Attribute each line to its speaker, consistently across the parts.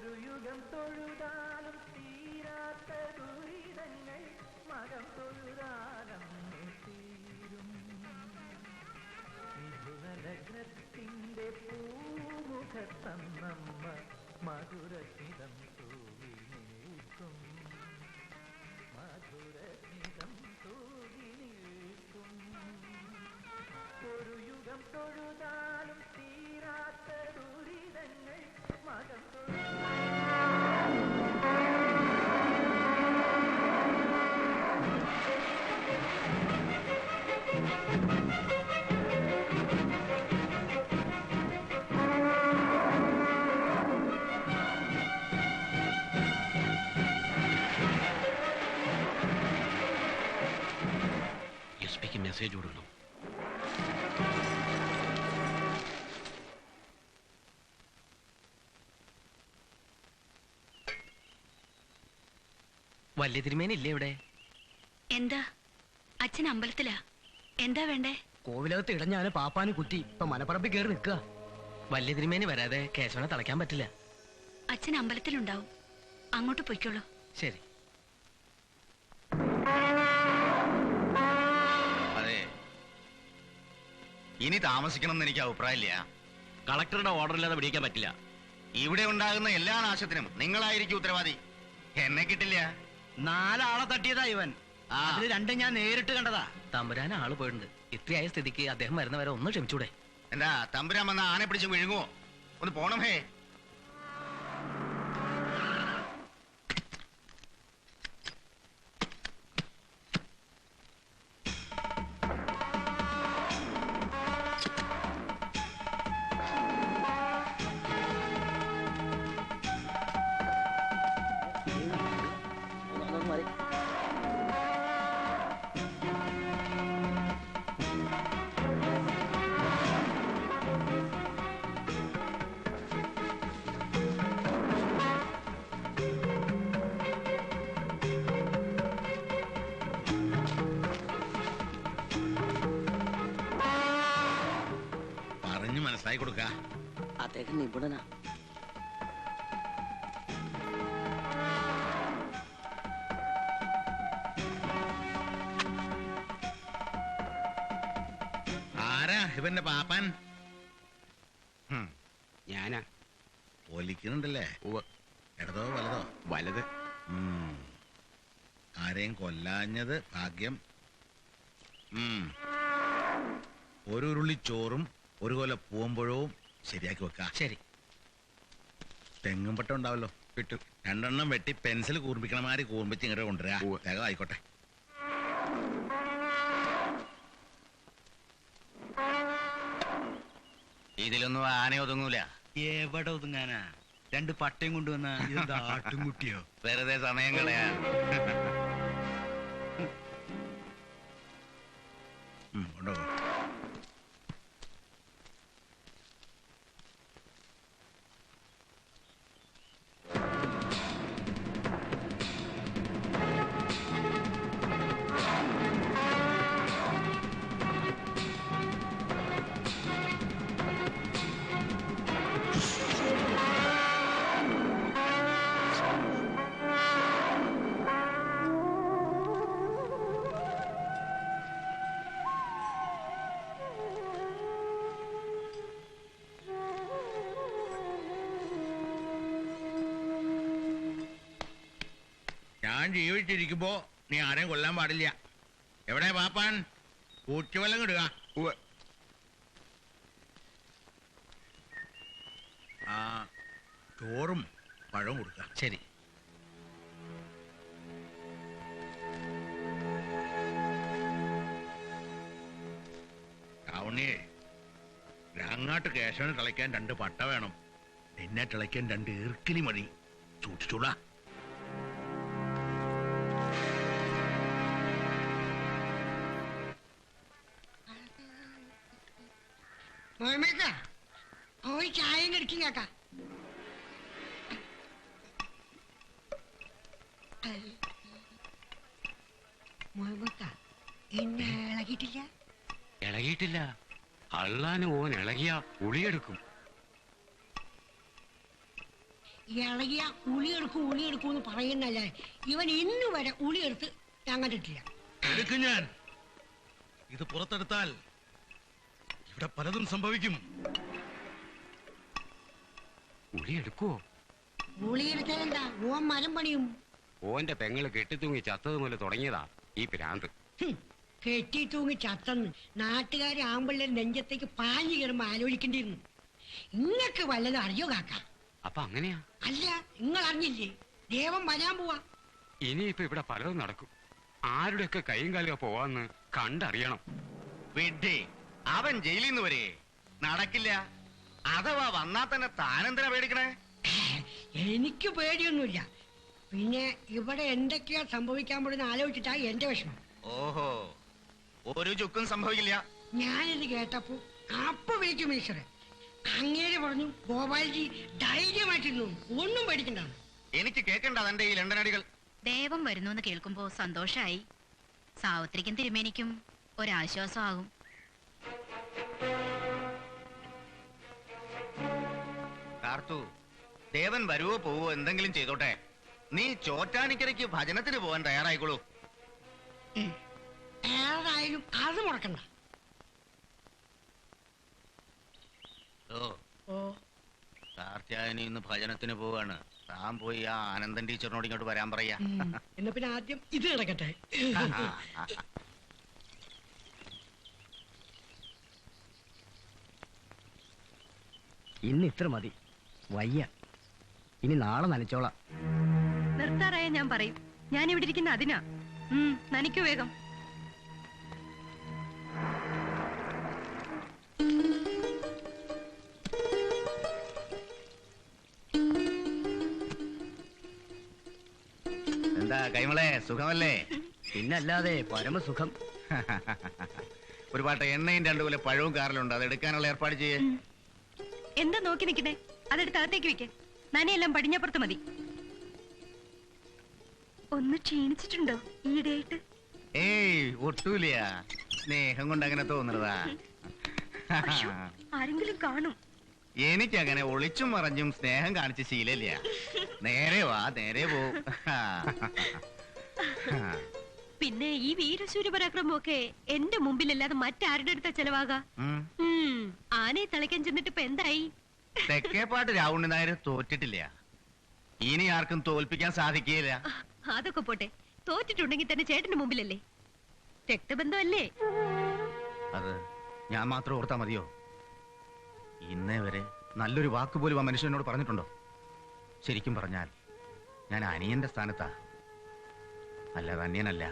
Speaker 1: ഒരു യുഗം തൊഴുതാലും തീരാത്ത ദുരിതങ്ങൾ മകം തൊഴുതാലും തീരും. മിഥുനലഗ്നത്തിന്റെ പൂമുഖത്തന്നമ്മ മധുരസ്മിതം തൂകി നിൽക്കും. മധുരസ്മിതം തൂകി നിൽക്കും. ഒരു യുഗം തൊഴുതാലും തീരാത്ത ദുരിതങ്ങൾ മകം
Speaker 2: എസ്പിക്ക് മെസ്സേജ് കൊടുക്കണം.
Speaker 3: വലിയ തിരുമേനില്ലേ ഇവിടെ?
Speaker 4: എന്താ? അച്ഛൻ അമ്പലത്തിലാ. എന്താ വേണ്ടേ?
Speaker 3: കോവിലകത്ത് ഇടഞ്ഞാല് പാപ്പാന് കുറ്റി ഇപ്പൊ മനപ്പറമ്പിൽ കയറി നിൽക്കുക. വലിയ തിരുമേനി വരാതെ കേശവനെ തളയ്ക്കാൻ പറ്റില്ല.
Speaker 4: അച്ഛൻ അമ്പലത്തിലുണ്ടാവും, അങ്ങോട്ട് പൊയ്ക്കോളൂ.
Speaker 3: ശരി.
Speaker 2: അതെ, ഇനി താമസിക്കണം എന്ന് എനിക്ക് അഭിപ്രായമില്ല. കളക്ടറുടെ ഓർഡർ ഇല്ലാതെ പിടിക്കാൻ പറ്റില്ല. ഇവിടെ ഉണ്ടാകുന്ന എല്ലാ നാശത്തിനും നിങ്ങളായിരിക്കും ഉത്തരവാദി. എന്നെ കിട്ടില്ല.
Speaker 3: 4 ആളെ തട്ടിയതാ ഇവൻ. അതിൽ 2 ഞാൻ നേരിട്ട് കണ്ടതാ. തമ്പുരാൻ ആള് പോയിട്ടുണ്ട്. ഇത്രയായ സ്ഥിതിക്ക് അദ്ദേഹം വരുന്നവരെ ഒന്ന് ക്ഷമിച്ചൂടെ?
Speaker 2: എന്താ തമ്പുരാൻ വന്ന ആനെ പിടിച്ച് വിഴുങ്ങുവോ? ഒന്ന് പോണം. ഹേ, മനസ്സിലായി കൊടുക്ക.
Speaker 3: അദ്ദേഹം നിപുണനാ.
Speaker 2: ആരാ ഇവന്റെ പാപ്പാൻ?
Speaker 5: ഞാനാ.
Speaker 2: ഒലിക്കുന്നുണ്ടല്ലേ? ഇടതോ വലതോ?
Speaker 5: വലത്.
Speaker 2: ആരെയും കൊല്ലാഞ്ഞത് ഭാഗ്യം. ഒരു ഉരുളി ചോറും ഒരു കൊല പൂവമ്പഴവും ശരിയാക്കി വെക്ക.
Speaker 3: ശരി.
Speaker 2: തെങ്ങും പട്ടം ഉണ്ടാവല്ലോ,
Speaker 5: കിട്ടും.
Speaker 2: 2 എണ്ണം വെട്ടി പെൻസിൽ കൂർപ്പിക്കണമാതിരി കൂർപ്പിച്ച് ഇങ്ങോട്ട് കൊണ്ടുവരാ. വേഗം ആയിക്കോട്ടെ. ഇതിലൊന്നും ആന ഒതുങ്ങൂല.
Speaker 5: എവിടെ ഒതുങ്ങാനാ? 2 പട്ടയും കൊണ്ടുവന്ന ഇതെന്താ ആട്ടുംകുട്ടിയോ?
Speaker 2: വെറുതെ സമയം കളയാ. ഉണ്ടോ? ഞാൻ ജീവിച്ചിരിക്കുമ്പോ നീ ആരെയും കൊല്ലാൻ പാടില്ല. എവിടെ പാപ്പാൻ? കൂച്ചുവെള്ളം കിടുക. ആ ചോറും പഴവും കൊടുക്ക.
Speaker 3: ശരി.
Speaker 2: രാവണിയെ, രാങ്ങാട്ട് കേശവന് തിളയ്ക്കാൻ 2 പട്ട വേണം. നിന്നെ തിളയ്ക്കാൻ 2 ഈർക്കിലി മതി. സൂക്ഷിച്ചൂടാ.
Speaker 6: പോയി ചായം കടിക്കും കാക്ക. എന്നെ ഇളകിയിട്ടില്ല.
Speaker 5: ഇളകിയിട്ടില്ല. അള്ളാന് ഓൻ ഇളകിയ ഉളിയെടുക്കും.
Speaker 6: ഇളകിയ ഉളിയെടുക്കും എന്ന് പറയുന്നല്ലേ, ഇവൻ ഇന്നു വരെ ഉളിയെടുത്ത് ഞാൻ കണ്ടിട്ടില്ല.
Speaker 7: എടുക്കും ഞാൻ. ഇത് പുറത്തെടുത്താൽ ഇവിടെ പലതും സംഭവിക്കും.
Speaker 8: ഉളി എടുക്കുവോ?
Speaker 6: ഉളിയെടുത്താൽ എന്താ, ഓൻ മരം പണിയും.
Speaker 8: ഓന്റെ പെങ്ങള് കെട്ടിത്തൂങ്ങി ചത്തത് മുതൽ തുടങ്ങിയതാ ഈ ഭ്രാന്ത്.
Speaker 6: കെട്ടി തൂങ്ങി ചത്തന്ന് നാട്ടുകാരെ ആമ്പിള്ളേർ നെഞ്ചത്തേക്ക് പാഞ്ഞു കയറുമ്പോ ആലോചിക്കേണ്ടിയിരുന്നു. ഇങ്ങക്ക് വല്ലതും അറിയോ കാക്ക?
Speaker 8: അപ്പൊ അങ്ങനെയാ?
Speaker 6: അല്ല, നിങ്ങൾ അറിഞ്ഞില്ലേ, ദേവൻ വരാൻ പോവാ.
Speaker 8: ഇനിയിപ്പൊ ഇവിടെ പലതും നടക്കും. ആരുടെയൊക്കെ കൈയും കാലും പോവാന്ന് കണ്ടറിയണം.
Speaker 2: വിഡ്ഢി, അവൻ ജയിലിൽ നിന്ന് വരെ നടക്കില്ല. അഥവാ വന്നാ തന്നെ താനെന്തിനാ പേടിക്കണേ?
Speaker 6: എനിക്ക് പേടിയൊന്നുമില്ല. പിന്നെ ഇവിടെ എന്തൊക്കെയാ സംഭവിക്കാൻ പോണെന്ന് ആലോചിച്ചിട്ടാ എന്റെ വിഷമം.
Speaker 2: ഓഹോ, ഒരു ചുക്കും സംഭവിക്കില്ല.
Speaker 6: ഞാനിത് കേട്ടപ്പോ അപ്പൊ വിളിച്ചു മിനിസ്റ്ററെ. അങ്ങേരെ പറഞ്ഞു, ഗോപാൽജി ധൈര്യമായിട്ടിരുന്നു, ഒന്നും പേടിക്കണ്ടാണ്.
Speaker 2: എനിക്ക് കേൾക്കണ്ട അതെന്റെ ഈ ലണ്ടനടികൾ.
Speaker 4: ദേവം വരുന്നു എന്ന് കേൾക്കുമ്പോ സന്തോഷായി. സാവിത്രിക്കും തിരുമേനിക്കും ഒരാശ്വാസമാകും.
Speaker 2: കാർത്തു, ദേവൻ വരുവോ പോവോ എന്തെങ്കിലും ചെയ്തോട്ടെ. നീ ചോറ്റാനിക്കരയ്ക്ക് ഭജനത്തിന് പോവാൻ തയ്യാറായിക്കോളൂ.
Speaker 6: ഏതായാലും അത് മുടക്കണ്ട. ഓ,
Speaker 2: കാർത്യായനി ഇന്ന് ഭജനത്തിന് പോവാണ്. താൻ പോയി ആ ആനന്ദൻ ടീച്ചറിനോട് ഇങ്ങോട്ട് വരാൻ പറയാ.
Speaker 6: എന്നാ പിന്നെ ആദ്യം ഇത് കിടക്കട്ടെ.
Speaker 3: ഇന്ന് ഇത്ര മതി, വയ്യ. ഇനി നാളെ നനച്ചോളാം.
Speaker 4: നിർത്താറായ ഞാൻ പറയും. ഞാൻ ഇവിടെ ഇരിക്കുന്ന അതിനാ. നനിക്കു വേഗം.
Speaker 2: എന്താ കൈമളെ, സുഖമല്ലേ?
Speaker 3: പിന്നല്ലാതെ പരമസുഖം.
Speaker 2: ഒരു പാട്ട് എണ്ണയും 2 കിലോ പഴവും കാറിലുണ്ട്, അത് എടുക്കാനുള്ള ഏർപ്പാട് ചെയ്യേ.
Speaker 4: എന്താ നോക്കി നിൽക്കണേ? അതെടുത്ത് അകത്തേക്ക് വെക്കേ. നനയെല്ലാം പടിഞ്ഞപ്പുറത്ത് മതി. ഒന്ന് ക്ഷീണിച്ചിട്ടുണ്ടോ ഈയിടെയായിട്ട്?
Speaker 2: ഏയ്, ഒട്ടൂല. സ്നേഹം കൊണ്ട് അങ്ങനെ തോന്നുന്നതാ.
Speaker 4: ആരെങ്കിലും കാണും.
Speaker 2: എനിക്കങ്ങനെ ഒളിച്ചും മറഞ്ഞും സ്നേഹം കാണിച്ച് ശീലമില്ല. നേരെ വാ, നേരെ പോ.
Speaker 4: പിന്നെ ഈ വീരശൂര പരാക്രമമൊക്കെ എന്റെ മുമ്പിലല്ലാതെ മറ്റാരുടെ അടുത്ത ചെലവാകാ? ആനയെ തളയ്ക്കാൻ ചെന്നിട്ട് ഇപ്പൊ എന്തായി?
Speaker 2: തെക്കേപ്പാട്ട് രാവുണ്ണി നായർ തോറ്റിട്ടില്ല. ഇനി ആർക്കും തോൽപ്പിക്കാൻ സാധിക്കുകയില്ല.
Speaker 4: അതൊക്കെ പോട്ടെ, തോറ്റിട്ടുണ്ടെങ്കിൽ തന്നെ ചേട്ടന്റെ മുമ്പിലല്ലേ? രക്തബന്ധമല്ലേ?
Speaker 2: അത് ഞാൻ മാത്രം ഓർത്താ മതിയോ? ഇന്നേ വരെ നല്ലൊരു വാക്ക് പോലും ആ മനുഷ്യനോട് പറഞ്ഞിട്ടുണ്ടോ? ശരിക്കും പറഞ്ഞാൽ ഞാൻ അനിയന്റെ സ്ഥാനത്താ, അല്ലാതെ അന്യനല്ല.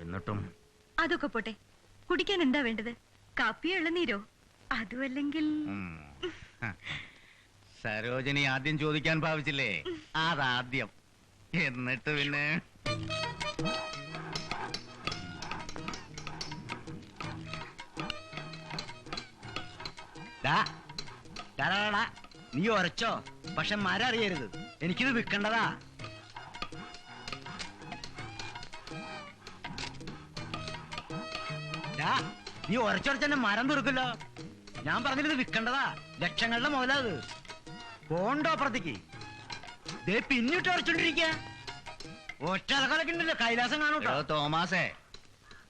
Speaker 2: എന്നിട്ടും
Speaker 4: അതൊക്കെ പോട്ടെ, കുടിക്കാൻ എന്താ വേണ്ടത്? കാപ്പിയോ ഇളനീരോ? അതുമല്ലെങ്കിൽ
Speaker 2: സരോജിനി ആദ്യം ചോദിക്കാൻ ഭാവിച്ചില്ലേ, അതാദ്യം. എന്നിട്ട് പിന്നെ
Speaker 5: നീ ഉരച്ചോ, പക്ഷെ മരം അറിയരുത്. എനിക്കിത് വിൽക്കണ്ടതാ. നീ ഉരച്ചുറച്ചെന്നെ മരം തീർക്കല്ലോ. ഞാൻ പറഞ്ഞിത് വിൽക്കണ്ടതാ, ലക്ഷങ്ങളുടെ മുതലത്. പോണ്ടോ അപ്പുറത്തേക്ക്? ദേ പിന്നിട്ട് ഉരച്ചോണ്ടിരിക്ക. ഒറ്റ അലകളൊക്കെ ഉണ്ടല്ലോ, കൈലാസം കാണൂട്ടോ.
Speaker 2: തോമാസേ,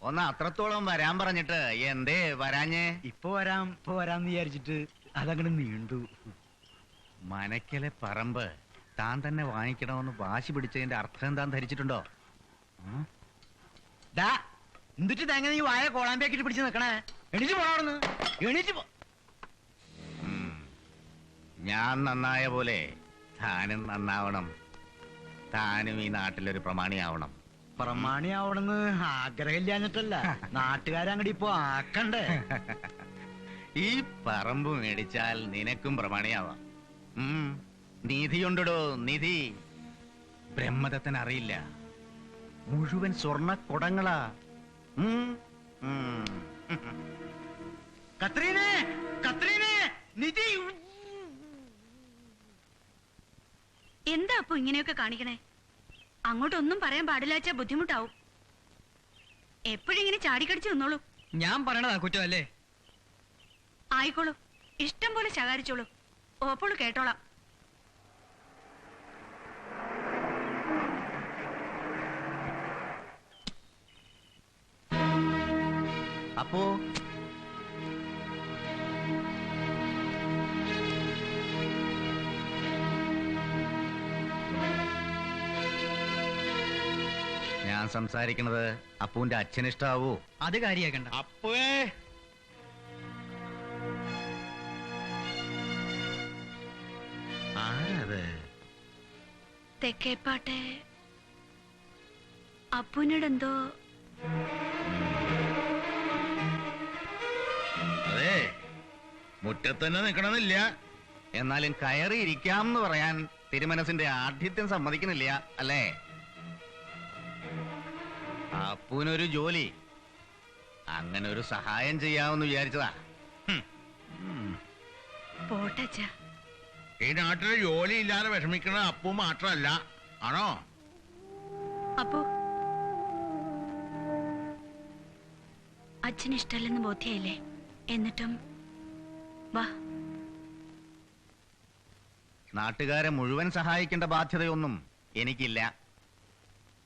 Speaker 2: ഒന്ന് അത്രത്തോളം വരാൻ പറഞ്ഞിട്ട് എന്തേ വരാഞ്ഞേ?
Speaker 5: ഇപ്പൊ വരാന്ന് വിചാരിച്ചിട്ട് അതങ്ങനെ നീണ്ടു.
Speaker 2: മനക്കലെ പറമ്പ് താൻ തന്നെ വാങ്ങിക്കണമെന്ന് വാശി പിടിച്ചതിന്റെ അർത്ഥം എന്താ ധരിച്ചിട്ടുണ്ടോ?
Speaker 5: എന്നിട്ട് തേങ്ങ നീ വായ കോളാമ്പിയാക്കിട്ട് പിടിച്ച് നിക്കണേ. എണീറ്റ് പോണോന്ന്, എണീറ്റ് പോ.
Speaker 2: ഞാൻ നന്നായ പോലെ താനും നന്നാവണം. താനും ഈ നാട്ടിലൊരു പ്രമാണിയാവണം.
Speaker 5: പ്രമാണിയാവണമെന്ന് ആഗ്രഹമില്ലാഞ്ഞിട്ടല്ല, നാട്ടുകാരങ്ങടി ഇപ്പൊ ആക്കണ്ടേ.
Speaker 2: ഈ പറമ്പ് മേടിച്ചാൽ നിനക്കും പ്രമാണിയാവാം. നിധിയുണ്ടോ, നിധി. ബ്രഹ്മദത്തൻ അറിയില്ല, മുഴുവൻ സ്വർണ്ണ കുടങ്ങളാ.
Speaker 5: കത്രീനെ, കത്രീനെ, നിധി.
Speaker 4: എന്താ അപ്പൊ ഇങ്ങനെയൊക്കെ കാണിക്കണേ? അങ്ങോട്ടൊന്നും പറയാൻ പാടില്ലാച്ചാ ബുദ്ധിമുട്ടാവും. എപ്പോഴും ഇങ്ങനെ ചാടിക്കടിച്ചു നിന്നോളൂ.
Speaker 3: ഞാൻ പറയണതാ കുറ്റമല്ലേ?
Speaker 4: ആയിക്കോളൂ, ഇഷ്ടം പോലെ ശകാരിച്ചോളൂ. ഓപ്പോള് കേട്ടോളാം.
Speaker 2: അപ്പോ ഞാൻ സംസാരിക്കുന്നത് അപ്പുവിന്റെ അച്ഛനിഷ്ടാവൂ?
Speaker 5: അത് കാര്യാക്കണ്ട.
Speaker 7: അപ്പേ
Speaker 2: ആരത്?
Speaker 9: തെക്കേപ്പാട്ടെ അപ്പുവിനോടെന്തോ.
Speaker 7: അതെ, മുറ്റത്തന്നെ നിക്കണമെന്നില്ല.
Speaker 2: എന്നാലും കയറി ഇരിക്കാം എന്ന് പറയാൻ തിരുമനസിന്റെ ആഠ്യത്യം സമ്മതിക്കുന്നില്ല അല്ലേ? അപ്പുവിനൊരു ജോലി, അങ്ങനെ ഒരു സഹായം ചെയ്യാമെന്ന് വിചാരിച്ചതാ.
Speaker 9: പോട്ടച്ച.
Speaker 7: ഈ നാട്ടില് ജോലി ഇല്ലാതെ വിഷമിക്കുന്ന അപ്പു മാത്രല്ല, ആണോ?
Speaker 9: അപ്പോ അച്ഛന് ഇഷ്ടല്ലെന്ന് ബോധ്യായില്ലേ? എന്നിട്ടും വാ.
Speaker 2: നാട്ടുകാരെ മുഴുവൻ സഹായിക്കേണ്ട ബാധ്യതയൊന്നും എനിക്കില്ല.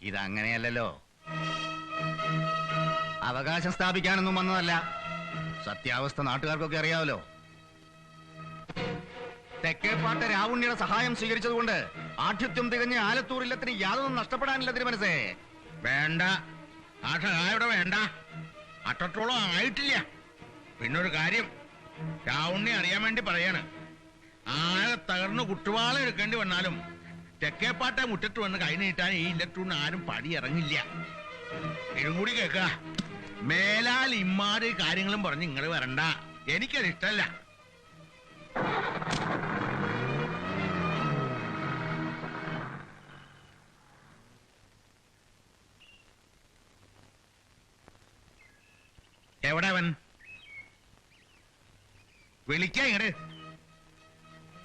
Speaker 2: ഇതങ്ങനെയല്ലല്ലോ. അവകാശം സ്ഥാപിക്കാനൊന്നും വന്നതല്ല. സത്യാവസ്ഥ നാട്ടുകാർക്കൊക്കെ അറിയാമല്ലോ. തെക്കേപ്പാട്ട് രാവുണ്ണിയുടെ സഹായം സ്വീകരിച്ചതുകൊണ്ട് ആഠ്യത്വം തികഞ്ഞ ആലത്തൂർ ഇല്ലത്തിന് യാതൊന്നും നഷ്ടപ്പെടാനില്ല തിരുമനസേ.
Speaker 7: വേണ്ട, ആ സഹായം ഇവിടെ വേണ്ട. അത്രത്തോളം ആയിട്ടില്ല. പിന്നൊരു കാര്യം രാവുണ്ണി അറിയാൻ വേണ്ടി പറയാണ്. ആകെ തകർന്ന് കുട്ടുവാള എടുക്കേണ്ടി വന്നാലും തെക്കേപ്പാട്ടെ മുറ്റത്ത് വന്ന് കൈ നീട്ടാൻ ഈ ഇല്ലത്തൂന്ന് ആരും പടി ഇറങ്ങില്ല. ഇതും കൂടി കേൾക്ക, മേലാൽ ഇമ്മാര് കാര്യങ്ങളും പറഞ്ഞ് ഇങ്ങള് വരണ്ട. എനിക്കത് ഇഷ്ടല്ല. എവിടെ അവൻ? വിളിക്കാ ഇങ്ങട്.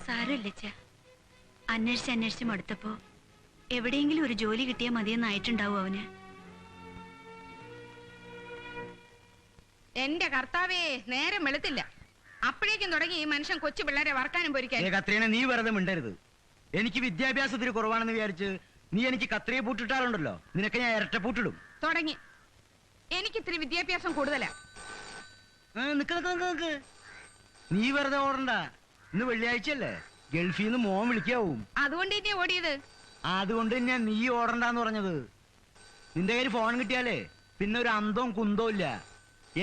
Speaker 9: സാരമില്ലച്ച. അന്വേഷിച്ച് മടുത്തപ്പോ എവിടെയെങ്കിലും ഒരു ജോലി കിട്ടിയാൽ മതിയെന്നായിട്ടുണ്ടാവും അവന്.
Speaker 10: എന്റെ കർത്താവേ, നേരം വെളുത്തില്ല. അപ്പോഴേക്കും തുടങ്ങി ഈ മനുഷ്യൻ കൊച്ചു പിള്ളേരെ വറക്കാനും പൊരിക്കാനും.
Speaker 5: കത്രീനെ നീ വെറുതെ മിണ്ടരുത്. എനിക്ക് വിദ്യാഭ്യാസത്തിന് കുറവാണെന്ന് വിചാരിച്ച് നീ എനിക്ക് കത്രിയെ പൂട്ടിട്ടാറുണ്ടല്ലോ. നിനക്ക് ഞാൻ ഇരട്ട പൂട്ടിടും.
Speaker 10: തുടങ്ങി. എനിക്ക് ഇത്തിരി വിദ്യാഭ്യാസം കൂടുതലാ.
Speaker 5: നിക്ക് നിക്ക് നിക്ക് നിക്ക്. നീ വെറുതെ ഓടണ്ട. ഇന്ന് വെള്ളിയാഴ്ചയല്ലേ, ഗൾഫിൽ നിന്ന് മോൻ വിളിക്കാവും.
Speaker 10: അതുകൊണ്ട് ഇനി ഓടിയത്.
Speaker 5: അതുകൊണ്ട് തന്നെ നീ ഓടണ്ടെന്ന് പറഞ്ഞത്. നിന്റെ കയ്യിൽ ഫോൺ കിട്ടിയാലേ പിന്നെ ഒരു അന്തവും കുന്തവും ഇല്ല.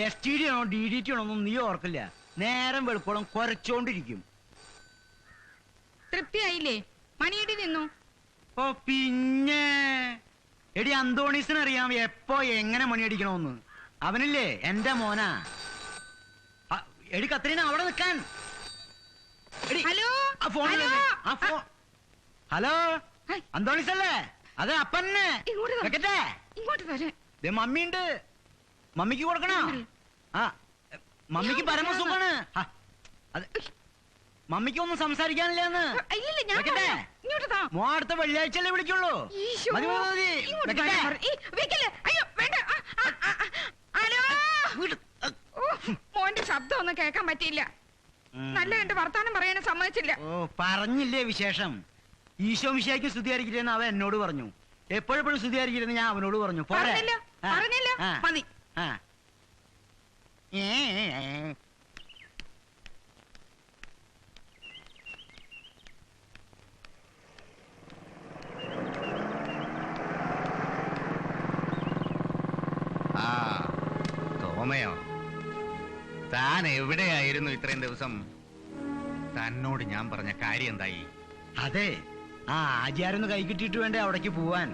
Speaker 5: STD ആണോ DDT ആണോ ഒന്നും നീ ഓർക്കില്ല. നേരം വെളുക്കോളം കുറച്ചോണ്ടിരിക്കും.
Speaker 10: തൃപ്തിയായില്ലേ? മണിയടി നിന്നു.
Speaker 5: ഓ പിന്നെ എടി, അന്തോണീസിനറിയാം എപ്പോ എങ്ങനെ മണിയടിക്കണോന്ന്. അവനില്ലേ എന്റെ മോനാ. എടി കത്രീന, അവിടെ നിൽക്കാൻ.
Speaker 10: ഹലോ
Speaker 5: ഹലോ, അന്തോണീസ് അല്ലേ? അതെ, അപ്പന്നെ.
Speaker 10: ഇങ്ങോട്ട് വരെ.
Speaker 5: മമ്മിയുണ്ട്, മമ്മിക്ക് കൊടുക്കണോ? ആ, മമ്മിക്ക് പരമസുഖാണ്. അതെ, മമ്മിക്ക് ഒന്നും സംസാരിക്കാനില്ലെന്ന്. മോ അടുത്ത വെള്ളിയാഴ്ചയല്ലേ വിളിക്കുള്ളൂ. മതി മതി
Speaker 10: മോന്റെ ശബ്ദം ഒന്നും കേൾക്കാൻ പറ്റിയില്ല. നല്ല രണ്ട് വർത്താനം പറയാനും സമ്മതിച്ചില്ല.
Speaker 5: ഓ, പറഞ്ഞില്ലേ വിശേഷം? ഈശോ മിശിഹായ്ക്ക് സ്തുതിയായിരിക്കില്ലെന്ന് അവൻ എന്നോട് പറഞ്ഞു. എപ്പോഴെപ്പോഴും സ്തുതിയായിരിക്കില്ലെന്ന് ഞാൻ അവനോട് പറഞ്ഞു.
Speaker 10: പറഞ്ഞല്ലോ മതി.
Speaker 2: ആ, തോമയോ, താൻ എവിടെയായിരുന്നു ഇത്രയും ദിവസം? തന്നോട് ഞാൻ പറഞ്ഞ കാര്യം എന്തായി?
Speaker 5: അതെ, ആ ആചാരൊന്ന് കൈ കിട്ടിയിട്ട് വേണ്ടേ അവിടേക്ക് പോവാൻ.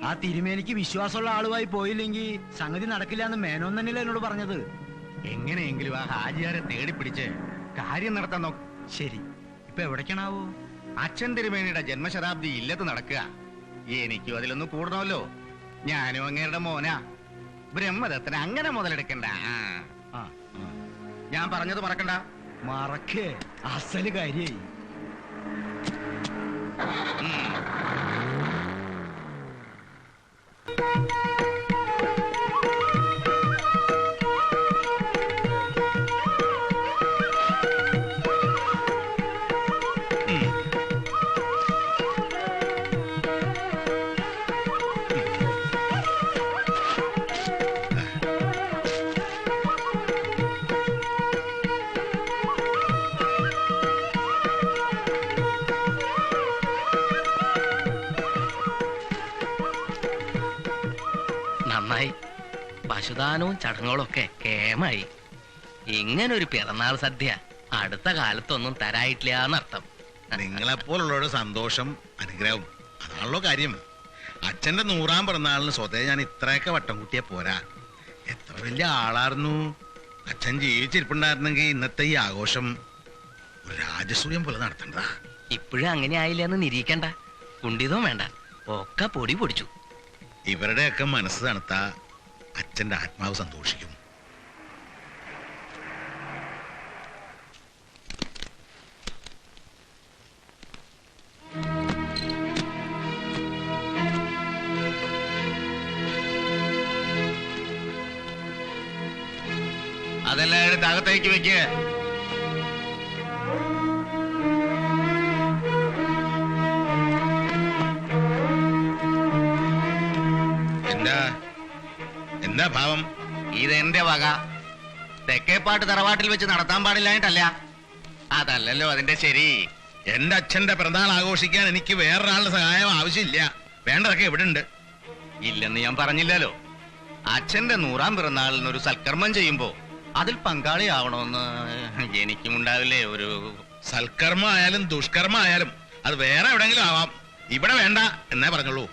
Speaker 5: ആ തിരുമേനിക്ക് വിശ്വാസമുള്ള ആളുമായി പോയില്ലെങ്കിൽ സംഗതി നടക്കില്ല എന്ന് മേനോൻ തന്നെയല്ലേ എന്നോട് പറഞ്ഞത്.
Speaker 2: എങ്ങനെയെങ്കിലും ആ ഹാജിയാരെ തേടിപ്പിടിച്ച് കാര്യം നടത്താൻ നോക്ക്.
Speaker 5: ശരി, ഇപ്പൊ എവിടേക്കാണാവോ?
Speaker 2: അച്ഛൻ തിരുമേനിയുടെ ജന്മശതാബ്ദി ഇല്ലത്ത് നടക്കുക. എനിക്കും അതിലൊന്ന് കൂടണമല്ലോ. ഞാനും അങ്ങേരുടെ മോനാ. ബ്രഹ്മദത്തിന് അങ്ങനെ മുതലെടുക്കണ്ട. ഞാൻ പറഞ്ഞത് മറക്കണ്ട.
Speaker 5: മറക്കേ, അസല് കാര്യായി.
Speaker 3: നന്നായി. പശുദാനവും ചടങ്ങുകളും ഒക്കെ കേമായി. ഇങ്ങനൊരു പിറന്നാൾ സദ്യ അടുത്ത കാലത്തൊന്നും തരായിട്ടില്ല എന്നർത്ഥം.
Speaker 7: നിങ്ങളെപ്പോലുള്ളവരുടെ സന്തോഷം അനുഗ്രഹവും അതാണല്ലോ കാര്യം. അച്ഛന്റെ 100ാം പിറന്നാളിന് സ്വതേ ഞാൻ ഇത്രയൊക്കെ വട്ടം കൂട്ടിയാ പോരാ. എത്ര വലിയ ആളായിരുന്നു. അച്ഛൻ ജീവിച്ചിരിപ്പുണ്ടായിരുന്നെങ്കിൽ ഇന്നത്തെ ഈ ആഘോഷം ഒരു രാജസൂയം പോലെ നടത്തണ്ട.
Speaker 3: ഇപ്പോഴും അങ്ങനെ ആയില്ല എന്ന് നിരീക്കണ്ട. കുണ്ടിതവും വേണ്ട, ഒക്കെ പൊടി പൊടിച്ചു.
Speaker 7: ഇവരുടെയൊക്കെ മനസ്സ് തണുത്ത അച്ഛന്റെ ആത്മാവ് സന്തോഷിക്കും.
Speaker 2: അതെല്ലാം എടുത്ത് അകത്തേക്ക് വെക്ക്.
Speaker 7: എന്താ ഭാവം?
Speaker 2: ഇതെന്റെ വക. തെക്കേപ്പാട്ട് തറവാട്ടിൽ വെച്ച് നടത്താൻ പാടില്ലായിട്ടല്ല. അതല്ലല്ലോ അതിന്റെ ശരി.
Speaker 7: എന്റെ അച്ഛന്റെ പിറന്നാൾ ആഘോഷിക്കാൻ എനിക്ക് വേറൊരാളുടെ സഹായം ആവശ്യമില്ല. വേണ്ടതൊക്കെ എവിടെ ഉണ്ട്?
Speaker 2: ഇല്ലെന്ന് ഞാൻ പറഞ്ഞില്ലല്ലോ. അച്ഛന്റെ 100ാം പിറന്നാളിനൊരു സൽക്കർമ്മം ചെയ്യുമ്പോ അതിൽ പങ്കാളിയാവണമെന്ന് എനിക്കും ഉണ്ടാവില്ലേ ഒരു...
Speaker 7: സൽക്കർമ്മം ആയാലും ദുഷ്കർമ്മം ആയാലും അത് വേറെ എവിടെങ്കിലും ആവാം. ഇവിടെ വേണ്ട എന്നേ പറഞ്ഞുള്ളൂ.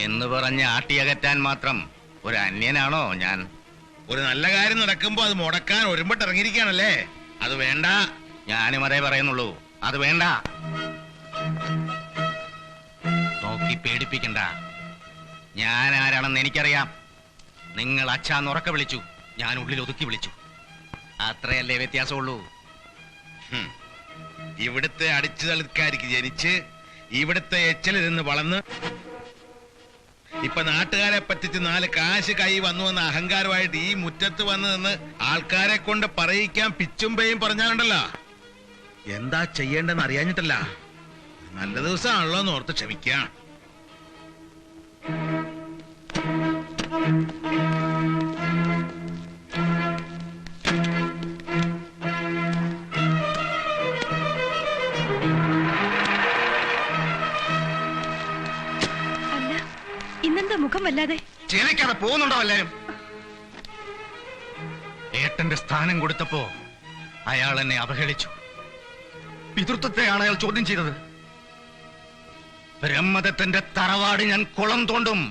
Speaker 2: എന്ന് പറഞ്ഞ് ആട്ടിയകറ്റാൻ മാത്രം ഒരു അന്യനാണോ ഞാൻ?
Speaker 7: ഒരു നല്ല കാര്യം നടക്കുമ്പോ അത് മുടക്കാൻ ഒരുമ്പിട്ട് ഇറങ്ങിയിരിക്കാണല്ലേ. അത് വേണ്ട.
Speaker 2: ഞാനും അതേ പറയുന്നുള്ളൂ. അത് വേണ്ട. നോക്കി പേടിപ്പിക്കണ്ട. ഞാൻ ആരാണെന്ന് എനിക്കറിയാം. നിങ്ങൾ അച്ഛാന്ന് ഉറക്കെ വിളിച്ചു, ഞാൻ ഉള്ളിൽ ഒതുക്കി വിളിച്ചു. അത്രയല്ലേ വ്യത്യാസമുള്ളൂ.
Speaker 7: ഇവിടുത്തെ അടിച്ചു തളിക്കാരിക്ക് ജനിച്ച് ഇവിടുത്തെ എച്ചലിൽ നിന്ന് വളർന്ന് ഇപ്പൊ നാട്ടുകാരെ പറ്റിച്ച് 4 കാശ് കൈ വന്നുവെന്ന അഹങ്കാരമായിട്ട് ഈ മുറ്റത്ത് വന്ന് നിന്ന് ആൾക്കാരെ കൊണ്ട് പറയിക്കാൻ പിച്ചും പേയും പറഞ്ഞാലുണ്ടല്ലോ. എന്താ ചെയ്യേണ്ടെന്ന് അറിയാഞ്ഞിട്ടല്ല. നല്ല ദിവസമാണല്ലോ എന്ന് ഓർത്ത് ക്ഷമിക്കാം.
Speaker 4: ഇന്നെന്താ മുഖം വല്ലാതെ?
Speaker 2: ചിലക്കാതെ പോകുന്നുണ്ടോ എല്ലാരും? ഏട്ടന്റെ സ്ഥാനം കൊടുത്തപ്പോ അയാൾ എന്നെ അവഹേളിച്ചു. പിതൃത്വത്തെയാണ് അയാൾ ചോദ്യം ചെയ്തത്. ബ്രഹ്മദത്തന്റെ തറവാട് ഞാൻ കുളം തോണ്ടും.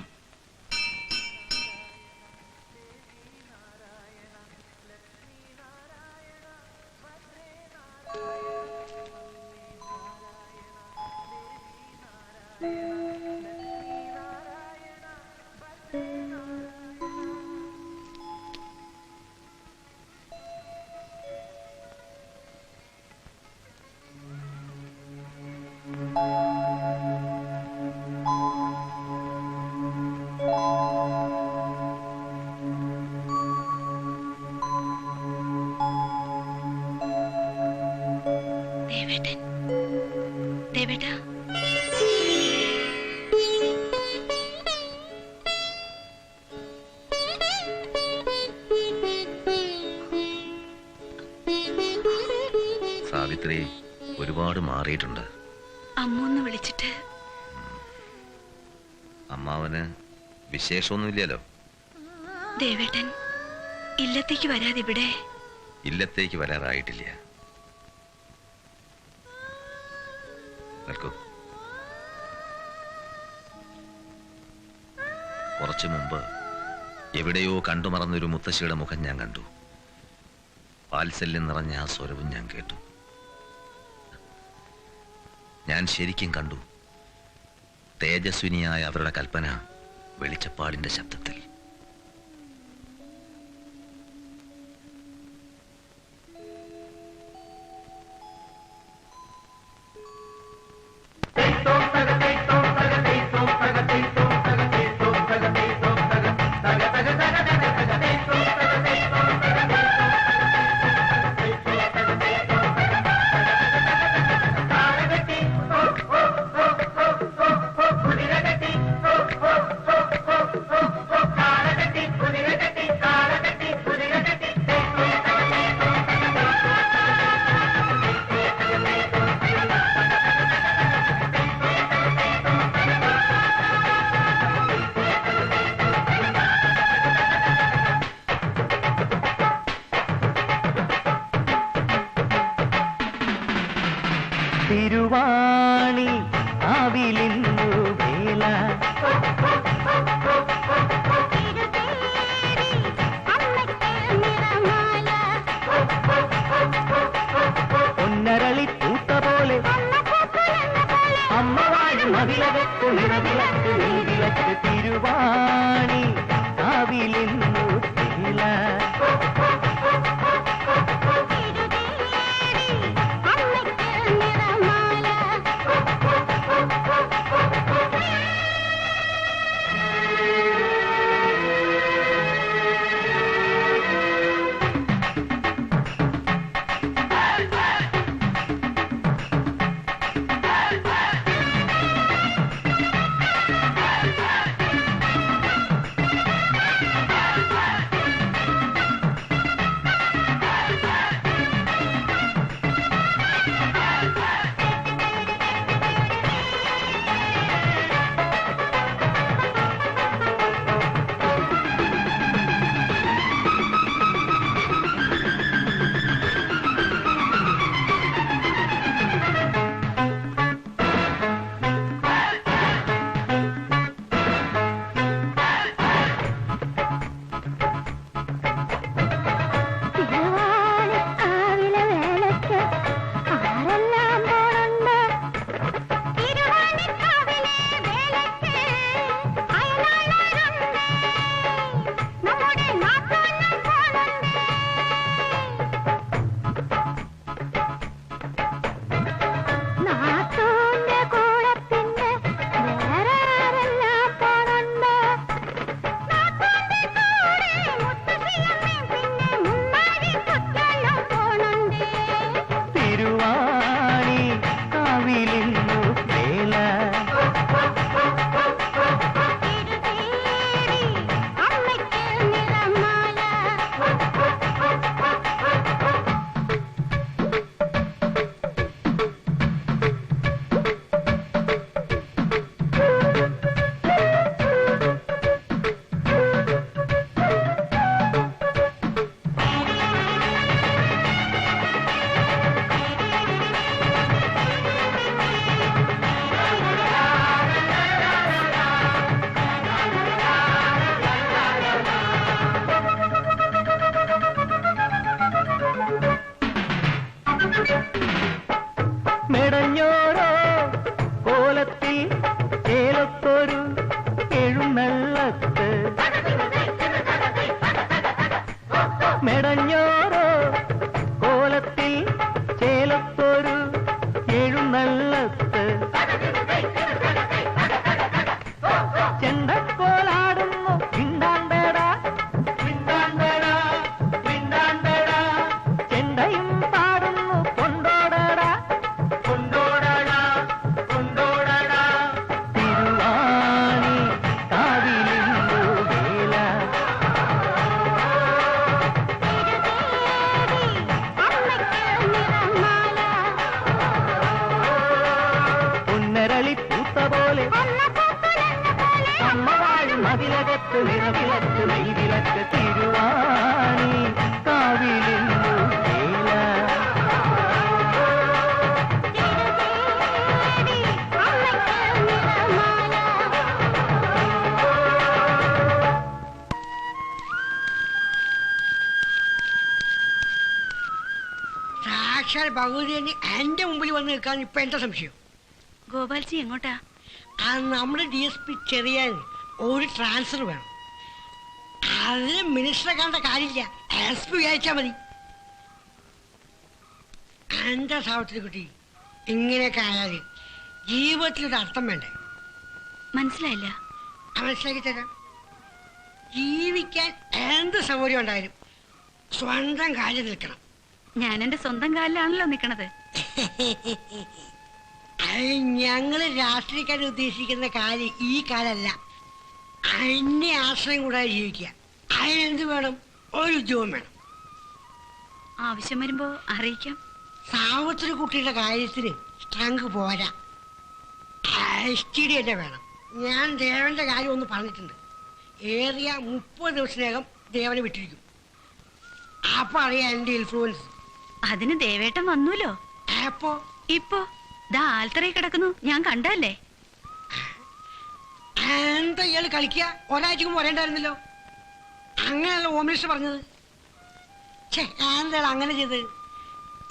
Speaker 11: സാവിത്രി ഒരുപാട് മാറിയിട്ടുണ്ട്.
Speaker 9: അമ്മൂന്ന് വിളിച്ചിട്ട്
Speaker 11: അമ്മാവന് വിശേഷമൊന്നുമില്ലല്ലോ.
Speaker 9: ദേവേട്ടൻ ഇല്ലത്തേക്ക് വരാതെ ഇവിടെ?
Speaker 11: ഇല്ലത്തേക്ക് വരാറായിട്ടില്ല. നിൽക്കൂ. കുറച്ചു മുമ്പ് എവിടെയോ കണ്ടുമറന്നൊരു മുത്തശ്ശിയുടെ മുഖം ഞാൻ കണ്ടു. വാത്സല്യം നിറഞ്ഞ ആ സ്വരവും ഞാൻ കേട്ടു. ഞാൻ ശരിക്കും കണ്ടു. തേജസ്വിനിയായ അവരുടെ കൽപ്പന വെളിച്ചപ്പാടിന്റെ ശബ്ദത്തിൽ.
Speaker 1: തിരുവാണി ആവിലിന്നു വേല പൊന്നരളി പൂത്ത പോലെ അമ്മ വാഴും മതിലകത്ത് നിറവിളക്ക് നീവിളക്ക് തിരുവാണി ആവിലിന്നു വേല മെടഞ്ഞോരോ കോലത്തിൽ ചേലത്തൊരു എഴുന്നള്ളത്ത് മെടഞ്ഞോരോ കോലത്തിൽ ചേലത്തൊരു എഴുന്നള്ളത്ത് ചെണ്ടക്കോലാടുന്നു പിണ്ടാണ്ടടാ പിണ്ടാണ്ടടാ പിണ്ടാണ്ടടാ ചെണ്ടയും പാടുന്നു കൊണ്ടോടടാ കൊണ്ടോടടാ കൊണ്ടോടടാ തിരുവാണി കാവിലിന്നു വേല പൊന്നരളി പൂത്ത പോലെ അമ്മ വാഴും മതിലകത്ത് നിറവിളക്ക് നെയ്വിളക്ക് തിരുവാണി കാവിലിന്നു വേല
Speaker 6: സാക്ഷാൽ ഭഗവതി തന്നെ എന്റെ മുമ്പിൽ വന്ന് നിൽക്കാൻ ഇപ്പൊ എന്താ സംശയം?
Speaker 9: ഗോപാൽജി എങ്ങോട്ടാ?
Speaker 6: നമ്മുടെ DSP ചെറിയാൻ ഒരു ട്രാൻസ്ഫർ വേണം. അതിന് മിനിസ്റ്ററെ കാണേണ്ട കാര്യമില്ല, SP അയച്ചാ മതി. എന്താ സാവത്തിൽ കുട്ടി ഇങ്ങനെയൊക്കെ ആയാൽ ജീവിതത്തിലൊരു അർത്ഥം വേണ്ടേ?
Speaker 9: മനസ്സിലായില്ല.
Speaker 6: മനസ്സിലാക്കി തരാം. ജീവിക്കാൻ എന്ത് സൗകര്യം ഉണ്ടായാലും സ്വന്തം കാര്യം നിൽക്കണം.
Speaker 9: ഞാൻ എന്റെ സ്വന്തം കാലിലാണല്ലോ നിക്കണത്.
Speaker 6: ഞങ്ങള് രാഷ്ട്രീയക്കാർ ഉദ്ദേശിക്കുന്ന കാര്യം ഈ കാലല്ല. അതിന്റെ ആശ്രയം കൂടാതെ ജീവിക്കുക. അതിനെന്ത് വേണം? ഒരു ഉദ്യോഗം വേണം.
Speaker 9: ആവശ്യം വരുമ്പോ അറിയിക്കാം.
Speaker 6: സാവത്തൊരു കുട്ടിയുടെ കാര്യത്തിന് സ്ട്രെങ്ത് പോരാ, STD തന്നെ വേണം. ഞാൻ ദേവന്റെ കാര്യം ഒന്ന് പറഞ്ഞിട്ടുണ്ട്. ഏറിയ 30 ദിവസത്തിനകം ദേവനെ വിട്ടിരിക്കും. അപ്പൊ അറിയാം എന്റെ ഇൻഫ്ലുവൻസ്.
Speaker 9: അതിന് ദേവേട്ടൻ വന്നൂലോ.
Speaker 6: അപ്പോ
Speaker 9: ഇപ്പോ ദാ ആൽത്തറയിൽ കിടക്കുന്നു, ഞാൻ കണ്ടല്ലേ.
Speaker 6: എന്താ ഇയാള് കളിക്കുക? ഒരാഴ്ചക്ക് മുമ്പ് പറയണ്ടായിരുന്നല്ലോ. അങ്ങനെയല്ല ഹോം മിനിസ്റ്റർ പറഞ്ഞത്. എന്താ അങ്ങനെ ചെയ്ത്?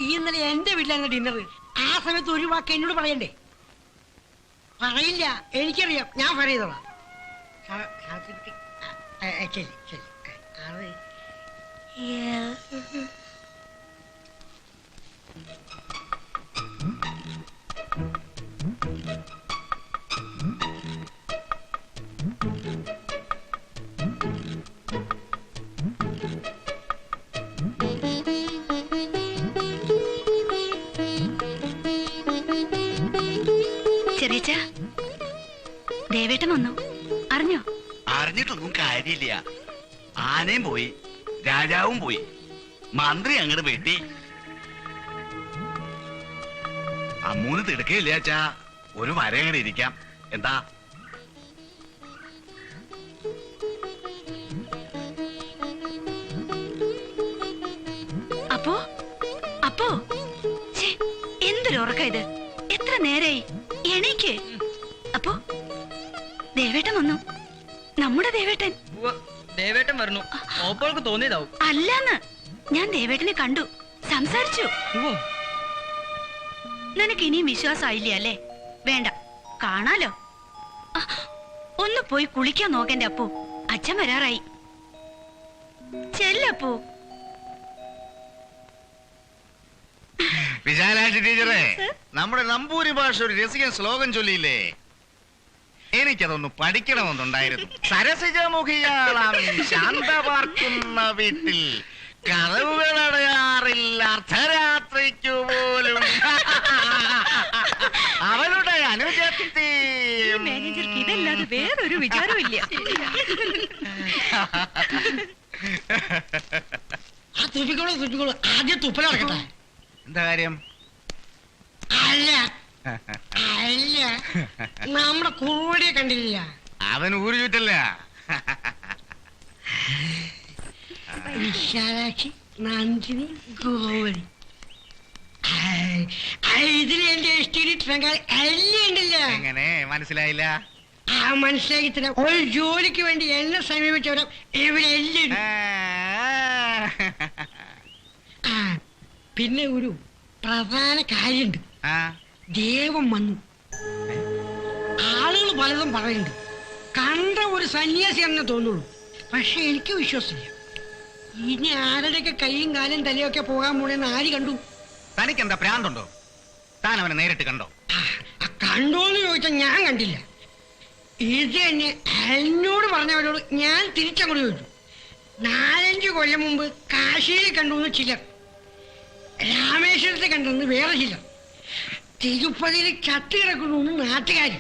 Speaker 6: ഈ ഇന്നലെ എന്റെ വീട്ടിലായിരുന്നു ഡിന്നർ. ആ സമയത്ത് ഒരു വാക്ക് എന്നോട് പറയണ്ടേ? പറയില്ല, എനിക്കറിയാം, ഞാൻ ഫയർ ചെയ്തോളാം. ശരി ശരി. അത്
Speaker 9: ചെറിയച്ച, ദേവേട്ടൻ വന്നു, അറിഞ്ഞോ?
Speaker 2: അറിഞ്ഞിട്ടൊന്നും കാര്യമില്ല. ആനയും പോയി, രാജാവും പോയി, മന്ത്രി അങ്ങോട്ട് വെട്ടി. അമ്മൂന്ന് തിടുക്കയില്ലാച്ചാ ഒരു വര അങ്ങോട്ട് ഇരിക്കാം. എന്താ?
Speaker 9: അപ്പോ അപ്പോ എന്തൊരു ഉറക്കം ഇത്? എത്ര നേരായി? എണീക്ക്. അപ്പോ ദേവേട്ടൻ വന്നു, നമ്മുടെ ദേവേട്ടൻ.
Speaker 3: ദേവേട്ടൻ വരണു, ഓപ്പോൾക്ക് തോന്നിയതാവും.
Speaker 9: അല്ലാന്ന്, ഞാൻ ദേവേട്ടനെ കണ്ടു, സംസാരിച്ചു. നിനക്ക് ഇനിയും വിശ്വാസമായില്ല അല്ലേ? വേണ്ട, കാണാലോ. ഒന്ന് പോയി കുളിക്കാൻ നോക്കന്റെ അപ്പു, അച്ഛൻ വരാറായി. ചെല്ലപ്പൂ.
Speaker 2: വിശാലാക്ഷി ടീച്ചറെ, നമ്മുടെ നമ്പൂരി ഭാഷ ഒരു രസികൻ ശ്ലോകം ചൊല്ലിയില്ലേ? എനിക്കതൊന്ന് പഠിക്കണമെന്നുണ്ടായിരുന്നു. സരസിജമുഖിയാളാം ശാന്ത പാർക്കുന്ന വീട്ടിൽ കതവുകളടയാറില്ല അർദ്ധരാത്രിക്കു പോലും അവളുടെ അനുജത്തി.
Speaker 4: മാനേജർക്ക് ഇതല്ലാതെ വേറൊരു വിചാരവും ഇല്ല.
Speaker 6: തുപ്പിക്കോളൂ, ആദ്യം തുപ്പലടക്കട്ടെ.
Speaker 2: എന്താ കാര്യം?
Speaker 6: അല്ല അല്ല, നമ്മുടെ കുറുവടിയെ കണ്ടില്ല.
Speaker 2: അവൻ ഊരു ചുറ്റല്ല.
Speaker 6: വിശാലാക്ഷി, നന്ദിനി, ഗോവടി. ഇതിൽ എന്റെ ഉണ്ടല്ലോ.
Speaker 2: എങ്ങനെ മനസ്സിലായില്ല?
Speaker 6: മനസ്സിലാക്കി തരാം. ഒരു ജോലിക്ക് വേണ്ടി എന്നെ സമീപിച്ചവരും ഇവിടെ എല്ലാം. പിന്നെ ഒരു പ്രധാന കാര്യമുണ്ട്. ദേവം വന്നു. ആളുകൾ പലതും പറയുന്നുണ്ട്. കണ്ട ഒരു സന്യാസിയാണെന്ന് തോന്നുള്ളൂ. പക്ഷെ എനിക്ക് വിശ്വാസമില്ല. ഇനി ആരുടെയൊക്കെ കൈയും കാലും തലയൊക്കെ പോകാൻ പോണെന്ന് ആര് കണ്ടു?
Speaker 2: തനിക്കെന്താ പ്രാന്തുണ്ടോ? താൻ അവനെ നേരിട്ട് കണ്ടോ?
Speaker 6: കണ്ടോന്ന് ചോദിച്ചാൽ ഞാൻ കണ്ടില്ല. ഇത് തന്നെ എന്നോട് പറഞ്ഞവരോട് ഞാൻ തിരിച്ചങ്ങോട്ട് ചോദിച്ചു. 4-5 കൊല്ലം മുമ്പ് കാശിയിൽ കണ്ടുവന്ന് ചിലർ, രാമേശ്വരത്തെ കണ്ടെന്ന് വേറെ ചിലർ, തിരുപ്പതിയിൽ ചത്തു കിടക്കുന്നു നാട്ടുകാർ.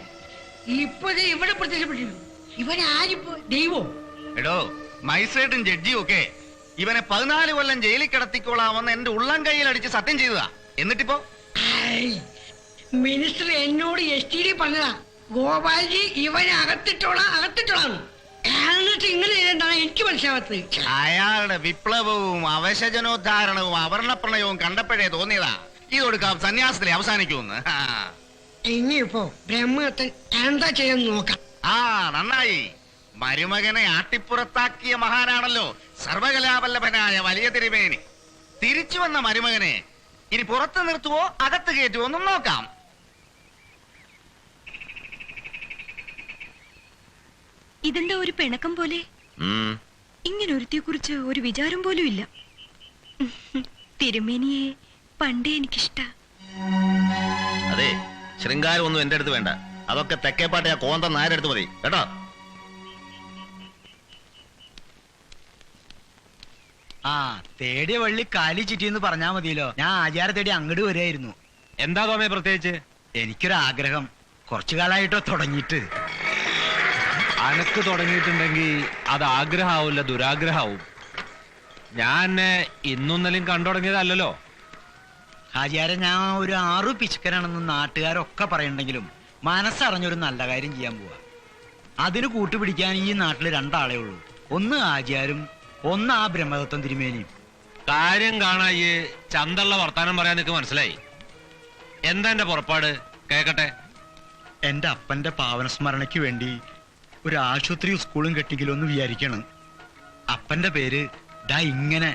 Speaker 6: ഇപ്പത് ഇവിടെ പ്രത്യക്ഷപ്പെട്ടിരുന്നു. ഇവനാരിപ്പോ ദൈവോ?
Speaker 2: എടോ, മജിസ്ട്രേറ്റും ജഡ്ജിയും ഒക്കെ ഇവനെ 14 കൊല്ലം ജയിലിൽ കിടത്തിക്കോളാമെന്ന് എന്റെ ഉള്ളം കയ്യിൽ അടിച്ച് സത്യം ചെയ്തതാ. എന്നിട്ടിപ്പോ
Speaker 6: മിനിസ്റ്റർ എന്നോട് STD പറഞ്ഞതാ, ഗോപാൽജി ഇവനെ അകത്തിട്ടോളാം. എന്നിട്ട് ഇങ്ങനെ ചെയ്തെന്താണ് എനിക്ക് മനസ്സിലാവാത്തത്.
Speaker 2: അയാളുടെ വിപ്ലവവും അവശജനോദ്ധാരണവും അവർണപ്രണയവും കണ്ടപ്പോഴേ തോന്നിയതാ ഇതൊടുക്കാം സന്യാസത്തിലെ അവസാനിക്കുമെന്ന്.
Speaker 6: ഇനിയിപ്പോ ബ്രഹ്മത്തൻ എന്താ ചെയ്യാൻ നോക്കാം.
Speaker 2: നന്നായി. മരുമകനെ ആട്ടിപ്പുറത്താക്കിയ മഹാനാണല്ലോ സർവകലാവല്ലഭനായ വലിയ തിരുമേനി. തിരിച്ചു വന്ന മരുമകനെ ഇനി പുറത്ത് നിർത്തുവോ അകത്ത് കയറ്റുവോ ഒന്നും നോക്കാം.
Speaker 4: ഇതെന്താ ഒരു പിണക്കം പോലെ? ഇങ്ങനെ ഒരുത്തിയെ കുറിച്ച് ഒരു വിചാരം പോലും ഇല്ല. തിരുമേനിയെ പണ്ടേ എനിക്കിഷ്ട.
Speaker 11: അതെ, ശൃംഗാരം ഒന്നും എന്റെ അടുത്ത് വേണ്ട. അതൊക്കെ തെക്കേപ്പാട്ടെ ആ കോന്തം നായരെടുത്ത് മതി കേട്ടോ.
Speaker 5: തേടിയ വള്ളി കാലി ചിറ്റിന്ന് പറഞ്ഞാ മതിയല്ലോ. ഞാൻ ആചാര തേടി അങ്ങോട്ട് വരികയായിരുന്നു.
Speaker 12: എന്താ തോമേ പ്രത്യേകിച്ച്?
Speaker 5: എനിക്കൊരാഗ്രഹം കുറച്ചു കാലമായിട്ടോ തുടങ്ങിയിട്ട്.
Speaker 12: അനക്ക് തുടങ്ങിയിട്ടുണ്ടെങ്കിൽ അത് ആഗ്രഹാവില്ല, ദുരാഗ്രഹാവും. ഞാൻ ഇന്നൊന്നലും കണ്ടു തുടങ്ങിയതല്ലോ.
Speaker 5: ആചാര്യ, ഞാൻ ഒരു 6 പിച്ചുക്കനാണെന്ന് നാട്ടുകാരൊക്കെ പറയണ്ടെങ്കിലും മനസ്സറിഞ്ഞൊരു നല്ല കാര്യം ചെയ്യാൻ പോവാ. അതിന് കൂട്ടുപിടിക്കാൻ ഈ നാട്ടിൽ 2 ആളേ ഉള്ളൂ. ഒന്ന് ആചാരും, ഒന്ന് ആ ബ്രഹ്മദത്തം തിരുമേനിയും.
Speaker 12: കാര്യം കാണായി ചന്തള്ള വർത്താനം പറയാൻ നിനക്ക് മനസ്സിലായി. എന്താ എന്റെ പുറപ്പാട്? കേക്കട്ടെ.
Speaker 5: എന്റെ അപ്പന്റെ പാവന സ്മരണയ്ക്ക് വേണ്ടി ഒരു ആശുപത്രിയും സ്കൂളും കെട്ടിക്കലോന്ന് വിചാരിക്കണം. അപ്പന്റെ പേര് ദാ ഇങ്ങനെ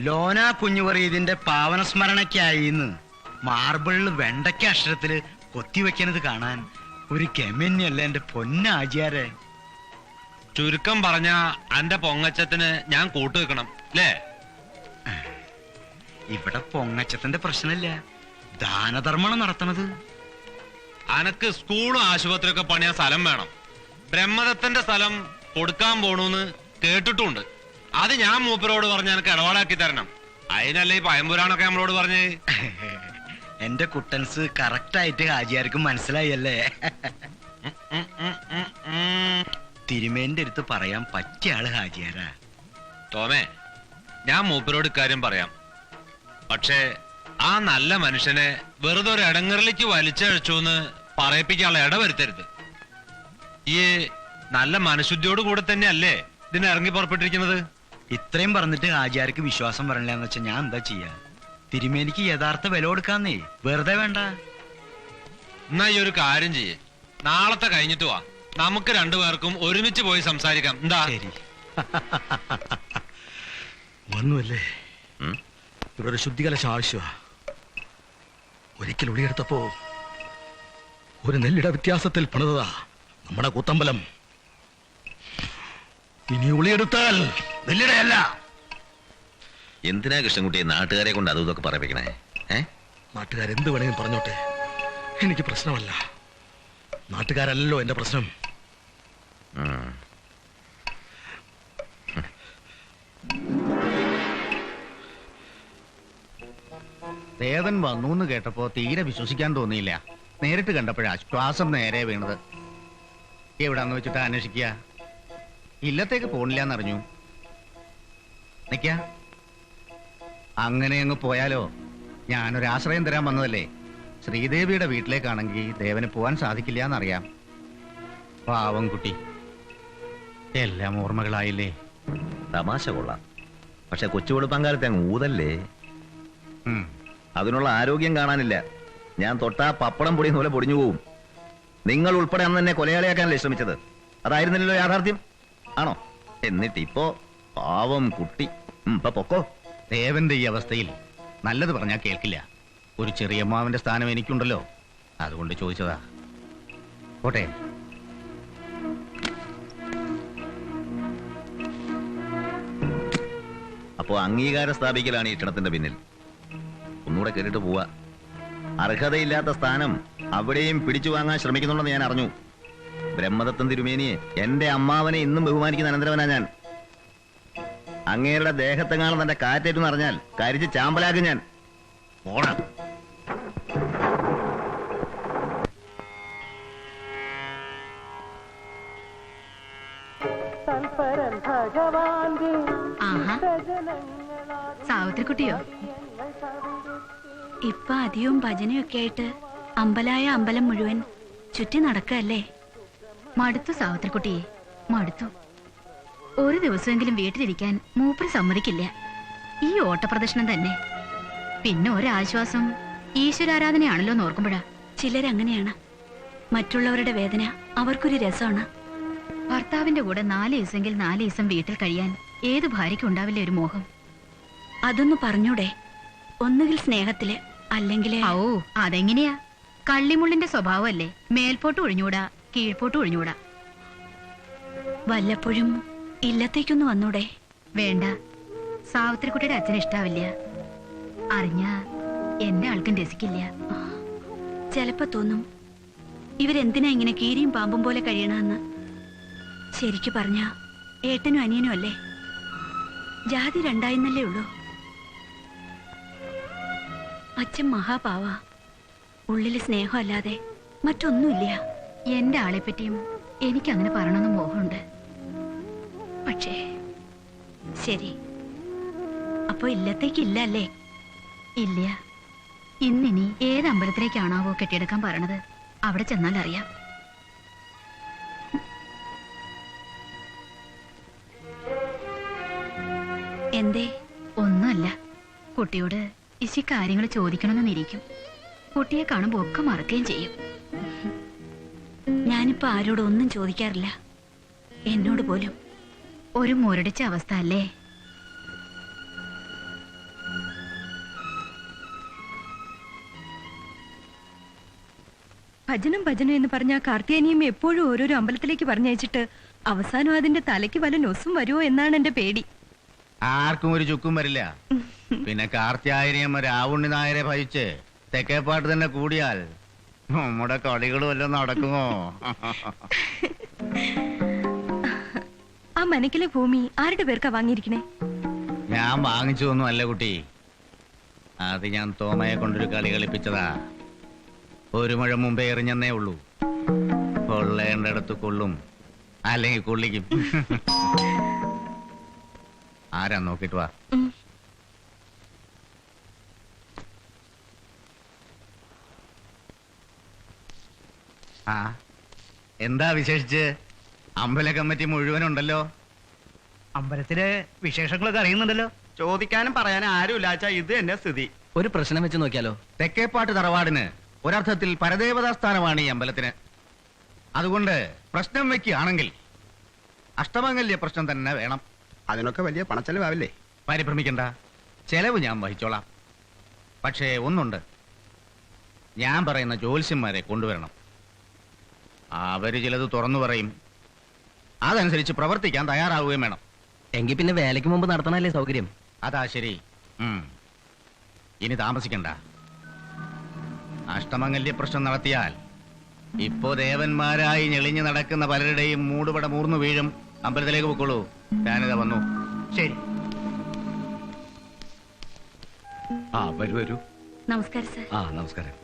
Speaker 5: ലോന കുഞ്ഞുപറീതിന്റെ പാവന സ്മരണയ്ക്കായിന്ന് മാർബിളിൽ വെണ്ടയ്ക്ക അക്ഷരത്തില് കൊത്തിവെക്കണത് കാണാൻ ഒരു കെമന്യല്ല എന്റെ പൊന്നാചാരെ.
Speaker 12: ചുരുക്കം പറഞ്ഞ അന്റെ പൊങ്ങച്ചത്തിന് ഞാൻ കൂട്ടുവെക്കണം അല്ലേ?
Speaker 5: ഇവിടെ പൊങ്ങച്ചത്തിന്റെ പ്രശ്നമില്ല, ദാനധർമ്മണം നടത്തണത്.
Speaker 12: അനക്ക് സ്കൂളും ആശുപത്രിയൊക്കെ പണിയാൻ സ്ഥലം വേണം. ബ്രഹ്മദത്തന്റെ സ്ഥലം കൊടുക്കാൻ പോണൂന്ന് കേട്ടിട്ടുണ്ട്. അത് ഞാൻ മൂപ്പരോട് പറഞ്ഞ് എനിക്ക് ഇടപാടാക്കി തരണം. അതിനല്ലേ ഈ പയമ്പുരാണൊക്കെ നമ്മളോട് പറഞ്ഞ്.
Speaker 5: എന്റെ കുട്ടൻസ് കറക്റ്റായിട്ട് ഹാജിയാർക്കും മനസ്സിലായല്ലേ? തിരുമേന്റെ അടുത്ത് പറയാൻ പറ്റിയ ആള് ഹാജിയാരാ.
Speaker 12: തോമേ, ഞാൻ മൂപ്പരോട് ഇക്കാര്യം പറയാം. പക്ഷേ ആ നല്ല മനുഷ്യനെ വെറുതെ ഒരു ഇടങ്ങറിലേക്ക് വലിച്ചഴച്ചൂന്ന് പറയിപ്പിക്കാനുള്ള ഇടവരുത്തരുത്. ഈ നല്ല മനഃശുദ്ധിയോട് കൂടെ തന്നെയല്ലേ ഇതിന് ഇറങ്ങി പുറപ്പെട്ടിരിക്കുന്നത്?
Speaker 5: ഇത്രയും പറഞ്ഞിട്ട് ഹാജിയാർക്ക് വിശ്വാസം വരണില്ലെന്ന് വെച്ചാൽ ഞാൻ എന്താ ചെയ്യാ? തിരുമേനിക്ക് യഥാർത്ഥ വില കൊടുക്കാന്നേ, വെറുതെ വേണ്ട.
Speaker 12: എന്നാ ഈ ഒരു കാര്യം ചെയ്യേ, നാളത്തെ കഴിഞ്ഞിട്ട് വാ, നമുക്ക് രണ്ടുപേർക്കും ഒരുമിച്ച് പോയി സംസാരിക്കാം. എന്താ?
Speaker 13: വന്നുവല്ലേ? ഇവിടെ ഒരു ശുദ്ധികലശം ആവശ്യമാ. ഒരിക്കൽ ഉളിയെടുത്തപ്പോ ഒരു നെല്ലിട വ്യത്യാസത്തിൽ പണിതതാ നമ്മുടെ കൂത്തമ്പലം. ഇനി ഉളിയെടുത്താൽ നെല്ലിടയല്ല.
Speaker 11: എന്തിനാ കൃഷ്ണൻകുട്ടിയെ നാട്ടുകാരെ കൊണ്ട് അതും ഇതൊക്കെ പറയിപ്പിക്കണേ?
Speaker 13: നാട്ടുകാരെന്ത് വേണേലും പറഞ്ഞോട്ടെ, എനിക്ക് പ്രശ്നമല്ല. നാട്ടുകാരല്ലോ എന്റെ പ്രശ്നം.
Speaker 14: ദേവൻ വന്നു എന്ന് കേട്ടപ്പോ തീരെ വിശ്വസിക്കാൻ തോന്നിയില്ല. നേരിട്ട് കണ്ടപ്പോഴാ ശ്വാസം നേരെ വീണത്. എവിടാന്ന് വെച്ചിട്ട് അന്വേഷിക്കുക? ഇല്ലത്തേക്ക് പോണില്ലാന്നറിഞ്ഞു. നിക്ക, അങ്ങനെ അങ്ങ് പോയാലോ? ഞാനൊരാശ്രയം തരാൻ വന്നതല്ലേ. ശ്രീദേവിയുടെ വീട്ടിലേക്കാണെങ്കിൽ ദേവന് പോവാൻ സാധിക്കില്ല എന്നറിയാം. പാവം കുട്ടി, എല്ലാം ഓർമ്മകളായില്ലേ.
Speaker 11: തമാശ കൊള്ളാം, പക്ഷെ കൊച്ചുകൊടുപ്പാങ്കാലത്തെ അങ്ങ് ഊതല്ലേ. അതിനുള്ള ആരോഗ്യം കാണാനില്ല. ഞാൻ തൊട്ടാ പപ്പടം പൊടിയുന്ന പോലെ പൊടിഞ്ഞു പോവും. നിങ്ങൾ ഉൾപ്പെടെ അന്ന് തന്നെ കൊലയാളിയാക്കാനല്ലേ ശ്രമിച്ചത്? അതായിരുന്നില്ലല്ലോ യാഥാർത്ഥ്യം? ആണോ? എന്നിട്ട് ഇപ്പോ പാവം കുട്ടി. ഇപ്പൊ പൊക്കോ.
Speaker 14: ദേവന്റെ ഈ അവസ്ഥയിൽ നല്ലത് പറഞ്ഞാൽ കേൾക്കില്ല. ഒരു ചെറിയമ്മാവന്റെ സ്ഥാനം എനിക്കുണ്ടല്ലോ, അതുകൊണ്ട് ചോദിച്ചതാ. പോട്ടെ.
Speaker 11: അപ്പോ അംഗീകാരം സ്ഥാപിക്കലാണ് ഈ ക്ഷണത്തിന്റെ പിന്നിൽ. ഒന്നുകൂടെ കേട്ടിട്ട് പോവാ. അർഹതയില്ലാത്ത സ്ഥാനം അവിടെയും പിടിച്ചു വാങ്ങാൻ ശ്രമിക്കുന്നുണ്ടെന്ന് ഞാൻ അറിഞ്ഞു. ബ്രഹ്മദത്തൻ തിരുമേനിയെ, എന്റെ അമ്മാവനെ ഇന്നും ബഹുമാനിക്കുന്ന അനന്തരവനാ ഞാൻ. അങ്ങേരുടെ ദേഹത്തെങ്ങാനും തന്റെ കാറ്റേറ്റെന്ന് അറിഞ്ഞാൽ കരിച്ച് ചാമ്പലാക്കും ഞാൻ. പോണം.
Speaker 9: സാവിത്രിക്കുട്ടിയോ? ഇപ്പൊ അധികവും ഭജനയൊക്കെ ആയിട്ട് അമ്പലായ അമ്പലം മുഴുവൻ ചുറ്റി നടക്കല്ലേ. മടുത്തു സാവിത്രിക്കുട്ടിയെ, മടുത്തു. ഒരു ദിവസമെങ്കിലും വീട്ടിലിരിക്കാൻ മൂപ്പര് സമ്മതിക്കില്ല. ഈ ഓട്ടപ്രദർശനം തന്നെ. പിന്നെ ഒരാശ്വാസം ഈശ്വരാരാധനയാണല്ലോ നോർക്കുമ്പോഴാ. ചിലരങ്ങനെയാണ്. മറ്റുള്ളവരുടെ വേദന അവർക്കൊരു രസമാണ്. ഭർത്താവിന്റെ കൂടെ 4 ദിവസമെങ്കിൽ 4 ദിവസം വീട്ടിൽ കഴിയാൻ ഏത് ഭാര്യയ്ക്കും ഉണ്ടാവില്ലേ ഒരു മോഹം? അതൊന്ന് പറഞ്ഞൂടെ? ഒന്നുകിൽ സ്നേഹത്തില്, അല്ലെങ്കിൽ ഓ അതെങ്ങനെയാ? കള്ളിമുള്ളിന്റെ സ്വഭാവമല്ലേ. മേൽപോട്ട് ഒഴിഞ്ഞൂടാ, കീഴ്പോട്ട് ഒഴിഞ്ഞൂടാ. വല്ലപ്പോഴും ഇല്ലത്തേക്കൊന്ന് വന്നൂടെ? വേണ്ട, സാവിത്രിക്കുട്ടിയുടെ അച്ഛന് ഇഷ്ടാവില്ല. അറിഞ്ഞ എന്റെ ആൾക്കും രസിക്കില്ല. ചിലപ്പോ തോന്നും ഇവരെന്തിനാ ഇങ്ങനെ കീരിയും പാമ്പും പോലെ കഴിയണമെന്ന്. ശരിക്കു പറഞ്ഞ ഏട്ടനും അനിയനും അല്ലേ? ജാതി രണ്ടായെന്നല്ലേ ഉള്ളൂ. അച്ഛൻ മഹാപാവ. ഉള്ളില് സ്നേഹമല്ലാതെ മറ്റൊന്നുമില്ല. എന്റെ ആളെപ്പറ്റിയും എനിക്കങ്ങനെ പറയണമെന്ന് മോഹമുണ്ട്. പക്ഷേ ശരി, അപ്പൊ ഇല്ലത്തേക്കില്ല അല്ലേ? ഇല്ല. ഇന്നിനി ഏത് അമ്പലത്തിലേക്കാണാവോ കെട്ടിയെടുക്കാൻ പറയണത്? അവിടെ ചെന്നാൽ അറിയാം. എന്തേ? ഒന്നുമല്ല, കുട്ടിയോട് ഇശി കാര്യങ്ങൾ ചോദിക്കണമെന്നിരിക്കും. കുട്ടിയെ കാണുമ്പോ ഒക്കെ മറക്കുകയും ചെയ്യും. ഞാനിപ്പോ ആരോടും ഒന്നും ചോദിക്കാറില്ല. എന്നോട് പോലും. ഒരു മുരടിച്ച അവസ്ഥ അല്ലേ?
Speaker 4: ഭജനം എന്ന് പറഞ്ഞ കാർത്തിയാനിയും എപ്പോഴും ഓരോരോ അമ്പലത്തിലേക്ക് പറഞ്ഞയച്ചിട്ട് അവസാനം അതിന്റെ തലയ്ക്ക് വല്ല നൊസും വരുമോ എന്നാണ് എന്റെ പേടി.
Speaker 14: ആർക്കും ഒരു ചുക്കും വരില്ല. പിന്നെ കാർത്തിയായനിയും രാവുണ്ണി നായരെ ഭജിച്ച് തെക്കേപ്പാട്ട് തന്നെ കൂടിയാൽ നമ്മുടെ കളികൾ വല്ലതും നടക്കുമോ?
Speaker 4: ആ മനക്കിലെ ഭൂമി ആരുടെ പേർക്കാ വാങ്ങിയിരിക്കണേ?
Speaker 14: ഞാൻ വാങ്ങിച്ചതൊന്നും അല്ല കുട്ടി. അത് ഞാൻ തോമയെ കൊണ്ടൊരു കളി കളിപ്പിച്ചതാ. ഒരു മുഴ മുമ്പേ എറിഞ്ഞെന്നേ ഉള്ളൂ. കൊള്ളേണ്ടടുത്ത് കൊള്ളും, അല്ലെങ്കിൽ കൊള്ളിക്കും. ആരാ നോക്കിട്ട് വാ. ആ എന്താ വിശേഷിച്ച്? അമ്പല കമ്മിറ്റി മുഴുവനുണ്ടല്ലോ.
Speaker 5: അമ്പലത്തിലെ വിശേഷങ്ങളൊക്കെ അറിയുന്നുണ്ടല്ലോ.
Speaker 3: ചോദിക്കാനും പറയാനും ആരുമില്ലാച്ചാ ഇത് തന്നെ സ്ഥിതി. ഒരു പ്രശ്നം വെച്ച് നോക്കിയാലോ?
Speaker 14: തെക്കേപ്പാട്ട് തറവാടിന് ഒരർത്ഥത്തിൽ പരദേവതാ സ്ഥാനമാണ് ഈ അമ്പലത്തിന്. അതുകൊണ്ട് പ്രശ്നം വെക്കുകയാണെങ്കിൽ അഷ്ടമംഗല്യ പ്രശ്നം തന്നെ വേണം.
Speaker 15: അതിനൊക്കെ വലിയ പണച്ചെലവാവില്ലേ?
Speaker 14: പരിഭ്രമിക്കണ്ട, ചെലവ് ഞാൻ വഹിച്ചോളാം. പക്ഷേ ഒന്നുണ്ട്, ഞാൻ പറയുന്ന ജ്യോത്സ്യന്മാരെ കൊണ്ടുവരണം. അവര് ചിലത് തുറന്നു പറയും. അതനുസരിച്ച് പ്രവർത്തിക്കാൻ തയ്യാറാവുകയും വേണം.
Speaker 3: എങ്കിൽ പിന്നെ വേലയ്ക്ക് മുമ്പ് നടത്തണല്ലേ സൗകര്യം?
Speaker 14: അതാ ശരി. ഇനി താമസിക്കണ്ട. അഷ്ടമംഗല്യ പ്രശ്നം നടത്തിയാൽ ഇപ്പോ ദേവന്മാരായി ഞെളിഞ്ഞു നടക്കുന്ന പലരുടെയും മൂടുപട മൂർന്നു വീഴും. അമ്പലത്തിലേക്ക് പൊക്കോളൂ. ഞാനിതാ വന്നു.
Speaker 5: ശരി.
Speaker 8: വരൂ.
Speaker 9: നമസ്കാരം സർ.
Speaker 8: നമസ്കാരം.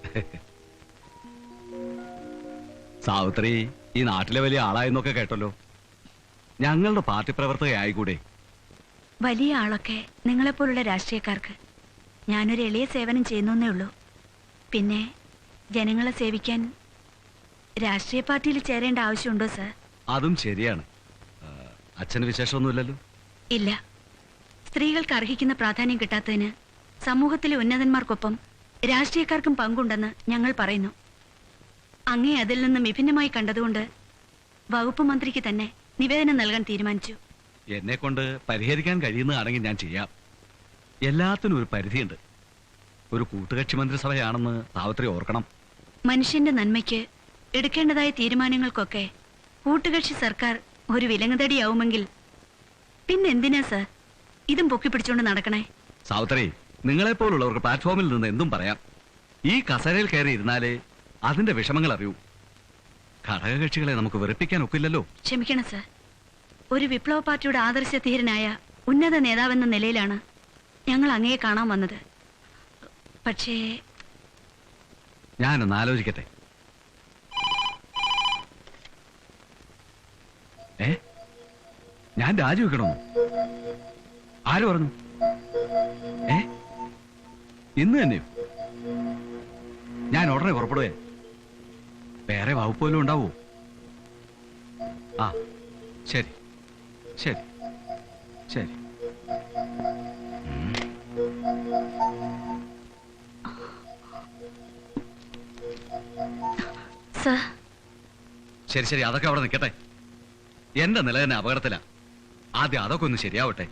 Speaker 8: സാവിത്രി ഈ നാട്ടിലെ വലിയ ആളായെന്നൊക്കെ കേട്ടല്ലോ. ഞങ്ങളുടെ പാർട്ടി പ്രവർത്തകയായിക്കൂടെ?
Speaker 9: വലിയ ആളൊക്കെ നിങ്ങളെപ്പോലുള്ള രാഷ്ട്രീയക്കാർക്ക്. ഞാനൊരു എളിയ സേവനം ചെയ്യുന്നേ ഉള്ളൂ. പിന്നെ ജനങ്ങളെ സേവിക്കാൻ രാഷ്ട്രീയ പാർട്ടിയിൽ ചേരേണ്ട ആവശ്യമുണ്ടോ സർ?
Speaker 8: അതും ശരിയാണ്. അച്ഛന് വിശേഷമൊന്നുമില്ലല്ലോ?
Speaker 9: ഇല്ല. സ്ത്രീകൾക്ക് അർഹിക്കുന്ന പ്രാധാന്യം കിട്ടാത്തതിന് സമൂഹത്തിലെ ഉന്നതന്മാർക്കൊപ്പം രാഷ്ട്രീയക്കാർക്കും പങ്കുണ്ടെന്ന് ഞങ്ങൾ പറയുന്നു. അങ്ങേ അതിൽ നിന്നും വിഭിന്നമായി കണ്ടതുകൊണ്ട് വകുപ്പ് മന്ത്രിക്ക് തന്നെ നിവേദനം നൽകാൻ തീരുമാനിച്ചു.
Speaker 8: എന്നെ കൊണ്ട് പരിഹരിക്കാൻ കഴിയുന്നതാണെങ്കിൽ ഞാൻ ചെയ്യാം. എല്ലാത്തിനും ഒരു പരിധിയുണ്ട്. ഒരു കൂട്ടുകക്ഷി മന്ത്രിസഭയാണെന്ന് സാവിത്രി ഓർക്കണം.
Speaker 9: മനുഷ്യന്റെ നന്മയ്ക്ക് എടുക്കേണ്ടതായ തീരുമാനങ്ങൾക്കൊക്കെ കൂട്ടുകക്ഷി സർക്കാർ ഒരു വിലങ്ങുതടിയാവുമെങ്കിൽ പിന്നെന്തിനാ സർ ഇതും പൊക്കിപ്പിടിച്ചുകൊണ്ട് നടക്കണേ?
Speaker 8: സാവിത്രി, നിങ്ങളെപ്പോലുള്ളവർക്ക് പ്ലാറ്റ്ഫോമിൽ നിന്ന് എന്തും പറയാം. ഈ കസേരയിൽ കയറി ഇരുന്നാലേ അതിന്റെ വിഷമങ്ങൾ അറിയൂ. ഘടകകക്ഷികളെ നമുക്ക് വെറുപ്പിക്കാൻ ഒക്കില്ലല്ലോ.
Speaker 9: ക്ഷമിക്കണം സർ. ഒരു വിപ്ലവ പാർട്ടിയുടെ ആദർശധീരനായ ഉന്നത നേതാവെന്ന നിലയിലാണ് ഞങ്ങൾ അങ്ങയെ കാണാൻ വന്നത്. പക്ഷേ
Speaker 8: ഞാനൊന്ന് ആലോചിക്കട്ടെ. ഞാൻ രാജിവെക്കണോ? ആര് പറഞ്ഞു? ഇന്ന് തന്നെയോ? ഞാൻ ഉടനെ പുറപ്പെടുവേ. വേറെ വകുപ്പ് വല്ലതും ഉണ്ടാവോ? ശരി ശരി ശരി. ശരി ശരി, അതൊക്കെ അവിടെ നിൽക്കട്ടെ. എന്റെ നില തന്നെ അപകടത്തിലാ. ആദ്യം അതൊക്കെ ഒന്ന് ശരിയാവട്ടെ,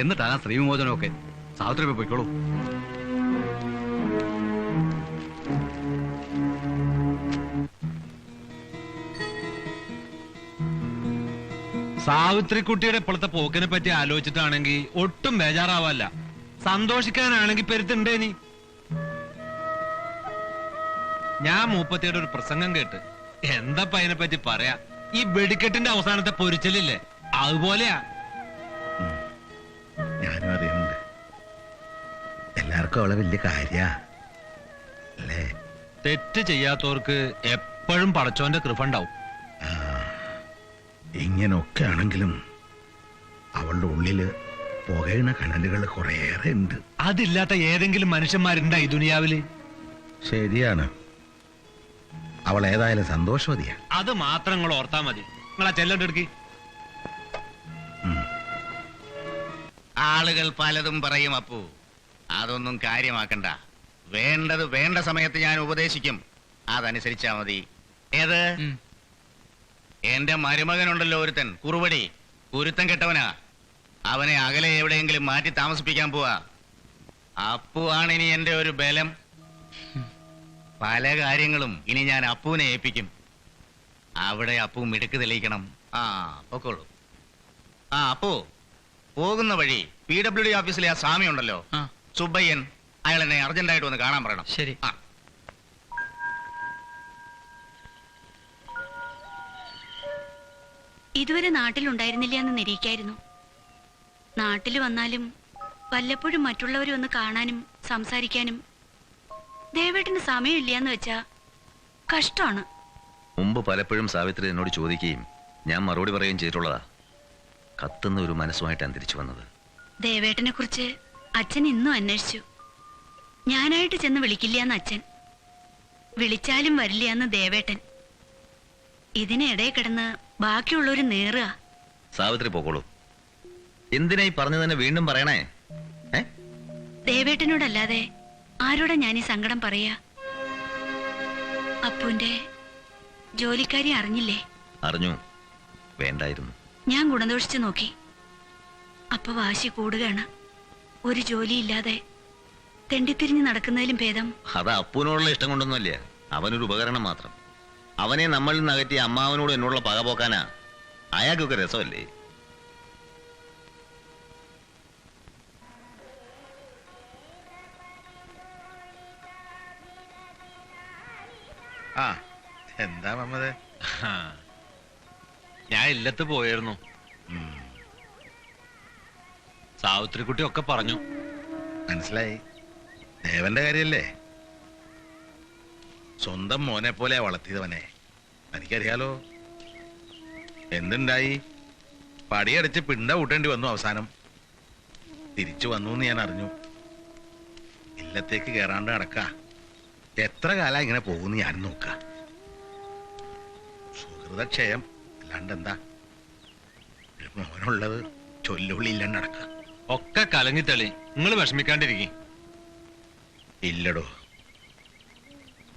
Speaker 8: എന്നിട്ടാണ് സ്ത്രീ വിമോചനമൊക്കെ. സാവിത്രി പോയിക്കോളൂ.
Speaker 12: സാവിത്രിക്കുട്ടിയുടെ ഇപ്പോഴത്തെ പോക്കിനെ പറ്റി ആലോചിച്ചിട്ടാണെങ്കിൽ ഒട്ടും ബേജാറാവല്ല. സന്തോഷിക്കാനാണെങ്കിൽ പെരുത്തുണ്ടേനി. ഞാൻ മൂപ്പത്തിയുടെ ഒരു പ്രസംഗം കേട്ട് എന്താ അതിനെ പറ്റി പറയാ. ഈ വെടിക്കെട്ടിന്റെ അവസാനത്തെ പൊരിച്ചലില്ലേ, അതുപോലെയാ.
Speaker 13: ഞാനും അറിയുന്നുണ്ട്. എല്ലാവർക്കും അവളെ വലിയ കാര്യാ അല്ലേ?
Speaker 12: തെറ്റ് ചെയ്യാത്തവർക്ക് എപ്പോഴും പടച്ചോന്റെ കൃപ ഉണ്ടാവും.
Speaker 13: ഇങ്ങനൊക്കെ ആണെങ്കിലും അവളുടെ ഉള്ളില് പുകയുന്ന കനലുകൾ കുറേയേറെ ഉണ്ട്.
Speaker 12: അതില്ലാത്ത ഏതെങ്കിലും മനുഷ്യന്മാരുണ്ടാ ഈ ദുനിയാവില്?
Speaker 13: ശരിയാണ്. അവൾ ഏതായാലും സന്തോഷവതിയാണ്.
Speaker 12: അത് മാത്രം നിങ്ങൾ ഓർത്താ മതി. നിങ്ങളാ ചെല്ലണ്ടെടുക്കി.
Speaker 14: ആളുകൾ പലതും പറയും അപ്പു, അതൊന്നും കാര്യമാക്കണ്ട. വേണ്ടത് വേണ്ട സമയത്ത് ഞാൻ ഉപദേശിക്കും, അതനുസരിച്ചാ മതി. ഏത് എന്റെ മരുമകനുണ്ടല്ലോ ഒരുത്തൻ, കുറുവടി, കുരുത്തൻ കെട്ടവനാ. അവനെ അകലെ എവിടെയെങ്കിലും മാറ്റി താമസിപ്പിക്കാൻ പോവാ. അപ്പുവാണ് ഇനി എന്റെ ഒരു ബലം. പല കാര്യങ്ങളും ഇനി ഞാൻ അപ്പുവിനെ ഏൽപ്പിക്കും. അവിടെ അപ്പു മിടുക്ക് തെളിയിക്കണം. ആ പൊക്കോളൂ. ആ അപ്പു, പോകുന്ന വഴി PWD ഓഫീസിലെ ആ സ്വാമി ഉണ്ടല്ലോ, സുബ്ബയ്യൻ, അയാൾ എന്നെ അർജന്റായിട്ട് ഒന്ന് കാണാൻ പറയണം.
Speaker 3: ശരി.
Speaker 14: ആ
Speaker 9: ഇതുവരെ നാട്ടിലുണ്ടായിരുന്നില്ല എന്ന് നിരീക്കായിരുന്നു. നാട്ടിൽ വന്നാലും വല്ലപ്പോഴും മറ്റുള്ളവരെ ഒന്ന് കാണാനും സംസാരിക്കാനും ദേവേട്ടന് സമയമില്ല എന്ന് വെച്ചാ കഷ്ടമാണ്.
Speaker 11: മുമ്പ് പലപ്പോഴും സാവിത്രി എന്നോട് ചോദിക്കുകയും ഞാൻ മറുപടി പറയുകയും ചെയ്തിട്ടുള്ളതാ. കത്തുന്ന ഒരു മനസ്സുമായിട്ടാണ് തിരിച്ചു വന്നത്.
Speaker 9: ദേവേട്ടനെ കുറിച്ച് അച്ഛൻ ഇന്നും അന്വേഷിച്ചു. ഞാനായിട്ട് ചെന്ന് വിളിക്കില്ല എന്ന് അച്ഛൻ, വിളിച്ചാലും വരില്ല എന്ന് ദേവേട്ടൻ. ഇതിനിടെ കിടന്ന് ബാക്കിയുള്ളവര് നേറുക.
Speaker 11: സാവിത്രി പോക്കോളൂ. എന്തിനായി പറഞ്ഞു തന്നെ വീണ്ടും പറയണേ?
Speaker 9: ദേവേട്ടനോടല്ലാതെ ആരോടാ ഞാനീ സങ്കടം പറയാ? അപ്പുവിന്റെ ജോലിക്കാരി അറിഞ്ഞില്ലേ?
Speaker 11: അറിഞ്ഞു. വേണ്ടായിരുന്നു.
Speaker 9: ഞാൻ ഗുണദോഷിച്ചു നോക്കി. അപ്പൊ വാശി കൂടുകയാണ്. ഒരു ജോലിയില്ലാതെ തെണ്ടിത്തിരിഞ്ഞ് നടക്കുന്നതിലും ഭേദം.
Speaker 11: അത് അപ്പൂനോടുള്ള ഇഷ്ടം കൊണ്ടൊന്നുമല്ല, അവനൊരു ഉപകരണം മാത്രം. അവനെ നമ്മളിൽ നിന്ന് അകറ്റി അമ്മാവനോട് എന്നോടുള്ള പക പോക്കാനാ. അയാൾക്കൊക്കെ രസമല്ലേ?
Speaker 7: ആ എന്താ മമ്മത്?
Speaker 12: ഞാൻ ഇല്ലത്ത് പോയിരുന്നു. സാവിത്രിക്കുട്ടി ഒക്കെ പറഞ്ഞു.
Speaker 13: മനസ്സിലായി. ദേവന്റെ കാര്യല്ലേ? സ്വന്തം മോനെ പോലെ വളർത്തിയവനെ എനിക്കറിയാലോ. എന്തുണ്ടായി? പടിയടച്ച് പിണ്ട കൂട്ടേണ്ടി വന്നു. അവസാനം തിരിച്ചു വന്നു എന്ന് ഞാൻ അറിഞ്ഞു. ഇല്ലത്തേക്ക് കയറാണ്ട് നടക്ക. എത്ര കാലം ഇങ്ങനെ പോകുന്നു ഞാൻ നോക്ക. സുഹൃതക്ഷയം അല്ലാണ്ട് എന്താ? ഒരു മോനുള്ളത് ചൊല്ലുള്ളി ഇല്ലാണ്ട് നടക്ക.
Speaker 12: ഒക്കെ കലങ്ങി തെളി. നിങ്ങൾ വിഷമിക്കാണ്ടിരിക്കും.
Speaker 13: ഇല്ലടോ,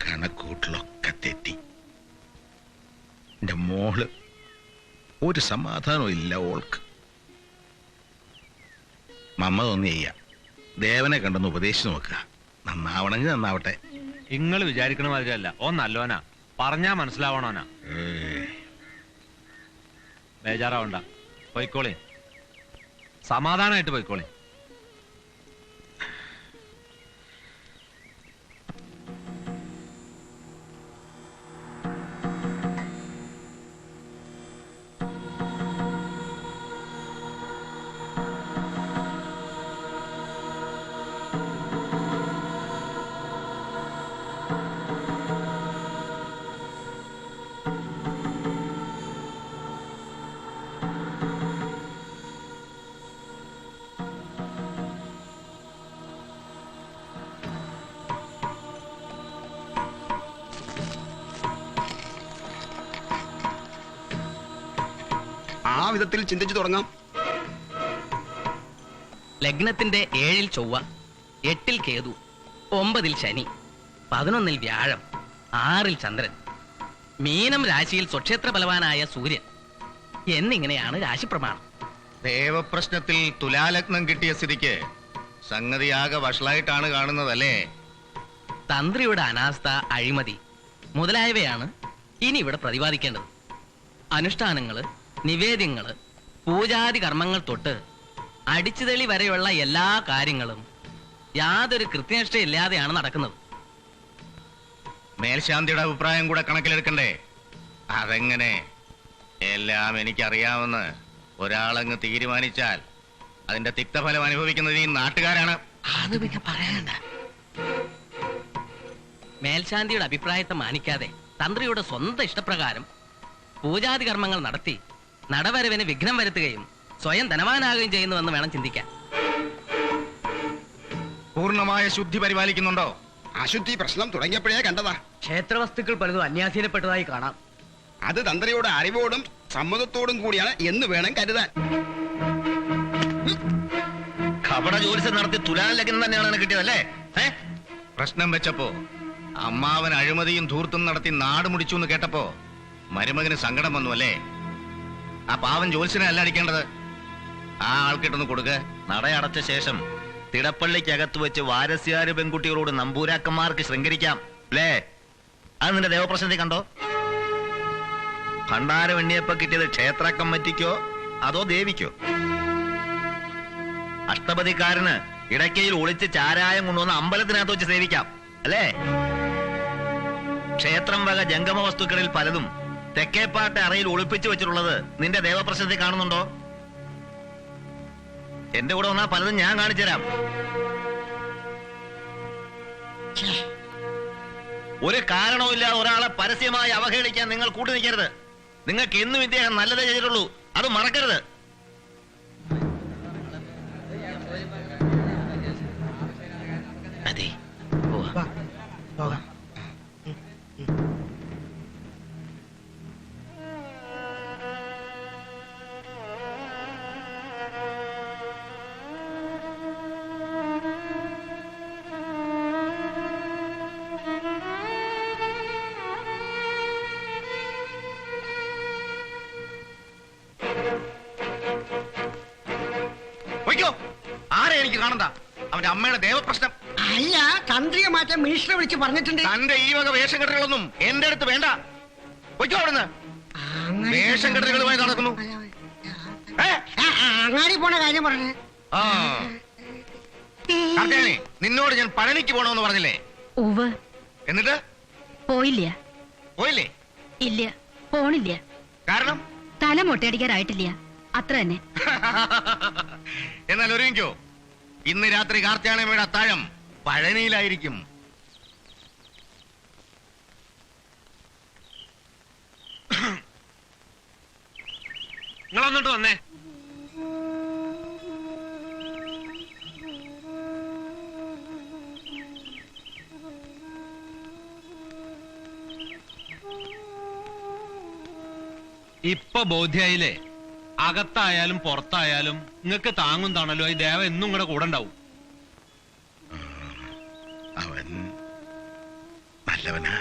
Speaker 13: കണക്കൂട്ടിലൊക്കെ തെറ്റി. എന്റെ മോള് ഒരു സമാധാനവും ഇല്ല ഓൾക്ക്. മമ്മ തോന്നി ചെയ്യ. ദേവനെ കണ്ടെന്ന് ഉപദേശിച്ചു നോക്കുക. നന്നാവണമെങ്കിൽ നന്നാവട്ടെ.
Speaker 12: നിങ്ങൾ വിചാരിക്കണ മാതിരിയല്ല. ഓ നല്ലോനാ, പറഞ്ഞാ മനസ്സിലാവണോനാ. ബേജാറാവണ്ട, പോയിക്കോളി. സമാധാനായിട്ട് പോയിക്കോളി.
Speaker 15: ആ വിധത്തിൽ ചിന്തിച്ചു തുടങ്ങാം.
Speaker 3: ലഗ്നത്തിന്റെ 7-ൽ ചൊവ്വ, 8-ൽ കേതു, 9-ൽ ശനി, 11-ൽ വ്യാഴം, 6-ൽ ചന്ദ്രൻ, മീനം രാശിയിൽ സ്വക്ഷേത്ര ബലവാനായ സൂര്യൻ എന്നിങ്ങനെയാണ് രാശിപ്രമാണം.
Speaker 14: ദേവപ്രശ്നത്തിൽ തുലാലഗ്നം കിട്ടിയ സ്ഥിതിക്ക് സംഗതിയാകെ വഷളായിട്ടാണ് കാണുന്നതല്ലേ?
Speaker 3: തന്ത്രിയുടെ അനാസ്ഥ, അഴിമതി മുതലായവയാണ് ഇനി ഇവിടെ പ്രതിപാദിക്കേണ്ടത്. അനുഷ്ഠാനങ്ങള്, നിവേദ്യങ്ങള്, പൂജാതി കർമ്മങ്ങൾ തൊട്ട് അടിച്ചുതെളി വരെയുള്ള എല്ലാ കാര്യങ്ങളും യാതൊരു കൃത്യനിഷ്ഠയില്ലാതെയാണ് നടക്കുന്നത്.
Speaker 14: മേൽശാന്തിയുടെ അഭിപ്രായം കൂടെ കണക്കിലെടുക്കണ്ടേ? അതെങ്ങനെ? എല്ലാം എനിക്കറിയാമെന്ന് ഒരാളങ്ങ് തീരുമാനിച്ചാൽ അതിന്റെ തിക്തഫലം അനുഭവിക്കുന്നത് ഈ നാട്ടുകാരാണ്.
Speaker 3: അത് പിന്നെ പറയാനുണ്ട. മേൽശാന്തിയുടെ അഭിപ്രായത്തെ മാനിക്കാതെ തന്ത്രിയുടെ സ്വന്തം ഇഷ്ടപ്രകാരം പൂജാതി കർമ്മങ്ങൾ നടത്തി നടവരവിന് വിഘ്നം വരുത്തുകയും സ്വയം ധനവാനാകുകയും ചെയ്യുന്നുവെന്ന് വേണം ചിന്തിക്കാൻ.
Speaker 14: പൂർണ്ണമായ ശുദ്ധി പരിപാലിക്കുന്നുണ്ടോ?
Speaker 15: അശുദ്ധി പ്രശ്നം തുടങ്ങിയപ്പോഴേ കണ്ടതാ.
Speaker 5: ക്ഷേത്രവസ്തുക്കൾ പലതും അന്യാധീനപ്പെട്ടതായി കാണാം.
Speaker 15: അത് തന്ത്രിയുടെ അറിവോടും സമ്മതത്തോടും കൂടിയാണ് എന്ന് വേണം കരുതാൻ.
Speaker 11: കപട ജോലിസ് നടത്തി തുലാലഗ്നം തന്നെയാണ് കിട്ടിയതല്ലേ? പ്രശ്നം വെച്ചപ്പോ അമ്മാവൻ അഴിമതിയും ധൂർത്തും നടത്തി നാട് മുടിച്ചു എന്ന് കേട്ടപ്പോ മരുമകന് സങ്കടം വന്നു അല്ലേ? ആ പാവൻ ജോത്സ്യനെ അല്ല അടിക്കേണ്ടത്, ആ ആൾക്കിട്ടൊന്ന് കൊടുക്ക. നടയടച്ച ശേഷം തിടപ്പള്ളിക്കകത്ത് വെച്ച് വാരസ്യാര് പെൺകുട്ടികളോട് നമ്പൂരാക്കന്മാർക്ക് ശൃംഗരിക്കാം അല്ലേ? അത് നിന്റെ ദേവപ്രശ്നത്തിൽ കണ്ടോ? ഭണ്ഡാരം എണ്ണിയപ്പോ കിട്ടിയത് ക്ഷേത്ര കമ്മിറ്റിക്കോ അതോ ദേവിക്കോ? അഷ്ടപതിക്കാരന് ഇടയ്ക്കയിൽ ഒളിച്ച് ചാരായം കൊണ്ടുവന്ന് അമ്പലത്തിനകത്ത് വെച്ച് സേവിക്കാം അല്ലേ? ക്ഷേത്രം വക ജംഗമ വസ്തുക്കളിൽ പലതും തെക്കേപ്പാട്ടെ അറയിൽ ഒളിപ്പിച്ചു വെച്ചിട്ടുള്ളത് നിന്റെ ദേവപ്രശ്നത്തിൽ കാണുന്നുണ്ടോ? എന്റെ കൂടെ വന്നാൽ പലതും ഞാൻ കാണിച്ചു തരാം. ഒരു കാരണവുമില്ലാതെ ഒരാളെ പരസ്യമായി അവഹേളിക്കാൻ നിങ്ങൾ കൂട്ടു നിൽക്കരുത്. നിങ്ങൾക്ക് എന്നും ഇദ്ദേഹം നല്ലതേ ചെയ്തിട്ടുള്ളൂ, അത് മറക്കരുത്. അതെ,
Speaker 6: പോകാം.
Speaker 11: ആരെ എനിക്ക് കാണണ്ട, അവന്റെ അമ്മയുടെ ദേവപ്രശ്നം.
Speaker 6: അല്ല, തന്ത്രിയെ മാറ്റാൻ മിനിസ്റ്ററെ വിളിച്ച് പറഞ്ഞിട്ടുണ്ട്.
Speaker 11: തന്റെ ഈ വക വേഷം കെട്ടുകളൊന്നും എന്റെ അടുത്ത് വേണ്ട. പൊയ്ക്കോ അവിടുന്ന്. വേഷം കെട്ടുകളുമായി നടക്കുന്നു.
Speaker 6: അങ്ങാടി പോണ കാര്യം പറഞ്ഞേ.
Speaker 11: ആ നിന്നോട് ഞാൻ പഴനിക്ക് പോണമെന്ന് പറഞ്ഞില്ലേ? എന്നിട്ട്
Speaker 9: പോയില്ല.
Speaker 11: പോയില്ലേ?
Speaker 9: ഇല്ല, പോണില്ല.
Speaker 11: കാരണം
Speaker 9: തല മൊട്ടയടിക്കാറായിട്ടില്ല, അത്ര തന്നെ.
Speaker 11: എന്നാൽ ഒരുങ്ങിക്കോ, ഇന്ന് രാത്രി കാർത്തിയാണമ്മയുടെ അത്താഴം പഴനിയിലായിരിക്കും.
Speaker 12: നിങ്ങളൊന്നിട്ട് വന്നേ. ഇപ്പൊ ബോധ്യായില്ലേ, അകത്തായാലും പുറത്തായാലും നിങ്ങക്ക് താങ്ങും താണല്ലോ ഈ ദേവ എന്നും നിങ്ങളുടെ കൂടെ ഉണ്ടാവും.
Speaker 13: അവൻ നല്ലവനാ.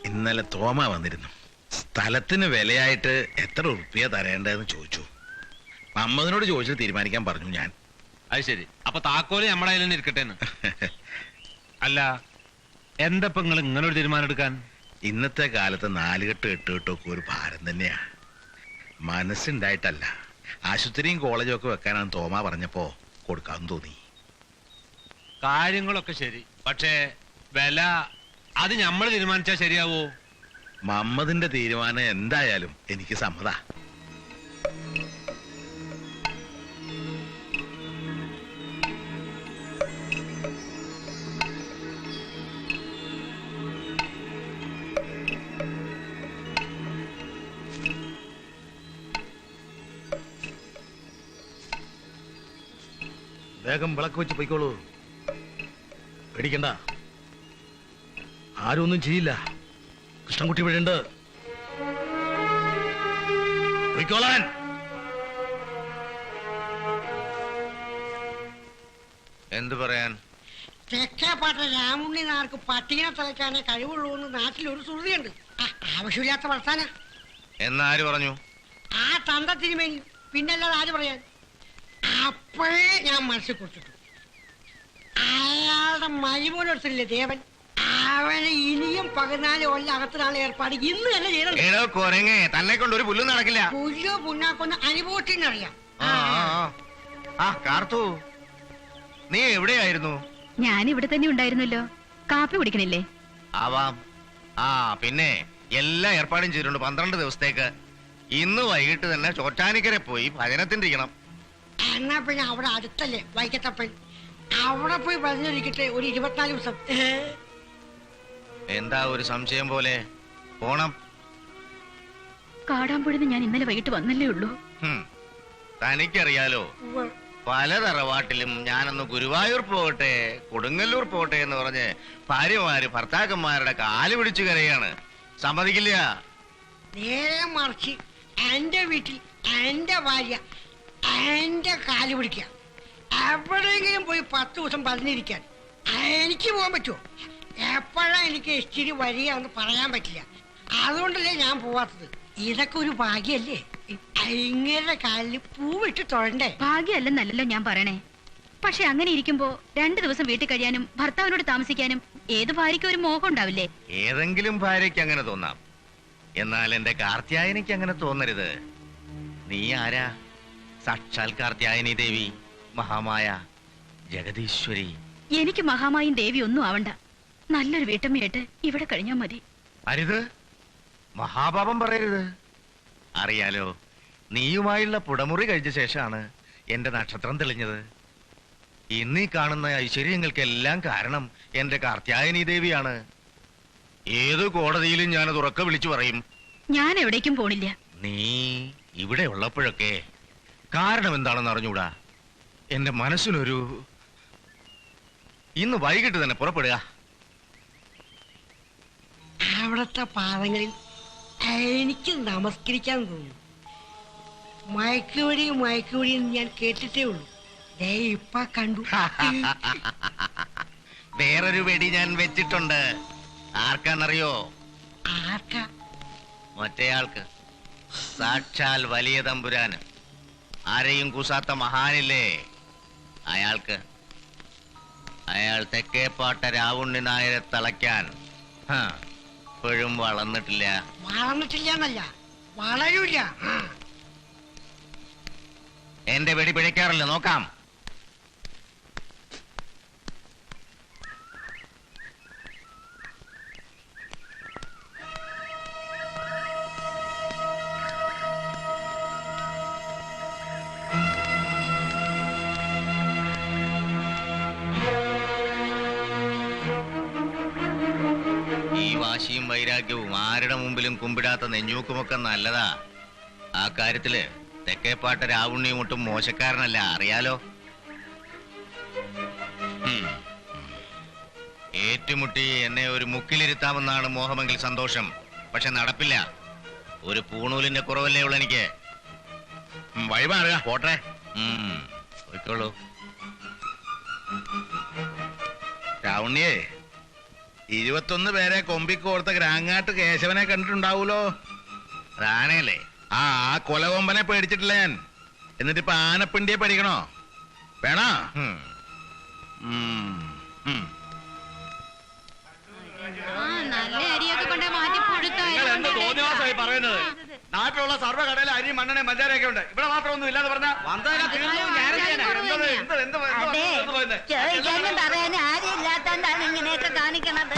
Speaker 13: ഇന്നലെ തോമ വന്നിരുന്നു. സ്ഥലത്തിന് വിലയായിട്ട് എത്ര ഉറുപ്പിയ തരേണ്ടതെന്ന് ചോദിച്ചു. മമ്മദിനോട് ചോദിച്ചിട്ട് തീരുമാനിക്കാൻ പറഞ്ഞു ഞാൻ.
Speaker 12: അത് ശരി, അപ്പൊ താക്കോല് നമ്മുടെ കയ്യിൽ തന്നെ ഇരിക്കട്ടെ. അല്ല, എന്താ ഇപ്പൊ നിങ്ങൾ ഇങ്ങനെ ഒരു തീരുമാനം എടുക്കാൻ?
Speaker 13: ഇന്നത്തെ കാലത്ത് 4 കെട്ട് 8 കെട്ടൊക്കെ ഒരു ഭാരം തന്നെയാ. മനസ്സുണ്ടായിട്ടല്ല, ആശുപത്രിയും കോളേജും ഒക്കെ വെക്കാനാണ് തോമ പറഞ്ഞപ്പോ കൊടുക്കാന്ന് തോന്നി.
Speaker 12: കാര്യങ്ങളൊക്കെ ശരി, പക്ഷേ വില അത് നമ്മൾ തീരുമാനിച്ചാൽ ശരിയാവോ?
Speaker 13: മമ്മദിന്റെ തീരുമാനം എന്തായാലും എനിക്ക് സമ്മതാ. വേഗം വിളക്ക് വെച്ച് പൊയ്ക്കോളൂ. പേടിക്കണ്ട, ആരും ഒന്നും ചെയ്യില്ല. കൃഷ്ണൻകുട്ടി വീഴുണ്ട്. പൊയ്ക്കോളാൻ.
Speaker 11: എന്ത് പറയാൻ?
Speaker 6: തെക്കേപ്പാട്ട രാമുണ്ണി നാർക്ക് പട്ടിയെ തലയ്ക്കാനേ കഴിവുള്ളൂ എന്ന് നാട്ടിലൊരു ശ്രുതിയുണ്ട്. ആവശ്യമില്ലാത്ത വർത്താന.
Speaker 11: എന്നാര് പറഞ്ഞു?
Speaker 6: ആ തന്ത തിരുമേനി, പിന്നല്ലാതെ ആര് പറയാൻ? അപ്പോഴേ ഞാൻ മനസ്സിൽ കൊടുത്തിട്ടു. അയാളുടെ മരുമോനൊരുത്തല്ലേ ദേവൻ, അവന് ഇനിയും 14 കൊല്ലം അകത്തിനാണ് ഏർപ്പാട്. ഇന്ന് തന്നെ ചെയ്യണം.
Speaker 11: കൊരങ്ങേ, തന്നെ കൊണ്ട് ഒരു പുല്ലും നടക്കില്ല.
Speaker 6: പുല്ലോ പുണ്ണാക്കൊന്ന് അനുഭവത്തിനറിയാം.
Speaker 11: കാർത്തു, നീ എവിടെയായിരുന്നു?
Speaker 9: ഞാൻ ഇവിടെ തന്നെ ഉണ്ടായിരുന്നല്ലോ. കാപ്പി കുടിക്കണില്ലേ?
Speaker 11: ആവാം. പിന്നെ എല്ലാ ഏർപ്പാടും ചെയ്തിട്ടുണ്ട് 12 ദിവസത്തേക്ക്. ഇന്ന് വൈകിട്ട് തന്നെ ചോറ്റാനിക്കരെ പോയി ഭജനത്തിരിക്കണം.
Speaker 6: എന്നാ പിന്നെ അവിടെ അടുത്തല്ലേ വൈക്കത്തപ്പൻ, അവിടെ പോയി പറഞ്ഞിരിക്കട്ടെ ഒരു 24 ദിവസം.
Speaker 11: എന്താ ഒരു സംശയം പോലെ? പോണം.
Speaker 9: കാടാമ്പുഴന്ന് ഞാൻ ഇന്നലെ വൈകിട്ട് വന്നല്ലേ ഉള്ളൂ.
Speaker 11: തനിക്കറിയാലോ, പല തറവാട്ടിലും ഞാനൊന്ന് ഗുരുവായൂർ പോകട്ടെ, കൊടുങ്ങല്ലൂർ പോകട്ടെ എന്ന് പറഞ്ഞ് ഭാര്യമാര് ഭർത്താക്കന്മാരുടെ കാല് പിടിച്ചു കരയാണ്. സമ്മതിക്കില്ല.
Speaker 6: നേരെ മറിച്ച് എന്റെ വീട്ടിൽ എന്റെ ഭാര്യ എന്റെ കാല് പിടിക്കുക. എവിടെയെങ്കിലും പോയി 10 ദിവസം പറഞ്ഞിരിക്കാൻ എനിക്ക് പോകാൻ പറ്റുമോ? എപ്പോഴാ എനിക്ക് ഇച്ചിരി വരിക എന്ന് പറയാൻ പറ്റില്ല. അതുകൊണ്ടല്ലേ ഞാൻ പോവാത്തത്. ഇതൊക്കെ ഒരു ഭാഗ്യല്ലേ? ഇങ്ങനെ കാലിൽ പൂവിട്ട് തൊഴണ്ടേ?
Speaker 9: ഭാഗ്യമല്ലെന്നല്ലോ ഞാൻ പറയണേ. പക്ഷെ അങ്ങനെ ഇരിക്കുമ്പോ 2 ദിവസം വീട്ടിൽ കഴിയാനും ഭർത്താവിനോട് താമസിക്കാനും ഏത് ഭാര്യയ്ക്കും ഒരു മോഹം ഉണ്ടാവില്ലേ?
Speaker 14: ഏതെങ്കിലും ഭാര്യയ്ക്ക് അങ്ങനെ തോന്നാം. എന്നാൽ എന്റെ കാർത്യായനിക്ക് അങ്ങനെ തോന്നരുത്. നീ ആരാ? സാക്ഷാൽ കാർത്യായനി ദേവി, മഹാമായ, ജഗദീശ്വരി.
Speaker 9: എനിക്ക് മഹാമായും ദേവി ഒന്നും ആവണ്ട. നല്ലൊരു വീട്ടമ്മയായിട്ട് ഇവിടെ കഴിഞ്ഞാ മതി.
Speaker 14: അരുത്, മഹാപാപം പറയരുത്. അറിയാലോ, നീയുമായുള്ള പുടമുറി കഴിച്ച ശേഷമാണ് എന്റെ നക്ഷത്രം തെളിഞ്ഞത്. ഇന്നീ കാണുന്ന ഐശ്വര്യങ്ങൾക്കെല്ലാം കാരണം എന്റെ കാർത്യായനി ദേവിയാണ്. ഏത് കോടതിയിലും ഞാനത് ഉറക്കെ വിളിച്ചു പറയും.
Speaker 9: ഞാൻ എവിടേക്കും പോണില്ല.
Speaker 14: നീ ഇവിടെ ഉള്ളപ്പോഴൊക്കെ കാരണം എന്താണെന്ന് അറിഞ്ഞൂടാ. എന്റെ മനസ്സിനൊരു... ഇന്ന് വൈകിട്ട് തന്നെ പുറപ്പെടുക.
Speaker 6: അവിടുത്തെ പാദങ്ങളിൽ എനിക്ക് നമസ്കരിക്കാൻ തോന്നുന്നു. മയക്കുവടിയും ഞാൻ കേട്ടിട്ടേ ഉള്ളൂ. ദേ ഇപ്പ കണ്ടു.
Speaker 14: വേറൊരു വെടി ഞാൻ വെച്ചിട്ടുണ്ട്. ആർക്കാന്നറിയോ?
Speaker 6: ആർക്കാ?
Speaker 14: മറ്റേയാൾക്ക്, സാക്ഷാൽ വലിയ തമ്പുരാന്. ആരെയും കൂസാത്ത മഹാനില്ലേ, അയാൾക്ക്. അയാൾ തെക്കേപ്പാട്ട രാവുണ്ണി നായരെ തളയ്ക്കാൻ ഇപ്പോഴും വളർന്നിട്ടില്ല.
Speaker 6: വളർന്നിട്ടില്ല, വളരൂല.
Speaker 14: എന്റെ വെടി പിഴയ്ക്കാറില്ല, നോക്കാം. ഈ വാശിയും വൈരാഗ്യവും ആരുടെ മുമ്പിലും കുമ്പിടാത്ത നെഞ്ഞൂക്കുമൊക്കെ നല്ലതാ. ആ കാര്യത്തില് തെക്കേപ്പാട്ട രാവുണ്ണിയും ഒട്ടും മോശക്കാരനല്ല, അറിയാലോ. ഏറ്റുമുട്ടി എന്നെ ഒരു മുക്കിലിരുത്താമെന്നാണ് മോഹമെങ്കിൽ സന്തോഷം. പക്ഷെ നടപ്പില്ല. ഒരു പൂണൂലിന്റെ കുറവല്ലേ ഉള്ളു എനിക്ക്.
Speaker 13: വഴിമാറുക, പോട്ടെ.
Speaker 14: പോയിക്കോളൂ.
Speaker 13: രാവുണ്ണിയേ, 21 പേരെ കൊമ്പിക്കോർത്ത ഗ്രാങ്ങാട്ട് കേശവനെ കണ്ടിട്ടുണ്ടാവൂലോ.
Speaker 14: ആനയല്ലേ?
Speaker 13: ആ കൊലകൊമ്പനെ പേടിച്ചിട്ടില്ല ഞാൻ. എന്നിട്ടിപ്പോ ആനപ്പിണ്ടിയെ പേടിക്കണോ? വേണോ?
Speaker 10: നല്ല അരിയൊക്കെ കൊണ്ട് മാറ്റി
Speaker 5: പറയുന്നത് നാട്ടിലുള്ള സർവ്വ കടയിലെ അരി മണ്ണെണ്ണ മഞ്ചാരൊക്കെ ഉണ്ട്. ഇവിടെ മാത്രമൊന്നും ഇല്ലാന്ന് പറഞ്ഞാൽ
Speaker 16: പറയാൻ ആരും ഇല്ലാത്തോണ്ടാണ് ഇങ്ങനെയൊക്കെ കാണിക്കണത്.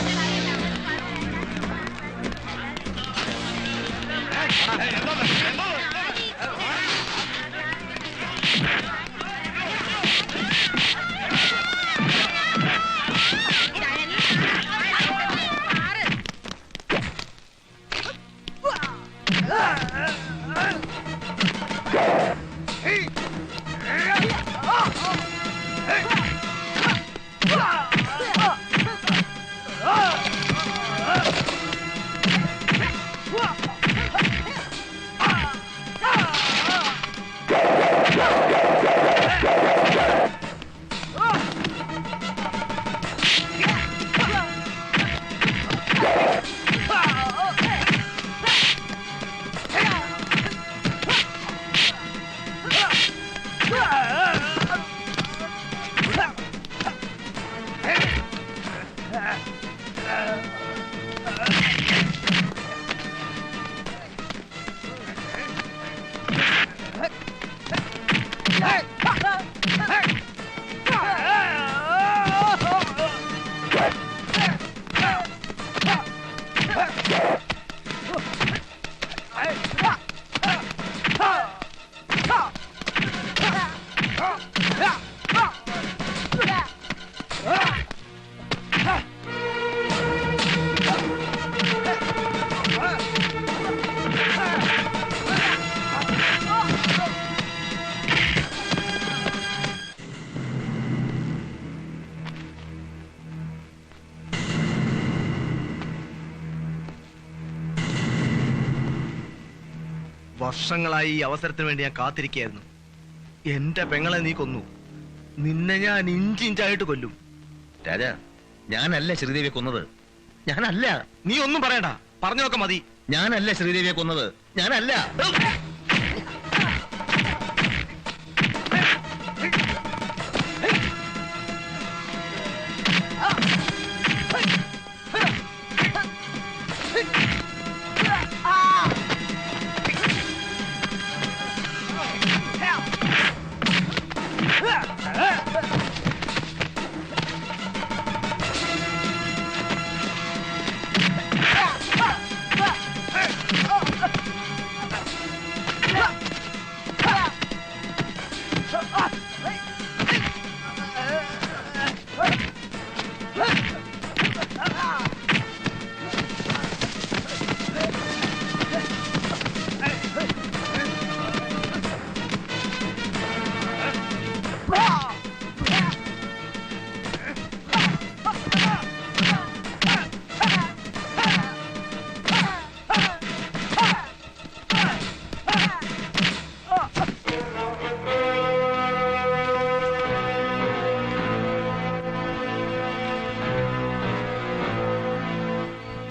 Speaker 5: വർഷങ്ങളായി ഈ അവസരത്തിന് വേണ്ടി ഞാൻ കാത്തിരിക്കുകയായിരുന്നു. എന്റെ പെങ്ങളെ നീ കൊന്നു. നിന്നെ ഞാൻ ഇഞ്ചിഞ്ചായിട്ട് കൊല്ലും.
Speaker 11: രാജ, ഞാനല്ല ശ്രീദേവിയെ കൊന്നത്. ഞാനല്ല.
Speaker 17: നീ ഒന്നും പറയണ്ട, പറഞ്ഞൊക്കെ മതി.
Speaker 11: ഞാനല്ല ശ്രീദേവിയെ കൊന്നത്. ഞാനല്ല.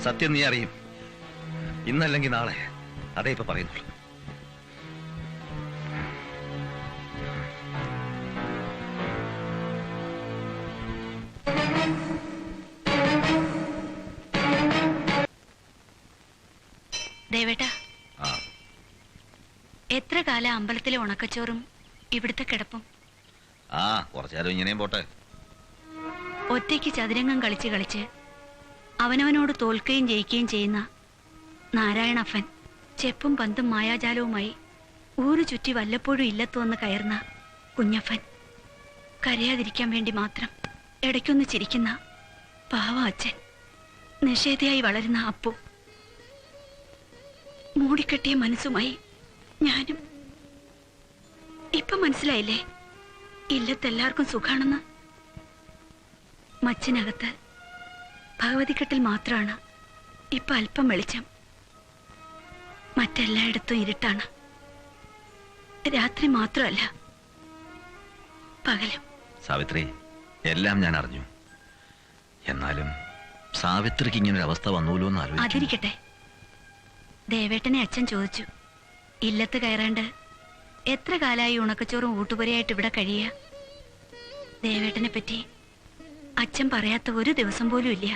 Speaker 11: സത്യം നീ അറിയും. ഇന്നല്ലെങ്കിൽ നാളെ. അതേ ഇപ്പൊ പറയുന്നുള്ളൂ.
Speaker 9: ദേവേട്ടാ, എത്ര കാലം അമ്പലത്തിലെ ഉണക്കച്ചോറും ഇവിടുത്തെ കിടപ്പും?
Speaker 11: കുറച്ചാലും ഇങ്ങനെയും പോട്ടെ.
Speaker 9: ഒറ്റയ്ക്ക് ചതുരംഗം കളിച്ച് കളിച്ച് അവനവനോട് തോൽക്കുകയും ജയിക്കുകയും ചെയ്യുന്ന നാരായണപ്പൻ, ചെപ്പും പന്തും മായാജാലവുമായി ഊരു ചുറ്റി വല്ലപ്പോഴും ഇല്ലത്തു വന്ന് കയറുന്ന കുഞ്ഞപ്പൻ, കരയാതിരിക്കാൻ വേണ്ടി മാത്രം ഇടയ്ക്കൊന്ന് ചിരിക്കുന്ന പാവ അച്ഛൻ, നിഷേധയായി വളരുന്ന അപ്പു, മൂടിക്കെട്ടിയ മനസ്സുമായി ഞാനും. ഇപ്പൊ മനസ്സിലായില്ലേ ഇല്ലത്തെല്ലാവർക്കും സുഖാണെന്ന്? മച്ചിനകത്ത് ഭഗവതിക്കെട്ടിൽ മാത്രമാണ് ഇപ്പൊ അല്പം വെളിച്ചം. മറ്റെല്ലായിടത്തും ഇരുട്ടാണ്. രാത്രി മാത്രമല്ല, പകലും.
Speaker 11: സാവിത്രി, എല്ലാം ഞാൻ അറിഞ്ഞു. എന്നാലും സാവിത്രിക്ക് ഇങ്ങനെ ഒരു അവസ്ഥ വന്നൂല്ലോ എന്ന് ആലോചിക്കും.
Speaker 9: അതിരിക്കട്ടെ, ദേവേട്ടനെ അച്ഛൻ ചോദിച്ചു, ഇല്ലത്ത് കയറാണ്ട് എത്ര കാലായി ഉണക്കച്ചോറും ഊട്ടുപുരയായിട്ട് ഇവിടെ കഴിയുക? ദേവേട്ടനെ പറ്റി അച്ഛൻ പറയാത്ത ഒരു ദിവസം പോലും ഇല്ല.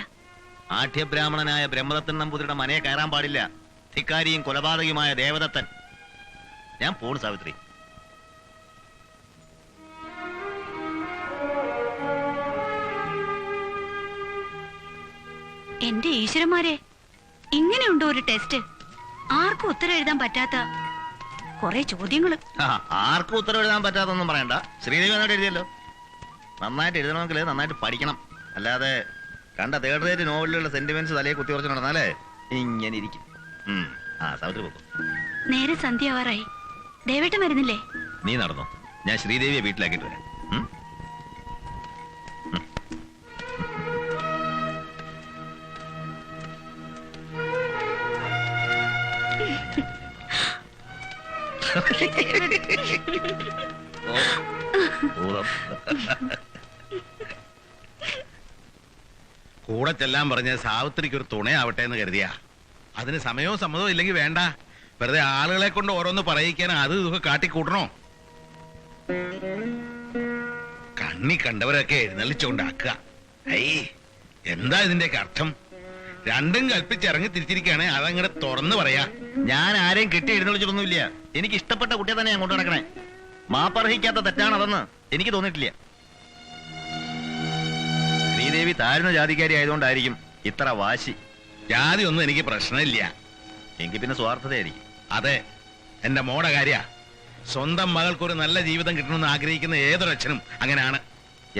Speaker 11: ആഠ്യബ്രാഹ്മണനായ ബ്രഹ്മദത്തൻ നമ്പൂതിരിയുടെ മനയെ കയറാൻ പാടില്ല. ധിക്കാരിയും കൊലപാതകയുമായ ദേവദത്തൻ. ഞാൻ പോണു സാവിത്രി.
Speaker 9: എന്റെ ഈശ്വരന്മാരെ, ഇങ്ങനെയുണ്ടോ ഒരു ടെസ്റ്റ്? ആർക്കും ഉത്തരം എഴുതാൻ പറ്റാത്ത കുറെ ചോദ്യങ്ങള്.
Speaker 11: ആർക്കും ഉത്തരം എഴുതാൻ പറ്റാത്തൊന്നും പറയണ്ട. ശ്രീദേവി നന്നായിട്ട് എഴുതിയല്ലോ. നന്നായിട്ട് എഴുതണമെങ്കിൽ നന്നായിട്ട് പഠിക്കണം. അല്ലാതെ കണ്ട തേർഡ് റേറ്റ് നോവലിലുള്ള സെന്റിമെന്റ്സ് തലയെ കുത്തി കുറച്ച് നടന്നാലേ ഇങ്ങനെ ഇരിക്കും. സാവിത്രി പോകും.
Speaker 9: നേരെ സന്ധ്യാവാറായി. ദേവേട്ടൻ വരുന്നില്ലേ?
Speaker 11: നീ നടന്നോ, ഞാൻ ശ്രീദേവിയെ വീട്ടിലാക്കിയിട്ട് വരാം.
Speaker 13: കൂടെ ചെല്ലാൻ പറഞ്ഞ സാവിത്രിക്ക് ഒരു തുണയാവട്ടെ എന്ന് കരുതിയാ. അതിന് സമയവും സമ്മതവും ഇല്ലെങ്കിൽ വേണ്ട. വെറുതെ ആളുകളെ കൊണ്ട് ഓരോന്ന് പറയിക്കാൻ അത് ഇതൊക്കെ കാട്ടിക്കൂട്ടണോ? കണ്ണി കണ്ടവരൊക്കെ എഴുന്നള്ളിച്ചുകൊണ്ടാക്കുക. എന്താ ഇതിന്റെയൊക്കെ അർത്ഥം? രണ്ടും കൽപ്പിച്ചിറങ്ങി തിരിച്ചിരിക്കുകയാണ്. അതങ്ങനെ തുറന്നു പറയാ.
Speaker 11: ഞാൻ ആരെയും കെട്ടി എഴുന്നള്ളിച്ചിട്ടൊന്നുമില്ല. എനിക്ക് ഇഷ്ടപ്പെട്ട കുട്ടിയെ തന്നെ ഞാൻ കൊണ്ടു നടക്കണേ. മാപ്പർഹിക്കാത്ത തെറ്റാണ് അതെന്ന് എനിക്ക് തോന്നിയിട്ടില്ല. ശ്രീദേവി താഴ്ന്ന ജാതിക്കാരി ആയതുകൊണ്ടായിരിക്കും ഇത്ര വാശി.
Speaker 13: ജാതി ഒന്നും എനിക്ക് പ്രശ്നമില്ല.
Speaker 11: എങ്കിൽ പിന്നെ സ്വാർത്ഥതയായിരിക്കും.
Speaker 13: അതെ, എന്റെ മോടെ കാര്യ. സ്വന്തം മകൾക്കൊരു നല്ല ജീവിതം കിട്ടണമെന്ന് ആഗ്രഹിക്കുന്ന ഏതൊരച്ഛനും അങ്ങനെയാണ്.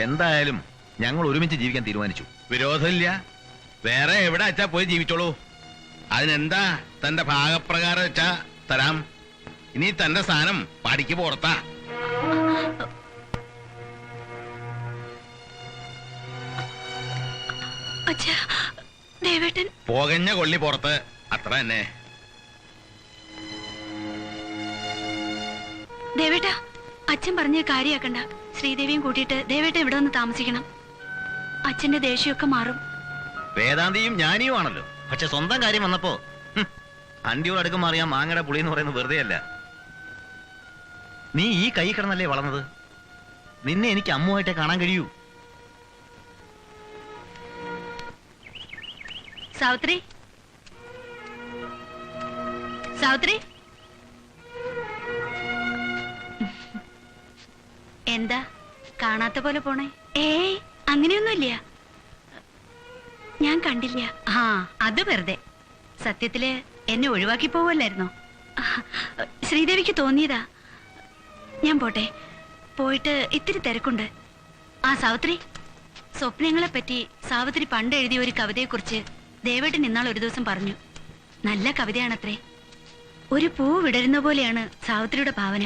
Speaker 11: എന്തായാലും ഞങ്ങൾ ഒരുമിച്ച് ജീവിക്കാൻ തീരുമാനിച്ചു.
Speaker 13: വിരോധമില്ല. വേറെ എവിടെ അച്ഛാ പോയി ജീവിച്ചോളൂ. അതിനെന്താ, തന്റെ ഭാഗപ്രകാരം വെച്ചാ തരാം. ഇനി തന്റെ സ്ഥാനം പടിക്ക് പുറത്താ. പോകഞ്ഞ കൊള്ളി പുറത്ത്, അത്ര തന്നെ.
Speaker 9: ദേവേട്ടാ, അച്ഛൻ പറഞ്ഞ കാര്യാക്കണ്ട. ശ്രീദേവിയും കൂട്ടിയിട്ട് ദേവേട്ട ഇവിടെ വന്ന് താമസിക്കണം. അച്ഛന്റെ ദേഷ്യമൊക്കെ മാറും.
Speaker 11: വേദാന്തിയും ജ്ഞാനിയും ആണല്ലോ. പക്ഷെ സ്വന്തം കാര്യം വന്നപ്പോ അണ്ടിയോട് അടുക്കം മാറിയാ മാങ്ങയുടെ പുളി എന്ന് പറയുന്നത് വെറുതെ അല്ല. നീ ഈ കൈ കിടന്നല്ലേ വളർന്നത്. നിന്നെ എനിക്ക് അമ്മുവായിട്ടേ കാണാൻ കഴിയൂ.
Speaker 9: സാവിത്രി, സാവിത്രി, എന്താ കാണാത്ത പോലെ പോണേ? ഏയ് അങ്ങനെയൊന്നുമില്ല, ഞാൻ കണ്ടില്ല. ആ അത് വെറുതെ. സത്യത്തില് എന്നെ ഒഴിവാക്കി പോവല്ലായിരുന്നോ? ശ്രീദേവിക്ക് തോന്നിയതാ. ഞാൻ പോട്ടെ, പോയിട്ട് ഇത്തിരി തിരക്കുണ്ട്. ആ സാവിത്രി, സ്വപ്നങ്ങളെ പറ്റി സാവിത്രി പണ്ട് എഴുതിയ ഒരു കവിതയെക്കുറിച്ച് ദേവേട്ടൻ ഇന്നാൾ ഒരു ദിവസം പറഞ്ഞു. നല്ല കവിതയാണത്രേ. ഒരു പൂ വിടരുന്ന പോലെയാണ് സാവിത്രിയുടെ ഭാവന.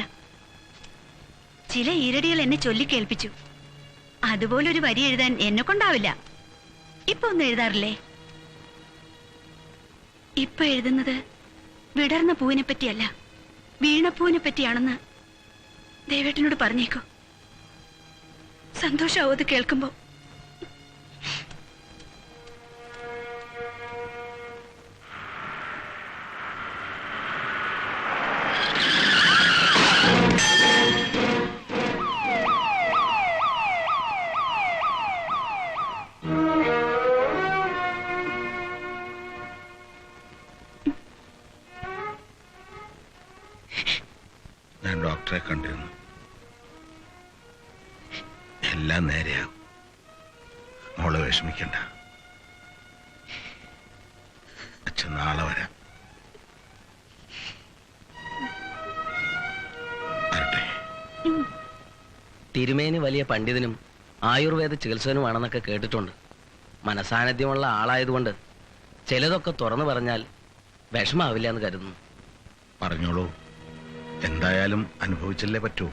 Speaker 9: ചില ഈരടികൾ എന്നെ ചൊല്ലിക്കേൽപ്പിച്ചു. അതുപോലൊരു വരി എഴുതാൻ എന്നെ കൊണ്ടാവില്ല. ഇപ്പൊ ഒന്നും എഴുതാറില്ലേ? ഇപ്പൊ എഴുതുന്നത് വിടർന്ന പൂവിനെ പറ്റിയല്ല, വീണപ്പൂവിനെ പറ്റിയാണെന്ന് ദേവേട്ടനോട് പറഞ്ഞേക്കോ. സന്തോഷാവോ അത് കേൾക്കുമ്പോ?
Speaker 13: ഞാൻ ഡോക്ടറെ കണ്ടിരുന്നു. എല്ലാം നേരെയാവും. മോള് വിഷമിക്കണ്ട. അച്ഛൻ നാളെ വരാം.
Speaker 3: തിരുമേനി വലിയ പണ്ഡിതനും ആയുർവേദ ചികിത്സകനുമാണെന്നൊക്കെ കേട്ടിട്ടുണ്ട്. മനസാന്നിധ്യമുള്ള ആളായതുകൊണ്ട് ചിലതൊക്കെ തുറന്നു പറഞ്ഞാൽ വിഷമാവില്ല എന്ന് കരുതുന്നു.
Speaker 13: പറഞ്ഞോളൂ, എന്തായാലും അനുഭവിച്ചല്ലേ പറ്റൂ.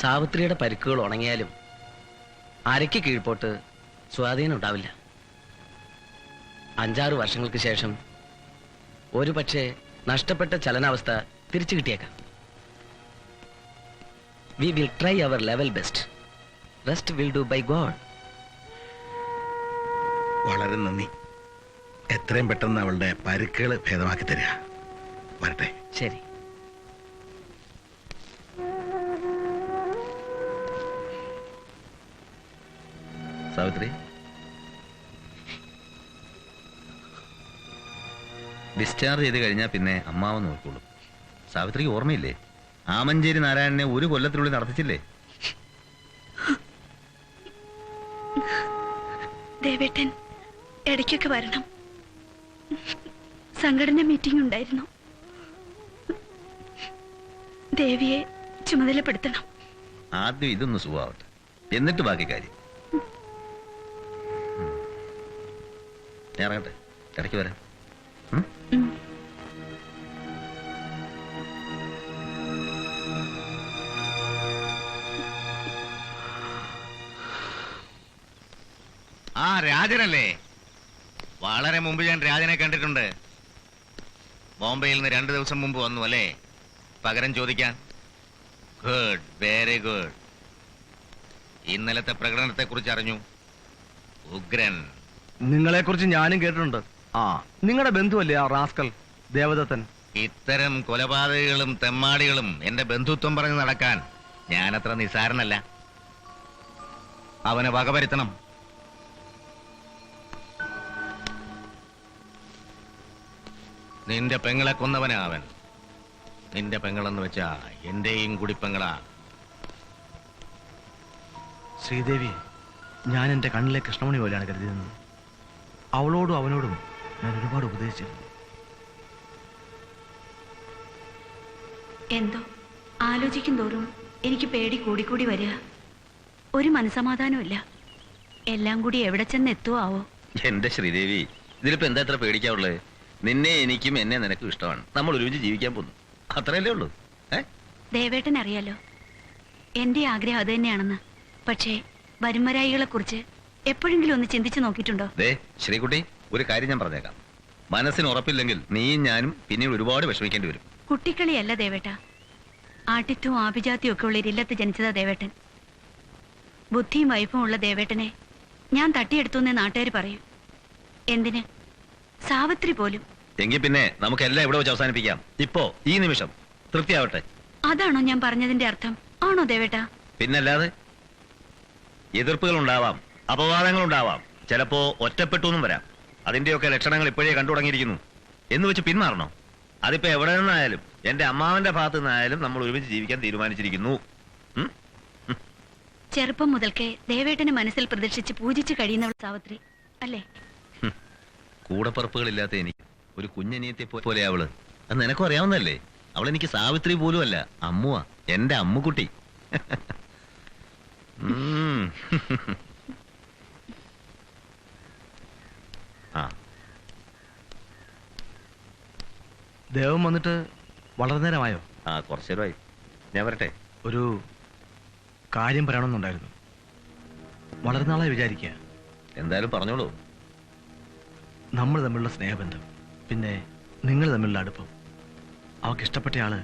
Speaker 3: സാവിത്രിയുടെ പരിക്കുകൾ ഉണങ്ങിയാലും അരയ്ക്ക് കീഴ്പോട്ട് സ്വാധീനം ഉണ്ടാവില്ല. 5-6 വർഷങ്ങൾക്ക് ശേഷം ഒരു പക്ഷേ നഷ്ടപ്പെട്ട ചലനാവസ്ഥ തിരിച്ചു കിട്ടിയേക്കാം. We will try our level best. Rest will do by God.
Speaker 13: വളരെ നന്ദി. എത്രയും പെട്ടെന്ന് അവളുടെ പരുക്കുകൾ ഭേദമാക്കി തരിക. വരട്ടെ.
Speaker 3: ശരി.
Speaker 11: സാവിത്രി, ഡിസ്ചാർജ് ചെയ്ത് കഴിഞ്ഞാൽ പിന്നെ അമ്മാവൻ നോക്കിക്കോളും. സാവിത്രിക്ക് ഓർമ്മയില്ലേ, ആമഞ്ചേരി നാരായണനെ ഒരു കൊല്ലത്തിനുള്ളിൽ നടത്തിച്ചില്ലേ?
Speaker 9: ദേവേട്ടൻ ഇടയ്ക്കൊക്കെ വരണം. സംഘടന മീറ്റിംഗ് ഉണ്ടായിരുന്നു. ദേവിയെ ചുമതലപ്പെടുത്തണം.
Speaker 11: ആദ്യം ഇതൊന്ന് സുഖാവട്ടെ, എന്നിട്ട് ബാക്കി കാര്യം. ഞാൻ ഇറങ്ങട്ടെ, ഇടയ്ക്ക് വരാം.
Speaker 2: ആ രാജനല്ലേ? വളരെ മുമ്പ് ഞാൻ രാജനെ കണ്ടിട്ടുണ്ട്. ബോംബെയിൽ നിന്ന് 2 ദിവസം മുമ്പ് വന്നു അല്ലേ? പകരം ചോദിക്കാൻ. Good, very good. ഇന്നലത്തെ പ്രകടനത്തെ കുറിച്ച് അറിഞ്ഞു. ഉഗ്രൻ.
Speaker 17: നിങ്ങളെ കുറിച്ച് ഞാനും കേട്ടിട്ടുണ്ട്. ആ, നിങ്ങളുടെ ബന്ധുവല്ലേ ആ റാസ്കൽ ദേവദത്തൻ?
Speaker 2: ഇത്തരം കൊലപാതകികളും തെമ്മാടികളും എന്റെ ബന്ധുത്വം പറഞ്ഞ് നടക്കാൻ ഞാനത്ര നിസാരനല്ല. അവനെ വകവരുത്തണം. നിന്റെ പെങ്ങളെ കൊന്നവനാ അവൻ. നിന്റെ പെങ്ങളെന്ന് വെച്ചാ എന്റെയും കൂടി പെങ്ങളാ.
Speaker 17: ശ്രീദേവി ഞാൻ എന്റെ കണ്ണിലെ കൃഷ്ണമണി പോലെയാണ് കരുതിയിരുന്നത്. അവളോടും അവനോടും ഞാൻ ഒരുപാട് ഉപദേശിച്ചിരുന്നു.
Speaker 9: എന്തോ ആലോചിക്കും തോറും എനിക്ക് പേടി കൂടിക്കൂടി വരിക. ഒരു മനസമാധാനമില്ല. എല്ലാം കൂടി എവിടെ ചെന്ന് എത്തുവോ ആവോ.
Speaker 11: എന്റെ ശ്രീദേവി, ഇതിലിപ്പോ എന്താ എത്ര പേടിക്കാവുള്ളത്? നിന്നെ എനിക്കും എന്നെ നിനക്കും ഇഷ്ടമാണ്. നമ്മൾ ഒരുമിച്ച് ജീവിക്കാൻ പോകുന്നു, അത്രയല്ലേ ഉള്ളൂ.
Speaker 9: ദേവേട്ടൻ അറിയാലോ എന്റെ ആഗ്രഹം അത് തന്നെയാണെന്ന്. പക്ഷേ വരുമരായികളെ കുറിച്ച് എപ്പോഴെങ്കിലും ഒന്ന് ചിന്തിച്ചു നോക്കിയിട്ടുണ്ടോ?
Speaker 11: ദേ ശ്രീകുട്ടി, ഒരു കാര്യം ഞാൻ പറഞ്ഞേക്കാം. മനസ്സിന് ഉറപ്പില്ലെങ്കിൽ നീയും ഞാനും പിന്നീട് ഒരുപാട് വിഷമിക്കേണ്ടി വരും.
Speaker 9: കുട്ടിക്കളിയല്ല ദേവേട്ട. ആട്ടിത്വവും ആഭിജാത്യവും ഒക്കെ ഉള്ള ഇല്ലത്ത് ജനിച്ചതാ ദേവേട്ടൻ. ബുദ്ധിയും വൈഫും ഉള്ള ദേവേട്ടനെ ഞാൻ തട്ടിയെടുത്തു എന്നേ നാട്ടുകാർ പറയും. എന്തിന്? സാവിത്രി പോലും.
Speaker 11: എങ്കിൽ പിന്നെ നമുക്കെല്ലാം ഇവിടെ വെച്ച് അവസാനിപ്പിക്കാം. ഇപ്പോ ഈ നിമിഷം തൃപ്തിയാവട്ടെ.
Speaker 9: അതാണോ ഞാൻ പറഞ്ഞതിന്റെ അർത്ഥം? ആണോ ദേവേട്ടാ?
Speaker 11: പിന്നല്ലാതെ. എതിർപ്പുകൾ ഉണ്ടാവാം, അപവാദങ്ങൾ ഉണ്ടാവാം, ചിലപ്പോ ഒറ്റപ്പെട്ടു എന്നും വരാം. അതിന്റെയൊക്കെ ലക്ഷണങ്ങൾ ഇപ്പോഴേ കണ്ടു തുടങ്ങിയിരിക്കുന്നു. എന്ന് വെച്ച് പിന്മാറണോ? അതിപ്പോ എവിടെ നിന്നായാലും എന്റെ അമ്മാവന്റെ ഭാഗത്തു നിന്നായാലും നമ്മൾ ഒരുമിച്ച് ജീവിക്കാൻ തീരുമാനിച്ചിരിക്കുന്നു.
Speaker 9: ചെറുപ്പം മുതൽക്കേ ദേവേട്ടന് മനസ്സിൽ പ്രതീക്ഷിച്ച് പൂജിച്ച് കഴിയുന്നവൾ സാവിത്രി അല്ലേ?
Speaker 11: കൂടപ്പറപ്പുകളില്ലാത്ത എനിക്ക് ഒരു കുഞ്ഞനിയത്തെ പോലെ അവള്. അത് നിനക്കും അറിയാവുന്നല്ലേ. അവൾ എനിക്ക് സാവിത്രി പോലും അല്ല, അമ്മുവാ, എന്റെ അമ്മുക്കുട്ടി. ആ,
Speaker 17: ദേവം വന്നിട്ട് വളരെ നേരമായോ?
Speaker 11: ആ, കുറച്ചു നേരമായി. ഞാൻ വരട്ടെ?
Speaker 17: ഒരു കാര്യം പറയണമെന്നുണ്ടായിരുന്നു. വളരെ നാളായി വിചാരിക്കുക.
Speaker 11: എന്തായാലും പറഞ്ഞോളൂ.
Speaker 17: നമ്മൾ തമ്മിലുള്ള സ്നേഹബന്ധം, പിന്നെ നിങ്ങൾ തമ്മിലുള്ള അടുപ്പം, അവൾക്ക് ഇഷ്ടപ്പെട്ട ആള്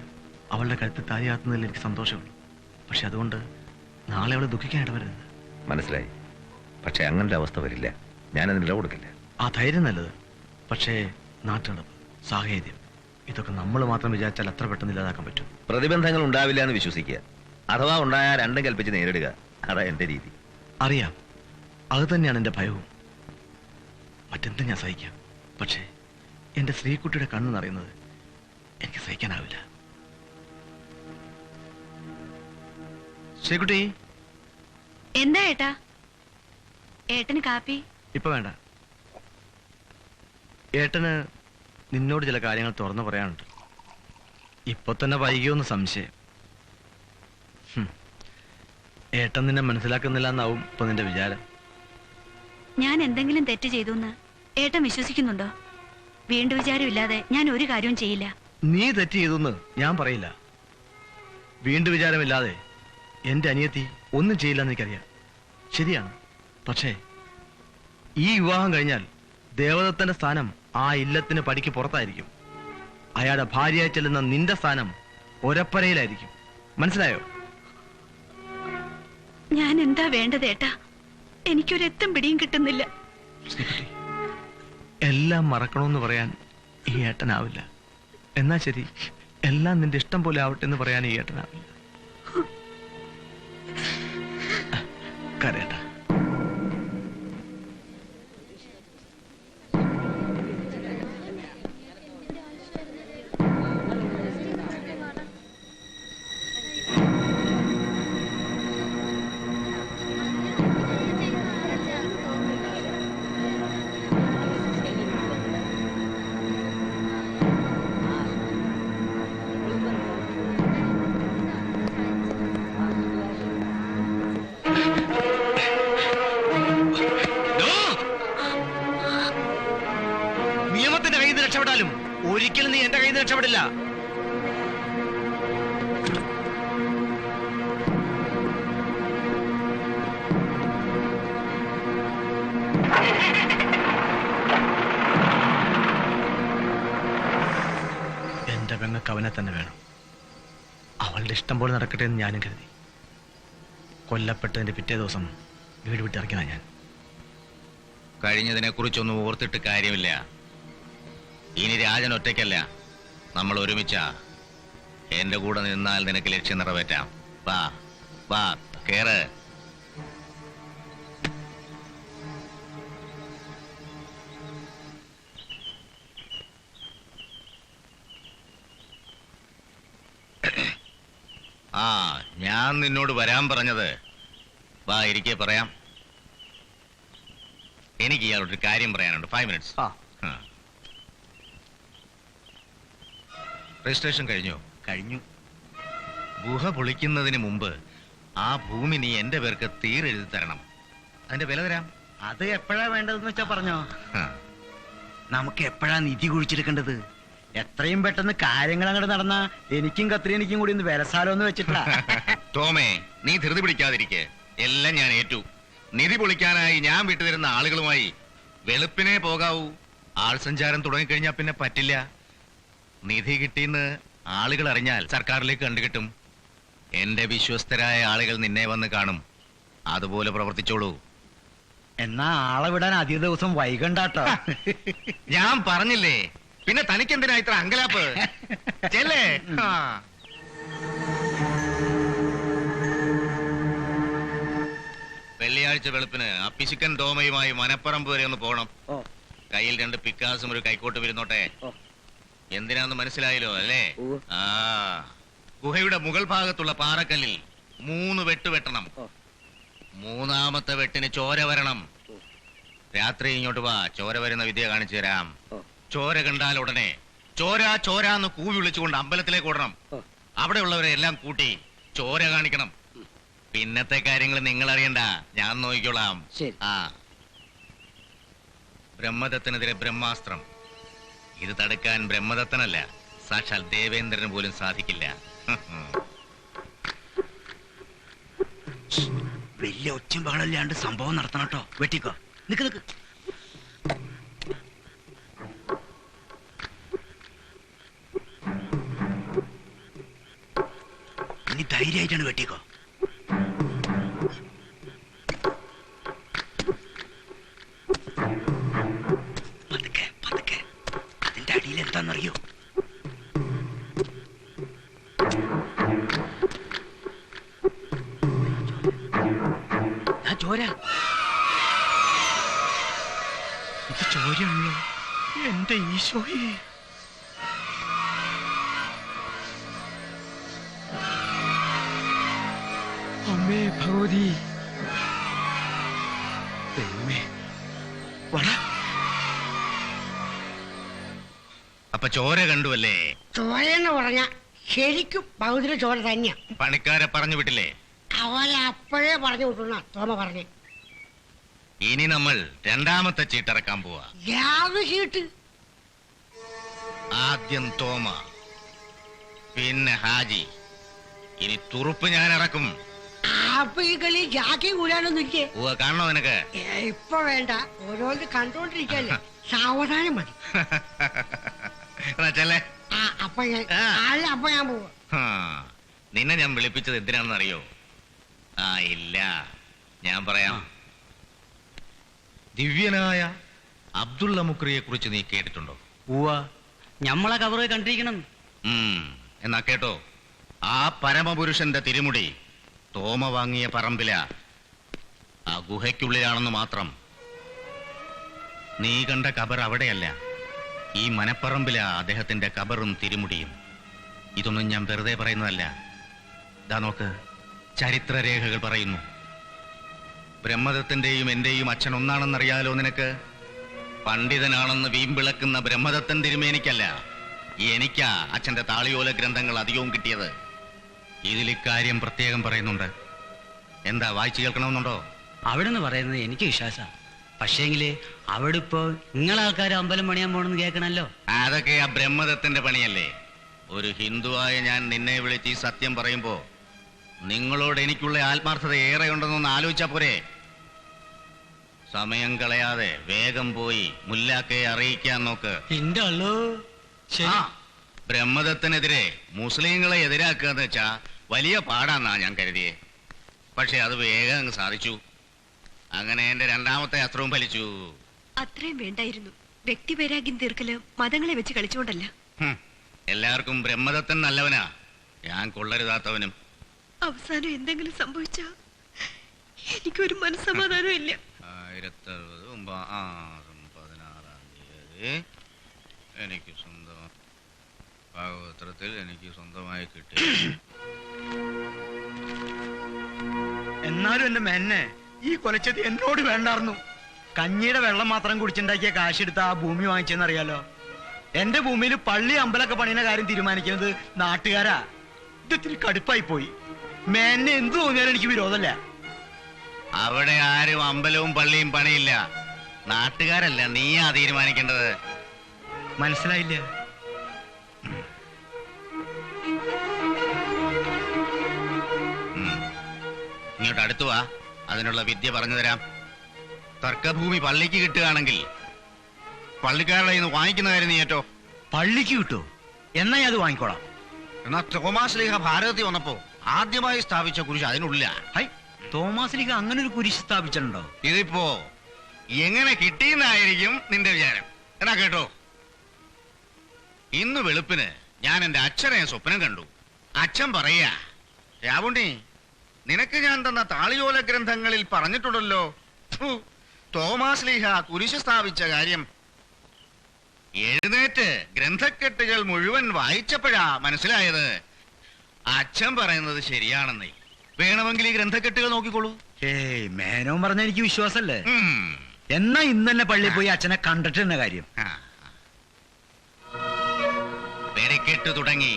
Speaker 17: അവളുടെ കഴുത്ത് താലിയാത്തുന്നതിൽ എനിക്ക് സന്തോഷമുള്ളൂ. പക്ഷെ അതുകൊണ്ട് നാളെ അവളെ ദുഃഖിക്കാൻ ഇടവരുന്നത്.
Speaker 11: മനസ്സിലായി. പക്ഷെ അങ്ങനൊരു അവസ്ഥ വരില്ല. ഞാനതിന് ഇട കൊടുക്കില്ല.
Speaker 17: ആ ധൈര്യം നല്ലത്. പക്ഷേ നാട്ടുനടപ്പ്, സാഹചര്യം, ഇതൊക്കെ നമ്മൾ മാത്രം വിചാരിച്ചാൽ അത്ര പെട്ടെന്ന് ഇല്ലാതാക്കാൻ പറ്റും.
Speaker 11: പ്രതിബന്ധങ്ങൾ ഉണ്ടാവില്ല എന്ന് വിശ്വസിക്കുക. അഥവാ ഉണ്ടായാൽ രണ്ടും കൽപ്പിച്ച് നേരിടുക. അതാ എന്റെ രീതി.
Speaker 17: അറിയാം, അത് തന്നെയാണ് എൻ്റെ ഭയവും. മറ്റെന്തും ഞാൻ സഹിക്കാം. പക്ഷേ എൻ്റെ ശ്രീകുട്ടിയുടെ കണ്ണ് നിറയുന്നത് എനിക്ക് സഹിക്കാനാവില്ല. ശ്രീകുട്ടി.
Speaker 9: എന്താ ഏട്ടാ? ഏട്ടന് കാപ്പി?
Speaker 17: ഇപ്പൊ വേണ്ട. ഏട്ടന് നിന്നോട് ചില കാര്യങ്ങൾ തുറന്നു പറയാനുണ്ട്. ഇപ്പൊ തന്നെ വൈകിയോന്ന് സംശയം. ഏട്ടൻ നിന്നെ മനസ്സിലാക്കുന്നില്ല എന്നാവും ഇപ്പൊ നിന്റെ വിചാരം.
Speaker 9: ഞാൻ എന്തെങ്കിലും തെറ്റ് ചെയ്തു എന്ന് ഏട്ടൻ വിശ്വസിക്കുന്നുണ്ടോ? വീണ്ടും വിചാരമില്ലാതെ ഞാൻ ഒരു കാര്യവും ചെയ്യില്ല.
Speaker 17: നീ തെറ്റ് ചെയ്തു ഞാൻ പറയില്ല. വീണ്ടും വിചാരമില്ലാതെ എന്റെ അനിയത്തി ഒന്നും ചെയ്യില്ല എന്ന് എനിക്കറിയാം. ശരിയാണ്. പക്ഷേ ഈ വിവാഹം കഴിഞ്ഞാൽ ദേവദത്തന്റെ സ്ഥാനം ആ ഇല്ലത്തിന് പടിക്ക് പുറത്തായിരിക്കും. അയാളുടെ ഭാര്യയായി ചെല്ലുന്ന നിന്റെ സ്ഥാനം ഒരപ്പരയിലായിരിക്കും. മനസ്സിലായോ?
Speaker 9: ഞാൻ എന്താ വേണ്ടത് ഏട്ടാ? എനിക്കൊരെത്തും പിടിയും കിട്ടുന്നില്ല.
Speaker 17: എല്ലാം മറക്കണമെന്ന് പറയാൻ ഈ ഏട്ടനാവില്ല. എന്നാ ശരി, എല്ലാം നിന്റെ ഇഷ്ടം പോലെ ആവട്ടെ എന്ന് പറയാൻ ഈ ഏട്ടനാവില്ല. കരേട്ട. നിയമത്തിന്റെ കയ്യിൽ നിന്ന് രക്ഷപ്പെട്ടാലും ഒരിക്കലും നീ എന്റെ കയ്യിൽ നിന്ന് രക്ഷപ്പെടില്ല. എന്റെ പെങ്ങൾക്ക് അവനെ തന്നെ വേണം. അവളുടെ ഇഷ്ടം പോലെ നടക്കട്ടെ എന്ന് ഞാനും കരുതി. കൊല്ലപ്പെട്ടതിന്റെ പിറ്റേ ദിവസം വീട് വിട്ടിറങ്ങിയതാ ഞാൻ.
Speaker 14: കഴിഞ്ഞതിനെ കുറിച്ചൊന്നും ഓർത്തിട്ട് കാര്യമില്ല. ഇനി രാജൻ ഒറ്റയ്ക്കല്ല, നമ്മൾ ഒരുമിച്ചാ. എന്റെ കൂടെ നിന്നാൽ നിനക്ക് ലക്ഷ്യം നിറവേറ്റാം. വാ വാ, കേറ്. ആ, ഞാൻ നിന്നോട് വരാൻ പറഞ്ഞത്. വാ, ഇരിക്കെ പറയാം. എനിക്ക് ഇയാളൊരു കാര്യം പറയാനുണ്ട്. 5 മിനിറ്റ്സ്. രജിസ്ട്രേഷൻ കഴിഞ്ഞോ? കഴിഞ്ഞു. ഗുഹ പൊളിക്കുന്നതിന് മുമ്പ് ആ ഭൂമി നീ എന്റെ പേർക്ക് തീരെഴുതി തരണം. അതിന്റെ വില തരാം.
Speaker 5: അത് എപ്പോഴാ വേണ്ടതെന്ന് വെച്ചാ പറഞ്ഞോ. നമുക്ക് എപ്പോഴാ നിധി കുഴിച്ചെടുക്കേണ്ടത്? എത്രയും പെട്ടെന്ന് കാര്യങ്ങൾ അങ്ങോട്ട് നടന്നാ എനിക്കും കത്രീനിക്കും കൂടി ഒന്ന് വിലസാലോന്ന് വെച്ചിട്ടാ.
Speaker 14: ടോമേ, നീ ധൃതി പിടിക്കാതിരിക്കെ. എല്ലാം ഞാൻ ഏറ്റു. നിധി പൊളിക്കാനായി ഞാൻ വിട്ടുതരുന്ന ആളുകളുമായി വെളുപ്പിനെ പോകാവൂ. ആൾ സഞ്ചാരം തുടങ്ങിക്കഴിഞ്ഞാൽ പിന്നെ പറ്റില്ല. നിധി കിട്ടിയെന്ന് ആളുകൾ അറിഞ്ഞാൽ സർക്കാരിലേക്ക് കണ്ടുകിട്ടും. എന്റെ വിശ്വസ്തരായ ആളുകൾ നിന്നെ വന്ന് കാണും. അതുപോലെ പ്രവർത്തിച്ചോളൂ.
Speaker 5: എന്നാ ആളെ വിടാൻ അധിക ദിവസം വൈകണ്ടാട്ടോ.
Speaker 2: ഞാൻ പറഞ്ഞില്ലേ, പിന്നെ തനിക്കെന്തിനാ ഇത്ര അങ്കലാപ്പ്? ചെല്ലേ. വെള്ളിയാഴ്ച വെളുപ്പിന് ആ പിശുക്കൻ തോമയുമായി മനപ്പറമ്പ് വരെ ഒന്ന് പോണം. കയ്യിൽ 2 പിക്കാസും ഒരു കൈക്കോട്ട് വരുന്നോട്ടെ. എന്തിനാന്ന് മനസ്സിലായല്ലോ അല്ലേ? ആ ഗുഹയുടെ മുകൾ ഭാഗത്തുള്ള പാറക്കല്ലിൽ 3 വെട്ട് വെട്ടണം. 3ാമത്തെ വെട്ടിന് ചോര വരണം. രാത്രി ഇങ്ങോട്ട് വാ, ചോര വരുന്ന വിദ്യ കാണിച്ചു തരാം. ചോര കണ്ടാൽ ഉടനെ ചോര ചോരാന്ന് കൂവി വിളിച്ചുകൊണ്ട് അമ്പലത്തിലേക്ക് ഓടണം. അവിടെ ഉള്ളവരെ എല്ലാം കൂട്ടി ചോര കാണിക്കണം. പിന്നത്തെ കാര്യങ്ങൾ നിങ്ങൾ അറിയണ്ട, ഞാൻ നോക്കിക്കോളാം. ആ ബ്രഹ്മദത്തനെതിരെ ബ്രഹ്മാസ്ത്രം. ഇത് തടുക്കാൻ ബ്രഹ്മദത്തനല്ല, സാക്ഷാൽ ദേവേന്ദ്രന് പോലും സാധിക്കില്ല.
Speaker 5: വലിയ ഒച്ചയും ബഹളമില്ലാണ്ട് സംഭവം നടത്തണം കേട്ടോ. വെട്ടിക്കോ. നിക്ക് നിക്ക്. ഇനി ധൈര്യമായിട്ടാണ് വെട്ടിക്കോ. പതുക്കെ പതുക്കെ. അതിന്റെ അടിയിൽ എന്താണെന്നറിയോ? ചോര. ഇത് ചോരയാണല്ലോ. എന്റെ ഈശോയെ. അമ്മേ ഭഗവതി. ദൈവമേ. വട.
Speaker 2: അപ്പൊ ചോര കണ്ടുവല്ലേ?
Speaker 6: ചോരെന്ന് പറഞ്ഞ ശരിക്കും ബൗദ്ധ ചോര തന്നെയാ.
Speaker 2: പണിക്കാരെ പറഞ്ഞു വിട്ടില്ലേ?
Speaker 6: അവരെ അപ്പോഴേ പറഞ്ഞു വിട്ടുന്ന തോമ പറഞ്ഞു.
Speaker 2: ഇനി നമ്മൾ 2ാമത്തെ ചീട്ടിറക്കാൻ പോവാ.
Speaker 6: യാതൊരു ചീട്ട്?
Speaker 2: ആദ്യം തോമ, പിന്നെ ഹാജി, ഇനി തുറുപ്പ് ഞാൻ ഇറക്കും.
Speaker 6: അപ്പൊ ഈ കളി ജാക്കി കൂടാനൊന്നും ഇല്ലേ?
Speaker 2: കാണണോ നിനക്ക്?
Speaker 6: ഇപ്പൊ വേണ്ട, ഓരോന്ന് കണ്ടോണ്ടിരിക്കല്ലേ. സാവധാനം മതി. അപ്പൊ ഞാൻ പോവാ.
Speaker 2: നിന്നെ ഞാൻ വിളിപ്പിച്ചത് എന്തിനാണെന്ന് അറിയോ? ഇല്ല, ഞാൻ പറയാം. ദിവ്യനായ അബ്ദുള്ള മുക്രിയെ കുറിച്ച് നീ കേട്ടിട്ടുണ്ടോ?
Speaker 5: ഞമ്മളെ കവറ് കണ്ടിരിക്കണം.
Speaker 2: എന്നാ കേട്ടോ. ആ പരമപുരുഷന്റെ തിരുമുടി തോമ വാങ്ങിയ പറമ്പില, ആ ഗുഹയ്ക്കുള്ളിലാണെന്ന് മാത്രം. നീ കണ്ട കബർ അവിടെയല്ല, ഈ മനപ്പറമ്പില അദ്ദേഹത്തിന്റെ കബറും തിരുമുടിയും. ഇതൊന്നും ഞാൻ വെറുതെ പറയുന്നതല്ല. ദാ നോക്ക്, ചരിത്രരേഖകൾ പറയുന്നു. ബ്രഹ്മദത്തിന്റെയും എന്റെയും അച്ഛൻ ഒന്നാണെന്നറിയാലോ നിനക്ക്? പണ്ഡിതനാണെന്ന് വീമ്പിളക്കുന്ന ബ്രഹ്മദത്തൻ തിരുമേനിക്കല്ല, എനിക്കാ അച്ഛന്റെ താളിയോല ഗ്രന്ഥങ്ങൾ അധികവും കിട്ടിയത്. ഇതിൽ ഇക്കാര്യം പ്രത്യേകം പറയുന്നുണ്ട്. എന്താ, വായിച്ചു കേൾക്കണമെന്നുണ്ടോ?
Speaker 5: അവിടെ നിന്ന് പറയുന്നത് എനിക്ക് വിശ്വാസ. പക്ഷേങ്കില് അവിടെ ഇപ്പോ നിങ്ങളാൾക്കാർ അമ്പലം പണിയാൻ പോണെന്ന് കേൾക്കണല്ലോ.
Speaker 2: അതൊക്കെ ആ ബ്രഹ്മദത്തിന്റെ പണിയല്ലേ. ഒരു ഹിന്ദുവായ ഞാൻ നിന്നെ വിളിച്ച് ഈ സത്യം പറയുമ്പോ നിങ്ങളോട് എനിക്കുള്ള ആത്മാർത്ഥത ഏറെ ഉണ്ടെന്നൊന്ന് ആലോചിച്ചാ പോരെ? സമയം കളയാതെ വേഗം പോയി മുല്ലാക്കയെ അറിയിക്കാൻ നോക്ക്. ബ്രഹ്മദത്തിനെതിരെ മുസ്ലിങ്ങളെ എതിരാക്കുക എന്ന് വെച്ചാ വലിയ പാടാന്നാ ഞാൻ കരുതിയേ. പക്ഷെ അത് വേഗം അങ്ങ് സാധിച്ചു. അങ്ങനെ എന്റെ 2ാമത്തെ അസ്ത്രവും ഫലിച്ചു.
Speaker 4: അത്രയും വേണ്ടായിരുന്നു. വ്യക്തിവൈരാഗ്യം തീർക്കല് മതങ്ങളെ വെച്ച് കളിച്ചുകൊണ്ടല്ല.
Speaker 2: എല്ലാവർക്കും ബ്രഹ്മദത്തൻ നല്ലവനാ, ഞാൻ കൊള്ളരുതാത്തവനും.
Speaker 4: അവസാനം എന്തെങ്കിലും സംഭവിച്ചാ എനിക്കൊരു മനസ്സമാധാനം ഇല്ല.
Speaker 2: 16 എനിക്ക് സ്വന്തം ഭാഗവത്രത്തിൽ എനിക്ക് സ്വന്തമായി കിട്ടി.
Speaker 5: എന്നാലും എന്റെ മെന്നെ, ഈ കൊലച്ചതി എന്നോട് വേണ്ടായിരുന്നു. കഞ്ഞിയുടെ വെള്ളം മാത്രം കുടിച്ചുണ്ടാക്കിയ കാശെടുത്ത ആ ഭൂമി വാങ്ങിച്ചെന്നറിയാലോ. എന്റെ ഭൂമിയിൽ പള്ളി അമ്പലമൊക്കെ പണിയുന്ന കാര്യം തീരുമാനിക്കുന്നത് നാട്ടുകാരാ. ഇത് ഇത്തിരി കടുപ്പായി പോയി. മെന്നെ എന്ത് തോന്നിയാലും എനിക്ക് വിരോധമല്ല.
Speaker 2: അവിടെ ആരും അമ്പലവും പള്ളിയും പണിയില്ല. നാട്ടുകാരല്ല, നീയാ തീരുമാനിക്കേണ്ടത്.
Speaker 5: മനസ്സിലായില്ല?
Speaker 2: ഇങ്ങോട്ട് അടുത്തു വാ, അതിനുള്ള വിദ്യ പറഞ്ഞു തരാം. തർക്കഭൂമി പള്ളിക്ക് കിട്ടുകയാണെങ്കിൽ പള്ളിക്കാരുടെ നിന്ന് വാങ്ങിക്കുന്ന കാര്യം നീ ഏറ്റോ.
Speaker 5: പള്ളിക്ക് കിട്ടോ? എന്നാ ഞാൻ അത് വാങ്ങിക്കോളാം.
Speaker 2: എന്നാ തോമാസ് ലീഹ ഭാരതത്തിൽ വന്നപ്പോ ആദ്യമായി സ്ഥാപിച്ച കുരിശ് അതിനുള്ളില.
Speaker 5: തോമാസ് ലീഹ അങ്ങനെ ഒരു കുരിശ് സ്ഥാപിച്ചിട്ടുണ്ടോ?
Speaker 2: ഇതിപ്പോ എങ്ങനെ കിട്ടിയെന്നായിരിക്കും നിന്റെ വിചാരം. എന്നാ കേട്ടോ, ഇന്ന് വെളുപ്പിന് ഞാൻ എന്റെ അച്ഛനെ സ്വപ്നം കണ്ടു. അച്ഛൻ പറയാ, രാവുണ്ണി, നിനക്ക് ഞാൻ തന്ന താളിയോല ഗ്രന്ഥങ്ങളിൽ പറഞ്ഞിട്ടുണ്ടല്ലോ, തോമാസ് ലീഹ കുരിശ് സ്ഥാപിച്ച കാര്യം. എഴുന്നേറ്റ് ഗ്രന്ഥക്കെട്ടുകൾ മുഴുവൻ വായിച്ചപ്പോഴാ മനസ്സിലായത് അച്ഛൻ പറയുന്നത് ശരിയാണെന്നേ. വേണമെങ്കിൽ ഈ ഗ്രന്ഥക്കെട്ടുകൾ നോക്കിക്കോളൂ.
Speaker 5: ഏയ്, മേനോൻ പറഞ്ഞ എനിക്ക് വിശ്വാസല്ലേ. എന്നാ ഇന്ന് തന്നെ പള്ളിയിൽ പോയി അച്ഛനെ കണ്ടിട്ട് തന്നെ കാര്യം.
Speaker 2: പെരക്കെട്ട് തുടങ്ങി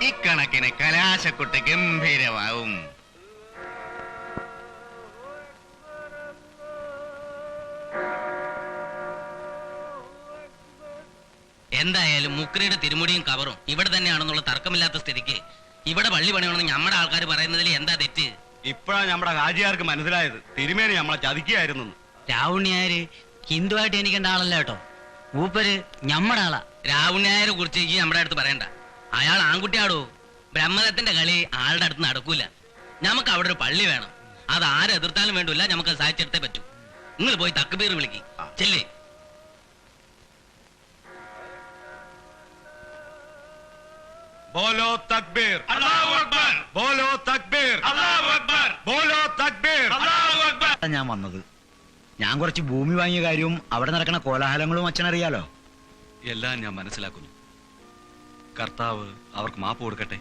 Speaker 2: ഇക്കണക്കിന് കലാശക്കൊട്ട് ഗംഭീരമാവും.
Speaker 3: എന്തായാലും മുക്രിയുടെ തിരുമുടിയും കവറും ഇവിടെ തന്നെയാണെന്നുള്ള തർക്കമില്ലാത്ത സ്ഥിതിക്ക് ഇവിടെ പള്ളി പണിയണമെന്ന് നമ്മുടെ ആൾക്കാർ പറയുന്നതിൽ എന്താ തെറ്റ്?
Speaker 18: ഇപ്പോഴാണ് നമ്മുടെ ഹാജിയാർക്ക് മനസ്സിലായത് തിരുമേനി നമ്മളെ ചതിക്കുകയായിരുന്നു.
Speaker 19: രാവുണ്ണിയാര് ഹിന്ദുവായിട്ട് എനിക്കേണ്ട ആളല്ല കേട്ടോ, മൂപ്പര് ഞമ്മടെ ആളാ.
Speaker 3: രാവുണ്ണിയാരെ കുറിച്ച് ഈ നമ്മുടെ അടുത്ത് പറയണ്ട. അയാൾ ആൺകുട്ടിയാടോ. ബ്രഹ്മദത്തിന്റെ കളി ആളുടെ അടുത്ത് നടക്കൂല. നമുക്ക് അവിടെ ഒരു പള്ളി വേണം. അത് ആരെ എതിർത്താലും വേണ്ടില്ല, നമുക്ക് സാധിച്ചെടുത്തേ പറ്റൂ. നിങ്ങൾ പോയി തക്ബീർ വിളിക്ക് ചെല്ലേ.
Speaker 18: बोलो तकबीर अल्लाहु अकबर, बोलो तकबीर अल्लाहु अकबर, बोलो तकबीर अल्लाहु अकबर.
Speaker 5: ഞാൻ വന്നത്, ഞാൻ കുറച്ച് ഭൂമി വാങ്ങിയ കാര്യവും അവിടെ നടക്കുന്ന കോലാഹലങ്ങളും അച്ഛനറിയാലോ.
Speaker 8: എല്ലാം ഞാൻ മനസ്സിലാക്കുന്നു. കർത്താവ് അവർക്ക് മാപ്പ് കൊടുക്കട്ടെ.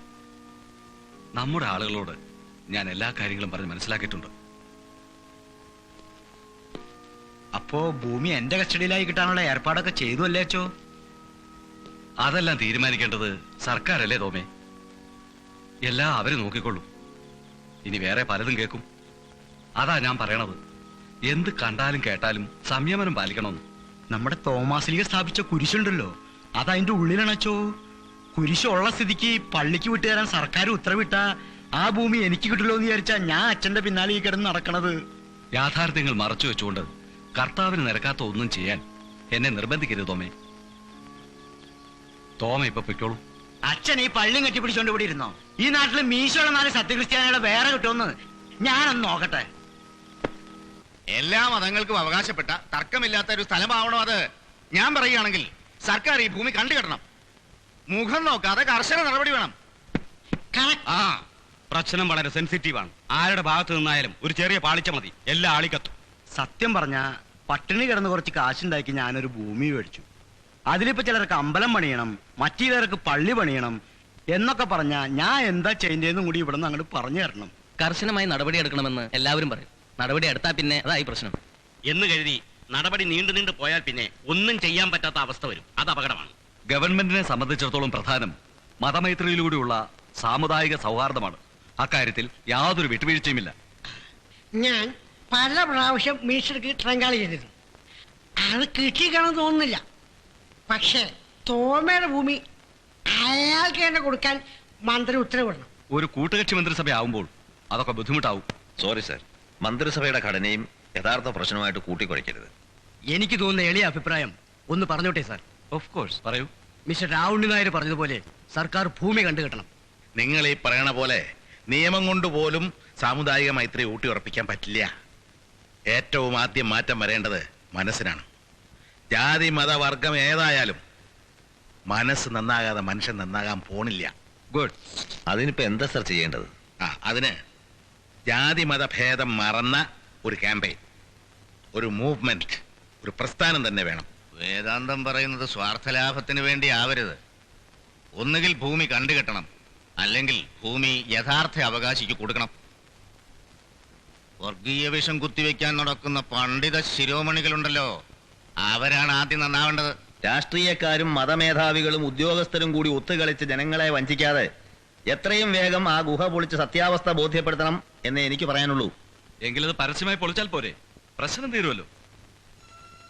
Speaker 8: നമ്മുടെ ആളുകളോട് ഞാൻ എല്ലാ കാര്യങ്ങളും പറഞ്ഞ് മനസ്സിലാക്കിയിട്ടുണ്ട്.
Speaker 5: അപ്പോ ഭൂമി എന്റെ കസ്റ്റഡിയിലായി കിട്ടാനുള്ള ഏർപ്പാടൊക്കെ ചെയ്തു അല്ലേ അച്ചോ?
Speaker 8: അതെല്ലാം തീരുമാനിക്കേണ്ടത് സർക്കാരല്ലേ തോമേ. എല്ലാം അവര് നോക്കിക്കൊള്ളൂ. ഇനി വേറെ പലതും കേൾക്കും. അതാ ഞാൻ പറയണത്, എന്ത് കണ്ടാലും കേട്ടാലും സംയമനം പാലിക്കണമെന്ന്.
Speaker 5: നമ്മുടെ തോമാസ്ലിക സ്ഥാപിച്ച കുരിശുണ്ടല്ലോ, അതതിന്റെ ഉള്ളിലാണച്ചോ. കുരിശുള്ള സ്ഥിതിക്ക് പള്ളിക്ക് വിട്ടുതരാൻ സർക്കാർ ഉത്തരവിട്ട ആ ഭൂമി എനിക്ക് കിട്ടില്ലോ എന്ന് വിചാരിച്ചാ ഞാൻ അച്ഛന്റെ പിന്നാലെ ഈ കിടന്ന് നടക്കണത്.
Speaker 8: യാഥാർത്ഥ്യങ്ങൾ മറച്ചു വെച്ചുകൊണ്ട് കർത്താവിന് നിരക്കാത്ത ഒന്നും ചെയ്യാൻ എന്നെ നിർബന്ധിക്കരുത് തോമേ. തോമ ഇപ്പൊ പൊയ്ക്കോളൂ.
Speaker 5: അച്ഛൻ ഈ പള്ളിയും കെട്ടിപ്പിടിച്ചോണ്ട് ഇവിടെ ഇരുന്നോ? ഈ നാട്ടില് മീശോടെ 4 സത്യക്രിസ്ത്യാനികളെ വേറെ കിട്ടുമെന്ന് ഞാനൊന്ന് നോക്കട്ടെ.
Speaker 2: എല്ലാ മതങ്ങൾക്കും അവകാശപ്പെട്ട തർക്കമില്ലാത്ത ഒരു സ്ഥലമാവണോ അത്? ഞാൻ പറയുകയാണെങ്കിൽ സർക്കാർ ഈ ഭൂമി കണ്ടുകെട്ടണം. മുഖം നോക്കാതെ കർശന നടപടി വേണം.
Speaker 18: ആ പ്രശ്നം വളരെ സെൻസിറ്റീവാണ്. ആരുടെ ഭാഗത്ത് നിന്നായാലും ഒരു ചെറിയ പാളിച്ച മതി, എല്ലാ ആളിക്കത്തും.
Speaker 5: സത്യം പറഞ്ഞ പട്ടിണി കിടന്ന് കുറച്ച് കാശുണ്ടാക്കി ഞാനൊരു ഭൂമി മേടിച്ചു. അതിലിപ്പോ ചിലർക്ക് അമ്പലം പണിയണം, മറ്റു ചിലർക്ക് പള്ളി പണിയണം എന്നൊക്കെ പറഞ്ഞാ ഞാൻ എന്താ ചെയ്യേണ്ടതെന്നും കൂടി ഇവിടെ നിന്ന് അങ്ങോട്ട് പറഞ്ഞു തരണം.
Speaker 3: കർശനമായി നടപടി എടുക്കണമെന്ന് എല്ലാവരും പറയും. നടപടി എടുത്താ പിന്നെ അതായി പ്രശ്നം
Speaker 18: എന്ന് കരുതി നടപടി നീണ്ടു പോയാൽ പിന്നെ ഒന്നും ചെയ്യാൻ പറ്റാത്ത അവസ്ഥ വരും. അത് അപകടമാണ്.
Speaker 8: ഗവൺമെന്റിനെ സംബന്ധിച്ചിടത്തോളം പ്രധാനം മതമൈത്രിയിലൂടെയുള്ള സാമുദായിക സൗഹാർദ്ദമാണ്. അക്കാര്യത്തിൽ യാതൊരു വിട്ടുവീഴ്ചയുമില്ല.
Speaker 6: ഞാൻ പല പ്രാവശ്യം മിനിസ്റ്റർക്ക് ട്രങ്കാളി ചെയ്തിരുന്നു. അത് കിട്ടിക്കാണെന്ന് തോന്നുന്നില്ല. പക്ഷേ തോമയുടെ ഭൂമി അയാൾക്ക് തന്നെ കൊടുക്കാൻ മന്ത്രി ഉത്തരവിടണം.
Speaker 8: ഒരു കൂട്ടുകക്ഷി മന്ത്രിസഭ ആവുമ്പോൾ അതൊക്കെ ബുദ്ധിമുട്ടാവും.
Speaker 11: സോറി സർ, മന്ത്രിസഭയുടെ ഘടനയും യഥാർത്ഥ പ്രശ്നമായിട്ട് കൂട്ടിക്കുഴയ്ക്കരുത്.
Speaker 19: എനിക്ക് തോന്നുന്ന എളിയ അഭിപ്രായം ഒന്ന് പറഞ്ഞോട്ടെ സാർ.
Speaker 8: ഓഫ് കോഴ്സ് പറയൂ.
Speaker 19: മിസ്റ്റർ രാവുണ്ണി നായർ പറഞ്ഞതുപോലെ സർക്കാർ ഭൂമി കണ്ടുകെട്ടണം.
Speaker 13: നിങ്ങൾ ഈ പറയണ പോലെ നിയമം കൊണ്ട് പോലും സാമുദായിക മൈത്രി ഊട്ടിയുറപ്പിക്കാൻ പറ്റില്ല. ഏറ്റവും ആദ്യം മാറ്റം വരേണ്ടത് മനസ്സിനാണ്. ജാതി മതവർഗം ഏതായാലും മനസ്സ് നന്നാകാതെ മനുഷ്യൻ നന്നാകാൻ പോണില്ല.
Speaker 11: ഗുഡ്. അതിനിപ്പോ എന്താ സർ ചെയ്യേണ്ടത്?
Speaker 13: അതിന് ജാതി മതഭേദം മറന്ന ഒരു ക്യാമ്പയിൻ, ഒരു മൂവ്മെന്റ്, ഒരു പ്രസ്ഥാനം തന്നെ വേണം.
Speaker 2: വേദാന്തം പറയുന്നത് സ്വാർത്ഥലാഭത്തിന് വേണ്ടി ആവരുത്. ഒന്നുകിൽ ഭൂമി കണ്ടുകെട്ടണം, അല്ലെങ്കിൽ ഭൂമി യഥാർത്ഥ അവകാശിക്ക് കൊടുക്കണം. വർഗീയ വിഷം കുത്തിവെക്കാൻ നടക്കുന്ന പണ്ഡിത ശിരോമണികളുണ്ടല്ലോ, അവരാണ് ആദ്യം നന്നാവേണ്ടത്.
Speaker 11: രാഷ്ട്രീയക്കാരും മതമേധാവികളും ഉദ്യോഗസ്ഥരും കൂടി ഒത്തുകളിച്ച് ജനങ്ങളെ വഞ്ചിക്കാതെ എത്രയും വേഗം ആ ഗുഹ പൊളിച്ച് സത്യാവസ്ഥ ബോധ്യപ്പെടുത്തണം എന്നേ എനിക്ക് പറയാനുള്ളൂ.
Speaker 8: എങ്കിലത് പരസ്യമായി പൊളിച്ചാൽ പോരെ, പ്രശ്നം തീരുമല്ലോ.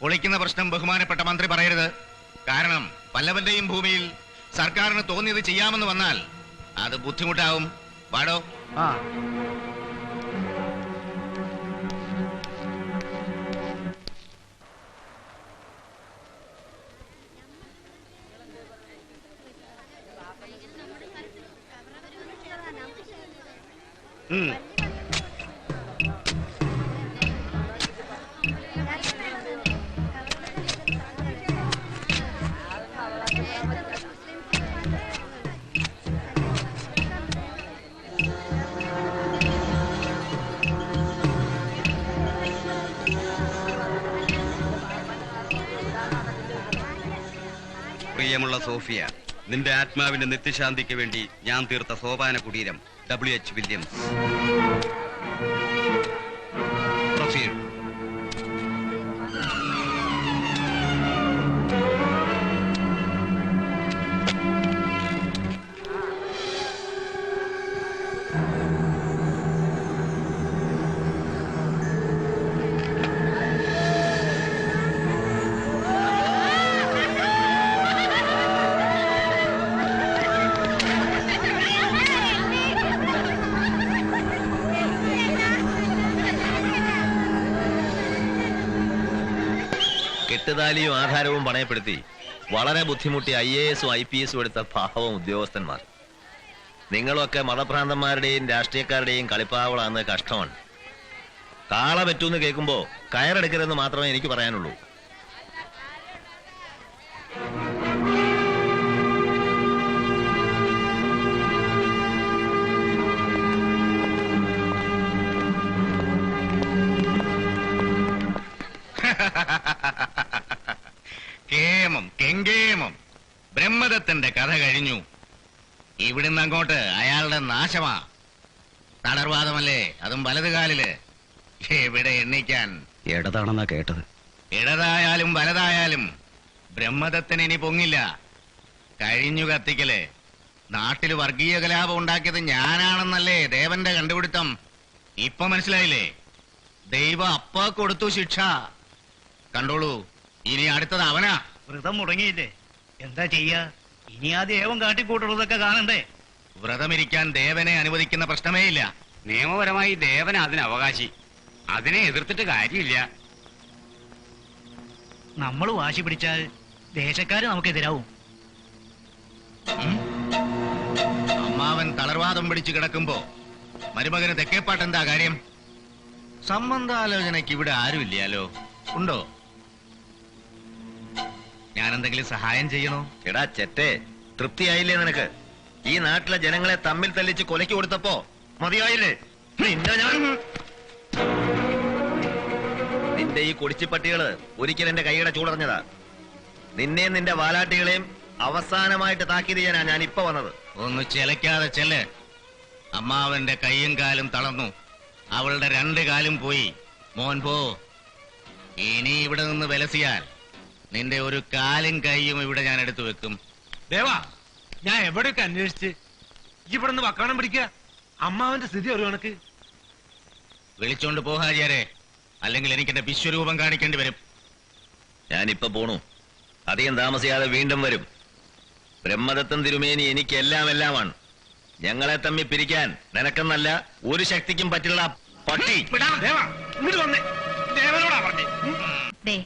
Speaker 2: പൊളിക്കുന്ന പ്രശ്നം ബഹുമാനപ്പെട്ട മന്ത്രി പറയരുത്. കാരണം പല്ലവന്റെയും ഭൂമിയിൽ സർക്കാരിന് തോന്നിയത് ചെയ്യാമെന്ന് വന്നാൽ അത് ബുദ്ധിമുട്ടാവും. പാടോ.
Speaker 20: സോഫിയ, നിന്റെ ആത്മാവിന്റെ നിത്യശാന്തിക്ക് വേണ്ടി ഞാൻ തീർത്ത സോപാന കുടീരം. W.H. വില്യംസ്. പ്രൊസീഡ്.
Speaker 11: കെട്ടുതാലിയും ആധാരവും പണയപ്പെടുത്തി വളരെ ബുദ്ധിമുട്ടി IAS IPS എടുത്ത പാവം ഉദ്യോഗസ്ഥന്മാർ. നിങ്ങളൊക്കെ മതഭ്രാന്തന്മാരുടെയും രാഷ്ട്രീയക്കാരുടെയും കളിപ്പാവളാന്ന് കഷ്ടമാണ്. കാള പറ്റൂന്ന് കേൾക്കുമ്പോ കയറെടുക്കരുതെന്ന് മാത്രമേ എനിക്ക് പറയാനുള്ളൂ.
Speaker 2: കേമം കെങ്കേമം. ബ്രഹ്മദത്തന്റെ കഥ കഴിഞ്ഞു. ഇവിടുന്ന് അങ്ങോട്ട് അയാളുടെ നാശമാ. തളർവാദമല്ലേ, അതും വലതുകാലില്. എവിടെ എണ്ണിക്കാൻ?
Speaker 14: ഇടതാണെന്നാ കേട്ടത്.
Speaker 2: ഇടതായാലും വലതായാലും ബ്രഹ്മദത്തന് ഇനി പൊങ്ങില്ല. കഴിഞ്ഞു കത്തിക്കല്. നാട്ടിൽ വർഗീയ കലാപം ഉണ്ടാക്കിയത് ഞാനാണെന്നല്ലേ ദേവന്റെ കണ്ടുപിടുത്തം. ഇപ്പൊ മനസ്സിലായില്ലേ? ദൈവം അപ്പ കൊടുത്തു ശിക്ഷ. കണ്ടോളൂ, ഇനി അടുത്തത് അവനാ.
Speaker 5: വ്രതം മുടങ്ങിയില്ലേ, എന്താ ചെയ്യാ? ഇനി ആ ദേവം കാട്ടിക്കൂട്ടുള്ളതൊക്കെ കാണണ്ടേ?
Speaker 2: വ്രതമിരിക്കാൻ ദേവനെ അനുവദിക്കുന്ന പ്രശ്നമേ ഇല്ല.
Speaker 20: നിയമപരമായി ദേവൻ അതിന് അവകാശി. അതിനെ എതിർത്തിട്ട് കാര്യമില്ല.
Speaker 5: നമ്മൾ വാശി പിടിച്ചാൽ ദേശക്കാര് നമുക്കെതിരാവും.
Speaker 2: അമ്മാവൻ തളർവാദം പിടിച്ചു കിടക്കുമ്പോ മരുമകന് തെക്കേപ്പാട്ടെന്താ കാര്യം? സംബന്ധാലോചനയ്ക്ക് ഇവിടെ ആരുമില്ലല്ലോ. ഉണ്ടോ? ഞാൻ എന്തെങ്കിലും സഹായം ചെയ്യണോ?
Speaker 11: എടാ ചെറ്റേ, തൃപ്തിയായില്ലേ നിനക്ക്? ഈ നാട്ടിലെ ജനങ്ങളെ തമ്മിൽ തല്ലിച്ച് കൊലയ്ക്ക് കൊടുത്തപ്പോ മതിയായില്ലേ? നിന്റെ ഈ കൊടിച്ചിപ്പട്ടികള് ഒരിക്കൽ എന്റെ കൈയുടെ ചൂടറിഞ്ഞതാ. നിന്നെയും നിന്റെ വാലാട്ടികളെയും അവസാനമായിട്ട് താക്കീത് ചെയ്യാനാ ഞാൻ ഇപ്പൊ വന്നത്.
Speaker 2: ഒന്ന് ചിലക്കാതെ ചെല്ല്. അമ്മാവന്റെ കൈയും കാലും തളർന്നു. അവളുടെ 2 കാലും പോയി. മോൻ പോ. ഇനി ഇവിടെ നിന്ന് വിലസിയാൽ നിന്റെ ഒരു കാലും കൈയും ഇവിടെ ഞാൻ എടുത്തു വെക്കും.
Speaker 18: ദേവാ, ഞാൻ എവിടെയൊക്കെ അന്വേഷിച്ച് ഇവിടെ നിന്ന് വക്കാണം പിടിക്കുക. അമ്മാവന്റെ സ്ഥിതി ഒരു കണക്ക്.
Speaker 2: വിളിച്ചോണ്ട് പോഹാചാരെ, അല്ലെങ്കിൽ എനിക്ക് എന്റെ വിശ്വരൂപം കാണിക്കേണ്ടി വരും.
Speaker 11: ഞാനിപ്പൊ പോണു. അധികം താമസിയാതെ വീണ്ടും വരും. ബ്രഹ്മദത്തൻ തിരുമേനി എനിക്ക് എല്ലാമാണ്. ഞങ്ങളെ തമ്മി പിരിക്കാൻ നിനക്കെന്നല്ല ഒരു ശക്തിക്കും പറ്റില്ല. പട്ടി
Speaker 9: ദേ,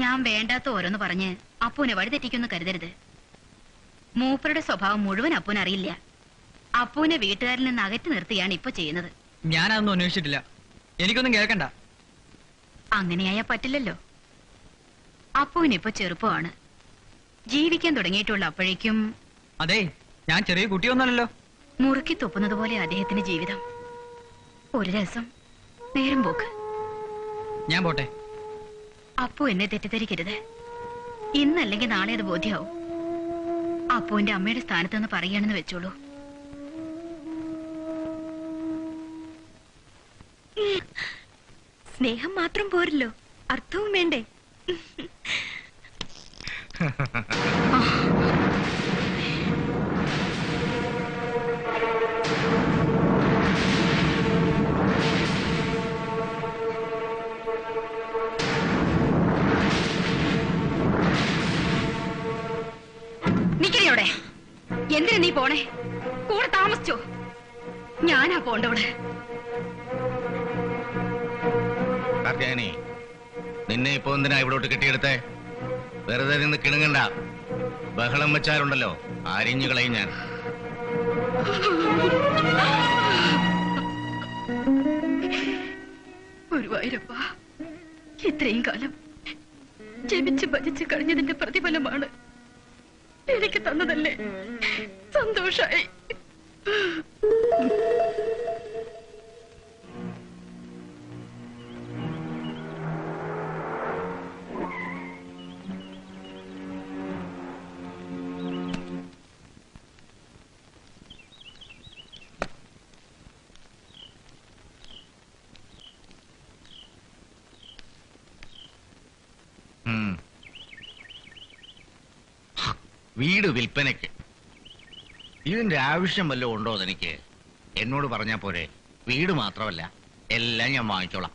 Speaker 9: ഞാൻ വേണ്ടാത്ത ഓരോന്ന് പറഞ്ഞ് അപ്പൂനെ വഴിതെറ്റിക്കൊന്നും കരുതരുത്. മൂപ്പരുടെ സ്വഭാവം മുഴുവൻ അപ്പൂന് അറിയില്ല. അപ്പൂനെ വീട്ടുകാരിൽ നിന്ന് അകറ്റി നിർത്തിയാണ് ഇപ്പൊ ചെയ്യുന്നത്.
Speaker 21: ഞാനതൊന്നും അന്വേഷിച്ചിട്ടില്ല. എനിക്കൊന്നും കേൾക്കണ്ട.
Speaker 9: അങ്ങനെയായാ പറ്റില്ലല്ലോ. അപ്പൂനിപ്പൊ ചെറുപ്പമാണ്. ജീവിക്കാൻ തുടങ്ങിയിട്ടുള്ള അപ്പോഴേക്കും.
Speaker 21: അതെ, ഞാൻ ചെറിയ കുട്ടിയൊന്നല്ലോ.
Speaker 9: മുറുക്കി തുപ്പുന്നത് പോലെ അദ്ദേഹത്തിന്റെ ജീവിതം. ഒരു രസം, നേരം പോക്ക്.
Speaker 21: ഞാൻ പോട്ടെ.
Speaker 9: അപ്പു എന്നെ തെറ്റിദ്ധരിക്കരുത്. ഇന്നല്ലെങ്കിൽ നാളെ അത് ബോധ്യാവും. അപ്പുവിന്റെ അമ്മയുടെ സ്ഥാനത്ത് നിന്ന് പറയുകയാണെന്ന് വെച്ചോളൂ. സ്നേഹം മാത്രം പോരല്ലോ, അർത്ഥവും വേണ്ടേ? നിക്കടിയോടെ. എന്തിനാ നീ പോണേ? കൂടെ താമസിച്ചോ? ഞാനാ പോണ്ടവിടെ.
Speaker 2: നിന്നെ ഇപ്പൊ എന്തിനാ ഇവിടോട്ട് കെട്ടിയെടുത്തേ? വെറുതെ നിന്ന് കിണുങ്ങണ്ട. ബഹളം വെച്ചാലുണ്ടല്ലോ, അരിഞ്ഞു കളയും ഞാൻ.
Speaker 9: ഗുരുവായൂരപ്പ, ഇത്രയും കാലം ജപിച്ച് ഭജിച്ച് കഴിഞ്ഞതിന്റെ പ്രതിഫലമാണ് എനിക്ക് തന്നതല്ലേ. സന്തോഷായി.
Speaker 14: വീട് വിൽപ്പനയ്ക്ക്. ഇതിന്റെ ആവശ്യം വല്ലതും ഉണ്ടോ എനിക്ക് എന്നോട് പറഞ്ഞാ പോരെ. വീട് മാത്രമല്ല, എല്ലാം ഞാൻ വാങ്ങിച്ചോളാം.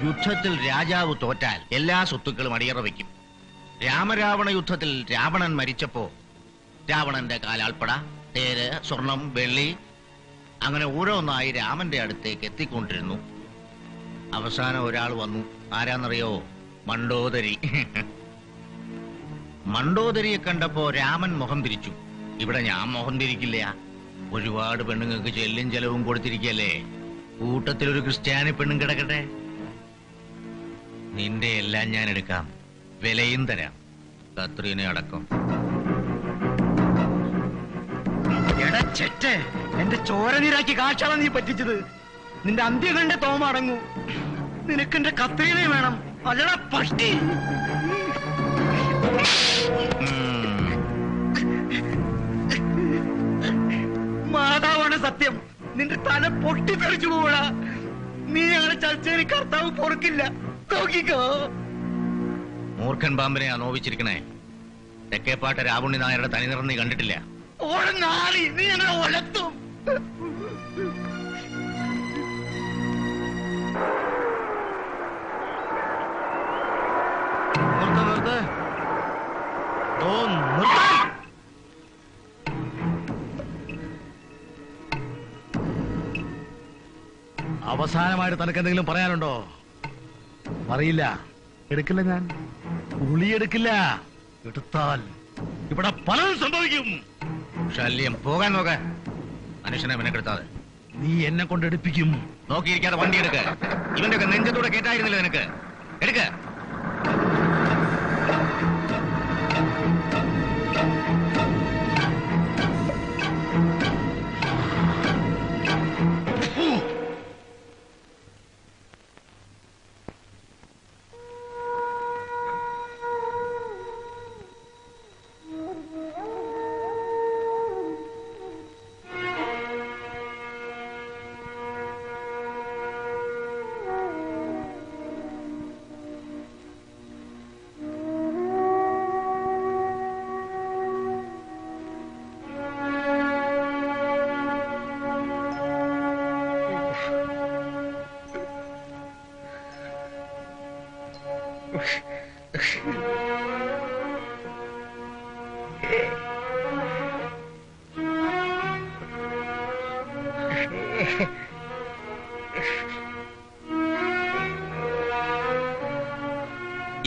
Speaker 14: യുദ്ധത്തിൽ രാജാവ് തോറ്റാൽ എല്ലാ സ്വത്തുക്കളും അടിയറ വയ്ക്കും. രാമരാവണ യുദ്ധത്തിൽ രാവണൻ മരിച്ചപ്പോ രാവണന്റെ കാലാൾപ്പട, തേര്, സ്വർണം, വെള്ളി അങ്ങനെ ഓരോന്നായി രാമന്റെ അടുത്തേക്ക് എത്തിക്കൊണ്ടിരുന്നു. അവസാനം ഒരാൾ വന്നു. ആരാന്നറിയോ? മണ്ടോദരി. മണ്ടോദരിയെ കണ്ടപ്പോ രാമൻ മുഖം തിരിച്ചു. ഇവിടെ ഞാൻ മുഖം തിരിക്കില്ല. ഒരുപാട് പെണ്ണുങ്ങൾക്ക് ചെല്ലും ചെലവും കൊടുത്തിരിക്കല്ലേ. കൂട്ടത്തിലൊരു ക്രിസ്ത്യാനി പെണ്ണും കിടക്കട്ടെ. നിന്റെ എല്ലാം ഞാൻ എടുക്കാം, വിലയും തരാം, കത്രീനെ അടക്കം.
Speaker 5: എടാ ചെറ്റേ, എന്റെ ചോര നീരാക്കി കാശാണ് നീ പറ്റിച്ചത്. നിന്റെ അന്ത്യം കണ്ട തോമ അടങ്ങൂ. നിനക്കെന്റെ കത്രീനെ വേണം, അല്ലടാ പട്ടി. മാതാവാണ് സത്യം. നിന്റെ തല പൊട്ടിത്തെറിച്ചു പോടാ. നീ ഞങ്ങളെ ചർച്ചയിൽ കർത്താവ് പൊറുക്കില്ല. നോക്കിക്കോ.
Speaker 14: മൂർഖൻ പാമ്പിനെയാ നോവിച്ചിരിക്കണേ. തെക്കേപ്പാട്ട് രാവുണ്ണി നായരുടെ തനിനിറം നീ കണ്ടിട്ടില്ല.
Speaker 5: ഓടനാളി, നീ ഞങ്ങളെ ഒലത്തും.
Speaker 17: അവസാനമായിട്ട് തനിക്ക് എന്തെങ്കിലും പറയാനുണ്ടോ? അറിയില്ല. എടുക്കില്ല, ഞാൻ ഉളിയെടുക്കില്ല. എടുത്താൽ ഇവിടെ പലതും സംഭവിക്കും.
Speaker 14: ശല്യം പോകാൻ നോക്ക. മനുഷ്യനെ മെനക്കെടുത്താതെ.
Speaker 17: നീ എന്നെ കൊണ്ട് എടുപ്പിക്കും.
Speaker 14: നോക്കിയിരിക്കാതെ വണ്ടി എടുക്ക. ഇവന്റെ ഒക്കെ നെഞ്ചത്തൂടെ കേട്ടായിരുന്നില്ല നിനക്ക്. എടുക്ക.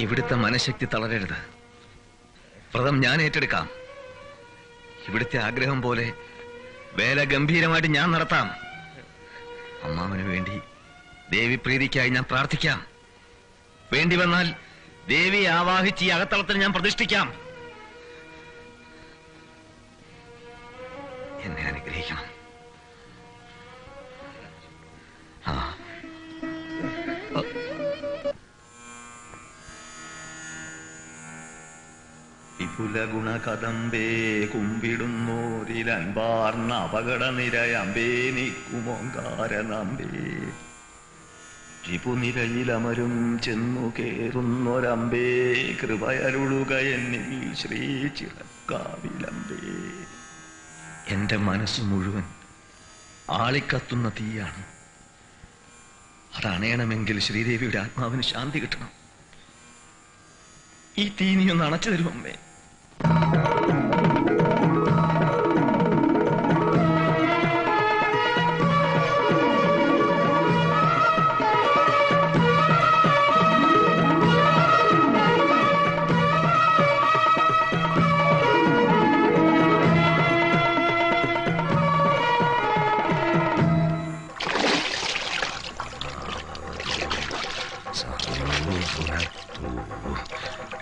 Speaker 8: ഇവിടുത്തെ മനഃശക്തി തളരരുത്. വ്രതം ഞാൻ ഏറ്റെടുക്കാം. ഇവിടുത്തെ ആഗ്രഹം പോലെ വേല ഗംഭീരമായിട്ട് ഞാൻ നടത്താം. അമ്മാവന് വേണ്ടി ദേവി പ്രീതിക്കായി ഞാൻ പ്രാർത്ഥിക്കാം. വേണ്ടി വന്നാൽ ദേവിയെ ആവാഹിച്ച് ഈ അകത്തളത്തിൽ ഞാൻ പ്രതിഷ്ഠിക്കാം. എന്നെ അനുഗ്രഹിക്കണം.
Speaker 11: വിപുല ഗുണകദംബേ കുമ്പിടുന്നോരിലൻപാർന്ന അപകട നിരയമ്പേ നീക്കുമോങ്കാരനമ്പേ രിപുനിരയിലമരും ചെന്നു കേറുന്നൊരമ്പേ കൃപയരുളുക എന്നിൽ ശ്രീ ചിറക്കാവിലമ്പേ.
Speaker 8: എന്റെ മനസ്സ് മുഴുവൻ ആളിക്കത്തുന്ന തീയാണ്. അതണയണമെങ്കിൽ ശ്രീദേവിയുടെ ആത്മാവിന് ശാന്തി കിട്ടണം. ഈ തീ നീ ഒന്ന് അണച്ചു തരും അമ്മേ.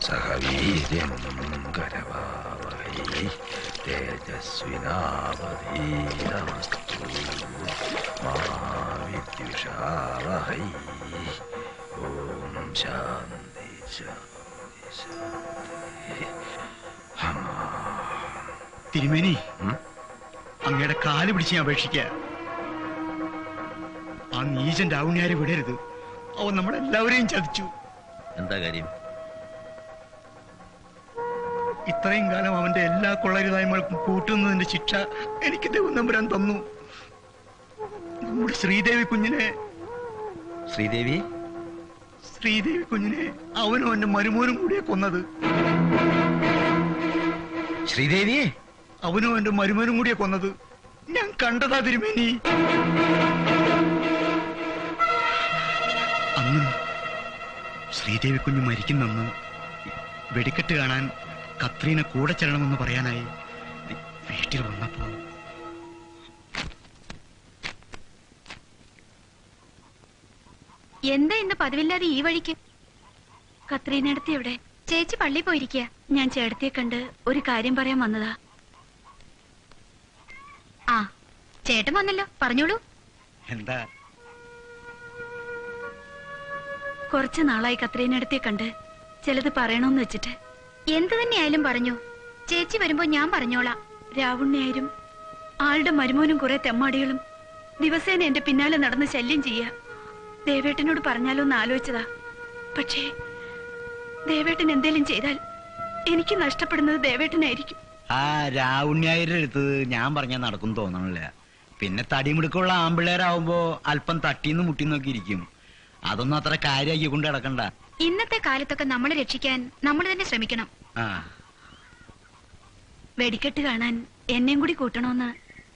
Speaker 11: സഹവീര്യം കരവാവഹൈ തേജസ്വിനാവധീതമസ്തു മാ വിദ്വിഷാവഹൈ. ഓം ശാന്തി ശാന്തി ശാന്തി.
Speaker 5: തിരുമേനി, അങ്ങയുടെ കാല് പിടിച്ച് ഞാൻ അപേക്ഷിക്ക. ആ നീചൻ രാവുണ്ണിയാരെ വിടരുത്. അവൻ നമ്മളെല്ലാവരെയും ചതിച്ചു.
Speaker 11: എന്താ കാര്യം?
Speaker 17: ഇത്രയും കാലം അവന്റെ എല്ലാ കൊള്ളരുതായ്മകൾക്കും കൂട്ടുന്നതിന്റെ ശിക്ഷ എനിക്ക് ദൈവം തമ്പുരാൻ തന്നു. നമ്മുടെ ശ്രീദേവി കുഞ്ഞിനെ അവനും അവന്റെ മരുമോനും കൂടിയാ കൊന്നത്.
Speaker 14: ശ്രീദേവിയെ
Speaker 17: അവനും അവന്റെ മരുമോനും കൂടിയാ കൊന്നത്. ഞാൻ കണ്ടതാ തിരുമേനി. അന്ന് ശ്രീദേവി കുഞ്ഞ് മരിക്കുന്നെന്ന് വെടിക്കെട്ട് കാണാൻ കത്രീനെ കൂടെ ചെല്ലണമെന്ന് പറയാനായി വീട്ടിൽ വന്നപ്പോ
Speaker 9: എന്താ ഇന്ന് പതിവില്ലാതെ ഈ വഴിക്ക്? കത്രീനടുത്ത് എവിടെ? ചേച്ചി പള്ളി പോയിരിക്കുക. ഞാൻ ചേട്ടത്തിയെ കണ്ട് ഒരു കാര്യം പറയാൻ വന്നതാ. ആ ചേട്ടൻ വന്നല്ലോ, പറഞ്ഞോളൂ.
Speaker 14: എന്താ?
Speaker 9: കുറച്ചു നാളായി കത്രീനടുത്തെ കണ്ട് ചിലത് പറയണമെന്ന് വെച്ചിട്ട്. എന്തു തന്നെയായാലും പറഞ്ഞു. ചേച്ചി വരുമ്പോ ഞാൻ പറഞ്ഞോളാം. രാവുണ്ണിയായാലും ആളുടെ മരുമോനും കുറെ തെമ്മാടികളും ദിവസേന എന്റെ പിന്നാലെ നടന്ന് ശല്യം ചെയ്യാ. ദേവേട്ടനോട് പറഞ്ഞാലോ എന്ന് ആലോചിച്ചതാ. പക്ഷേ ദേവേട്ടൻ എന്തേലും ചെയ്താൽ എനിക്ക് നഷ്ടപ്പെടുന്നത് ദേവേട്ടനായിരിക്കും.
Speaker 14: ആ രാവുണ്ണിയായിരം എടുത്തത് ഞാൻ പറഞ്ഞാൽ നടക്കും തോന്നണില്ല. പിന്നെ തടിമിടുക്കുള്ള ആമ്പിള്ളേരാവുമ്പോ അല്പം തട്ടിന്ന് മുട്ടി നോക്കിയിരിക്കും. അതൊന്നും അത്ര കാര്യമാക്കി കൊണ്ട് കിടക്കണ്ട.
Speaker 9: ഇന്നത്തെ കാലത്തൊക്കെ നമ്മളെ രക്ഷിക്കാൻ നമ്മൾ തന്നെ ശ്രമിക്കണം. വെടിക്കെട്ട് കാണാൻ എന്നെയും കൂടി കൂട്ടണോന്ന്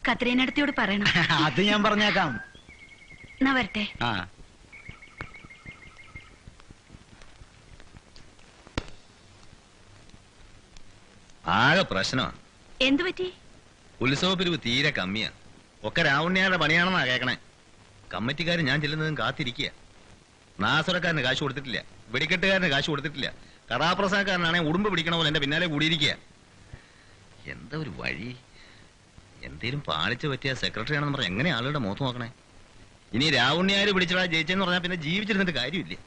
Speaker 9: കത്രീനടുത്തിയോട് പറയണം.
Speaker 14: അത് ഞാൻ പറഞ്ഞേക്കാം.
Speaker 9: എന്നാ വരട്ടെ.
Speaker 11: ആകെ പ്രശ്നമാ.
Speaker 9: എന്തു പറ്റി?
Speaker 11: ഉത്സവ പിരിവ് തീരെ കമ്മിയാ. ഒക്കെ രാവുണ്ണിയാരുടെ പണിയാണെന്നാ കേക്കണേ. കമ്മിറ്റിക്കാർ ഞാൻ ചെല്ലുന്നതും കാത്തിരിക്കുക. നാസുരക്കാരന് കാശ് കൊടുത്തിട്ടില്ല, വെടിക്കെട്ടുകാരന് കാശ് കൊടുത്തിട്ടില്ല, കഥാപ്രസംഗക്കാരനാണെ ഉടുമ്പ് പിടിക്കണ പോലെ എന്റെ പിന്നാലെ കൂടിയിരിക്കുക. എന്താ ഒരു വഴി? എന്തേലും പാളിച്ച പറ്റിയ സെക്രട്ടറി ആണെന്ന് പറഞ്ഞാൽ എങ്ങനെ ആളുകളുടെ മുഖത്ത് നോക്കണേ? ഇനി രാവുണ്ണിയാര് പിടിച്ചടാ ജയിച്ചെന്ന് പറഞ്ഞാൽ പിന്നെ ജീവിച്ചിരുന്നിട്ട് കാര്യമില്ല.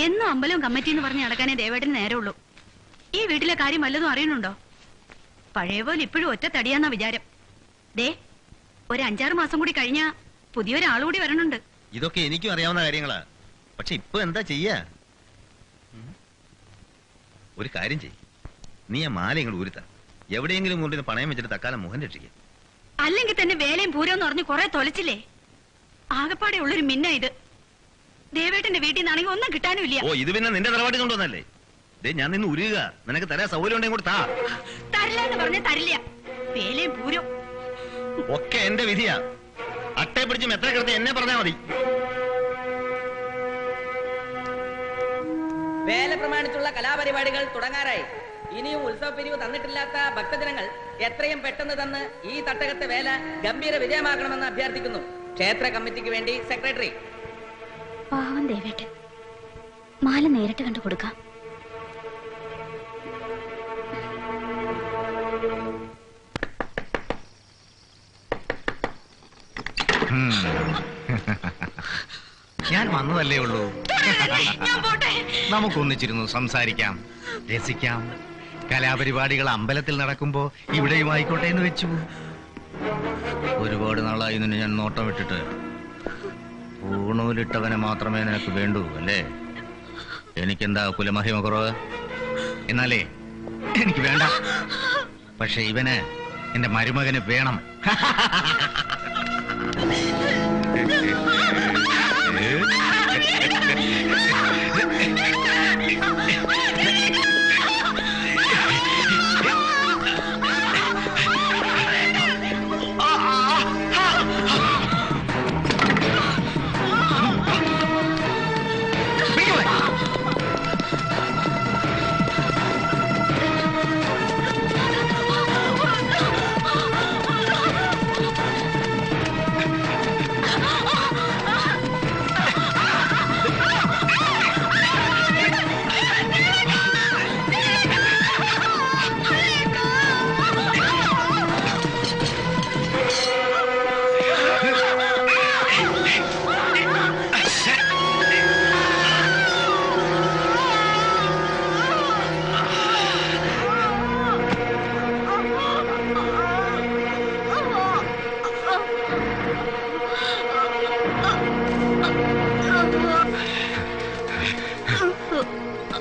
Speaker 9: എന്നും അമ്പലവും കമ്മിറ്റി എന്ന് പറഞ്ഞ് നടക്കാനേ ദേവേട്ടന് നേരമുള്ളൂ. ഈ വീട്ടിലെ കാര്യം വല്ലതും അറിയണുണ്ടോ? പഴയ പോലെ ഇപ്പോഴും ഒറ്റ തടിയാന്നാ വിചാരം. ദേ ഒരു 5-6 മാസം കൂടി കഴിഞ്ഞാ പുതിയൊരാളുകൂടി വരണുണ്ട്.
Speaker 11: ഇതൊക്കെ എനിക്കും അറിയാവുന്ന കാര്യങ്ങളാ. പക്ഷെ ഇപ്പൊ എന്താ ചെയ്യാ? ഒരു കാര്യം ചെയ്, നീ ആ മാല ഇങ്ങോട്ട് ഊരുത്ത. എവിടെയെങ്കിലും കൊണ്ടിന് പണയം വെച്ചിട്ട് തക്കാലം മുഖം രക്ഷിക്കുക.
Speaker 9: അല്ലെങ്കിൽ തന്നെ വേലയും പൂരമെന്ന് പറഞ്ഞ് കുറെ തൊലച്ചില്ലേ? ആകപ്പാടെ ഉള്ളൊരു മിന്ന ഇത്. ദേവേട്ടന്റെ വീട്ടിൽ നിന്നാണെങ്കിൽ ഒന്നും കിട്ടാനും ഇല്ല.
Speaker 11: ഓ, ഇത് പിന്നെ നിന്റെ തറവാട്ടിൽ കൊണ്ടുവന്നല്ലേ? ഞാൻ നിന്ന് ഉരുക. നിനക്ക് തരാൻ സൗകര്യം ഉണ്ടെങ്കിൽ കൂടെ താ.
Speaker 9: തരില്ല എന്ന് പറഞ്ഞാൽ തരില്ല. വേലയും പൂരം
Speaker 11: ഒക്കെ എന്റെ വിധിയാ. അട്ടയെ പിടിച്ചും എത്ര കിടത്തി എന്നെ പറഞ്ഞാ മതി.
Speaker 1: വേല പ്രമാണിച്ചുള്ള കലാപരിപാടികൾ തുടങ്ങാറായി. ഇനിയും ഉത്സവ പിരിവ് തന്നിട്ടില്ലാത്ത ഭക്തജനങ്ങൾ എത്രയും പെട്ടെന്ന് തന്ന് ഈ തട്ടകത്തെ വേല ഗംഭീര വിജയമാക്കണമെന്ന് അഭ്യർത്ഥിക്കുന്നു. ക്ഷേത്ര കമ്മിറ്റിക്ക് വേണ്ടി സെക്രട്ടറി.
Speaker 9: പാവം ദേവേട്ടൻ. മാല നേരിട്ട് കണ്ടു കൊടുക്കാം.
Speaker 14: ഞാൻ വന്നതല്ലേ ഉള്ളൂ. നമുക്കൊന്നിച്ചിരുന്നു സംസാരിക്കാം, രസിക്കാം. കലാപരിപാടികൾ അമ്പലത്തിൽ നടക്കുമ്പോ ഇവിടെയും ആയിക്കോട്ടെ എന്ന് വെച്ചു. ഒരുപാട് നാളായി നിന്നെ ഞാൻ നോട്ടം വിട്ടിട്ട്. ഊണൂലിട്ടവനെ മാത്രമേ നിനക്ക് വേണ്ടൂ അല്ലേ? എനിക്കെന്താ കുലമഹിമ കുറവ്? എന്നാലേ എനിക്ക് വേണ്ട. പക്ഷെ ഇവന് എന്റെ മരുമകന് വേണം.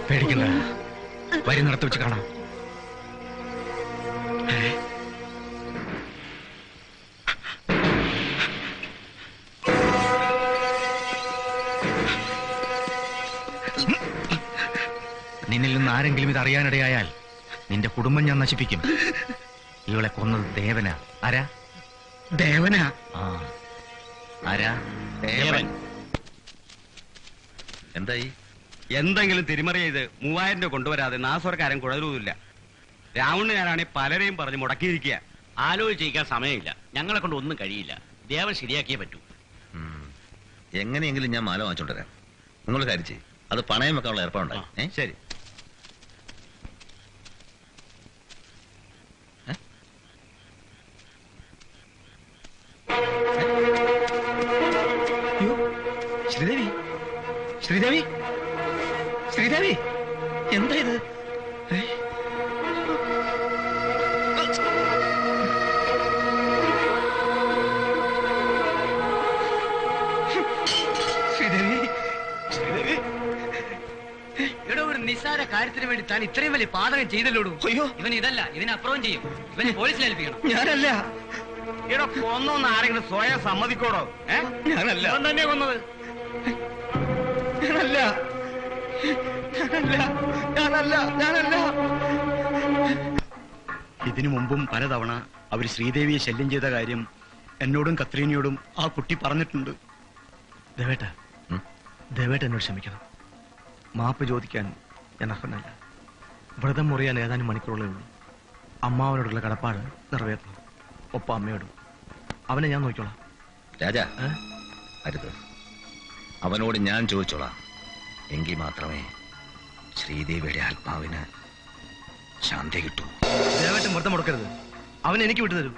Speaker 14: പേടിക്കണ്ട, വരുന്നിടത്ത് വെച്ച് കാണാം.
Speaker 5: നിന്നിൽ നിന്ന് ആരെങ്കിലും ഇത് അറിയാനിടയായാൽ നിന്റെ കുടുംബം ഞാൻ നശിപ്പിക്കും. ഇവളെ കൊന്നത് ദേവനാ. ആരാ?
Speaker 6: ദേവനാ?
Speaker 5: ആ, ആരാ? ദേവൻ.
Speaker 11: എന്തായി?
Speaker 20: എന്തെങ്കിലും തിരിമറി ചെയ്ത് 3000 രൂപ കൊണ്ടുവരാതെ നാസർക്കാരൻ കുഴലൂല്ല. രാവണനാണെങ്കിൽ പലരെയും പറഞ്ഞ് മുടക്കിയിരിക്കുക.
Speaker 14: ആലോചിക്കാൻ സമയമില്ല. ഞങ്ങളെ കൊണ്ട് ഒന്നും കഴിയില്ല. ദേവൻ ശരിയാക്കിയേ പറ്റൂ.
Speaker 11: എങ്ങനെയെങ്കിലും ഞാൻ മാല വാങ്ങിച്ചോണ്ടരാം. നിങ്ങൾ കാര്യം ചെയ്യും. അത് പണയം വെക്കാനുള്ള ഏർപ്പാടുണ്ടായി.
Speaker 20: ശരി.
Speaker 5: ശ്രീദേവി, ശ്രീദേവി, ശ്രീദേവി, എന്താ ഇത്? ശ്രീദേവി, ശ്രീദേവി,
Speaker 21: ഇവിടെ ഒരു നിസ്സാര കാര്യത്തിന് വേണ്ടി താൻ ഇത്രയും വലിയ പാതകം ചെയ്തല്ലോടൂ.
Speaker 5: അയ്യോ,
Speaker 21: ഇവൻ ഇതല്ല, ഇതിനപ്പുറം ചെയ്യും. ഇവനെ പോലീസിൽ ഏൽപ്പിക്കണം.
Speaker 5: ഞാനല്ല.
Speaker 20: ഇവിടെ കൊന്നൊന്ന് ആരെങ്കിലും സ്വയം സമ്മതിക്കോടോ?
Speaker 5: ഞാനല്ല.
Speaker 20: ഇവൻ തന്നെ കൊന്നത്.
Speaker 5: ഞാനല്ല, ഞാനല്ല, ഞാനല്ല, ഞാനല്ല. ഇതിനു മുമ്പും പലതവണ അവർ ശ്രീദേവിയെ ശല്യം ചെയ്ത കാര്യം എന്നോടും കത്രീനയോടും ആ കുട്ടി പറഞ്ഞിട്ടുണ്ട്. ദേവേട്ട, ദേവേട്ട എന്നോട് ക്ഷമിക്കണം. മാപ്പ് ചോദിക്കാൻ ഞാൻ അർഹനല്ല. വ്രതം മുറിയാൻ ഏതാനും മണിക്കൂറുകളേ ഉള്ളൂ. അമ്മാവനോടുള്ള കടപ്പാട് നിറവേറ്റണം. ഒപ്പം അമ്മയോടും. അവനെ ഞാൻ നോക്കിക്കോളാം.
Speaker 11: രാജാ, അരുത്. അവനോട് ഞാൻ ചോദിച്ചോളാം. എങ്കിൽ മാത്രമേ ശ്രീദേവിയുടെ ആത്മാവിന് ശാന്തി കിട്ടൂ.
Speaker 17: ദേവേട്ടൻ വ്രതം മുടക്കരുത്. അവൻ എനിക്ക് വിട്ടുതരൂ.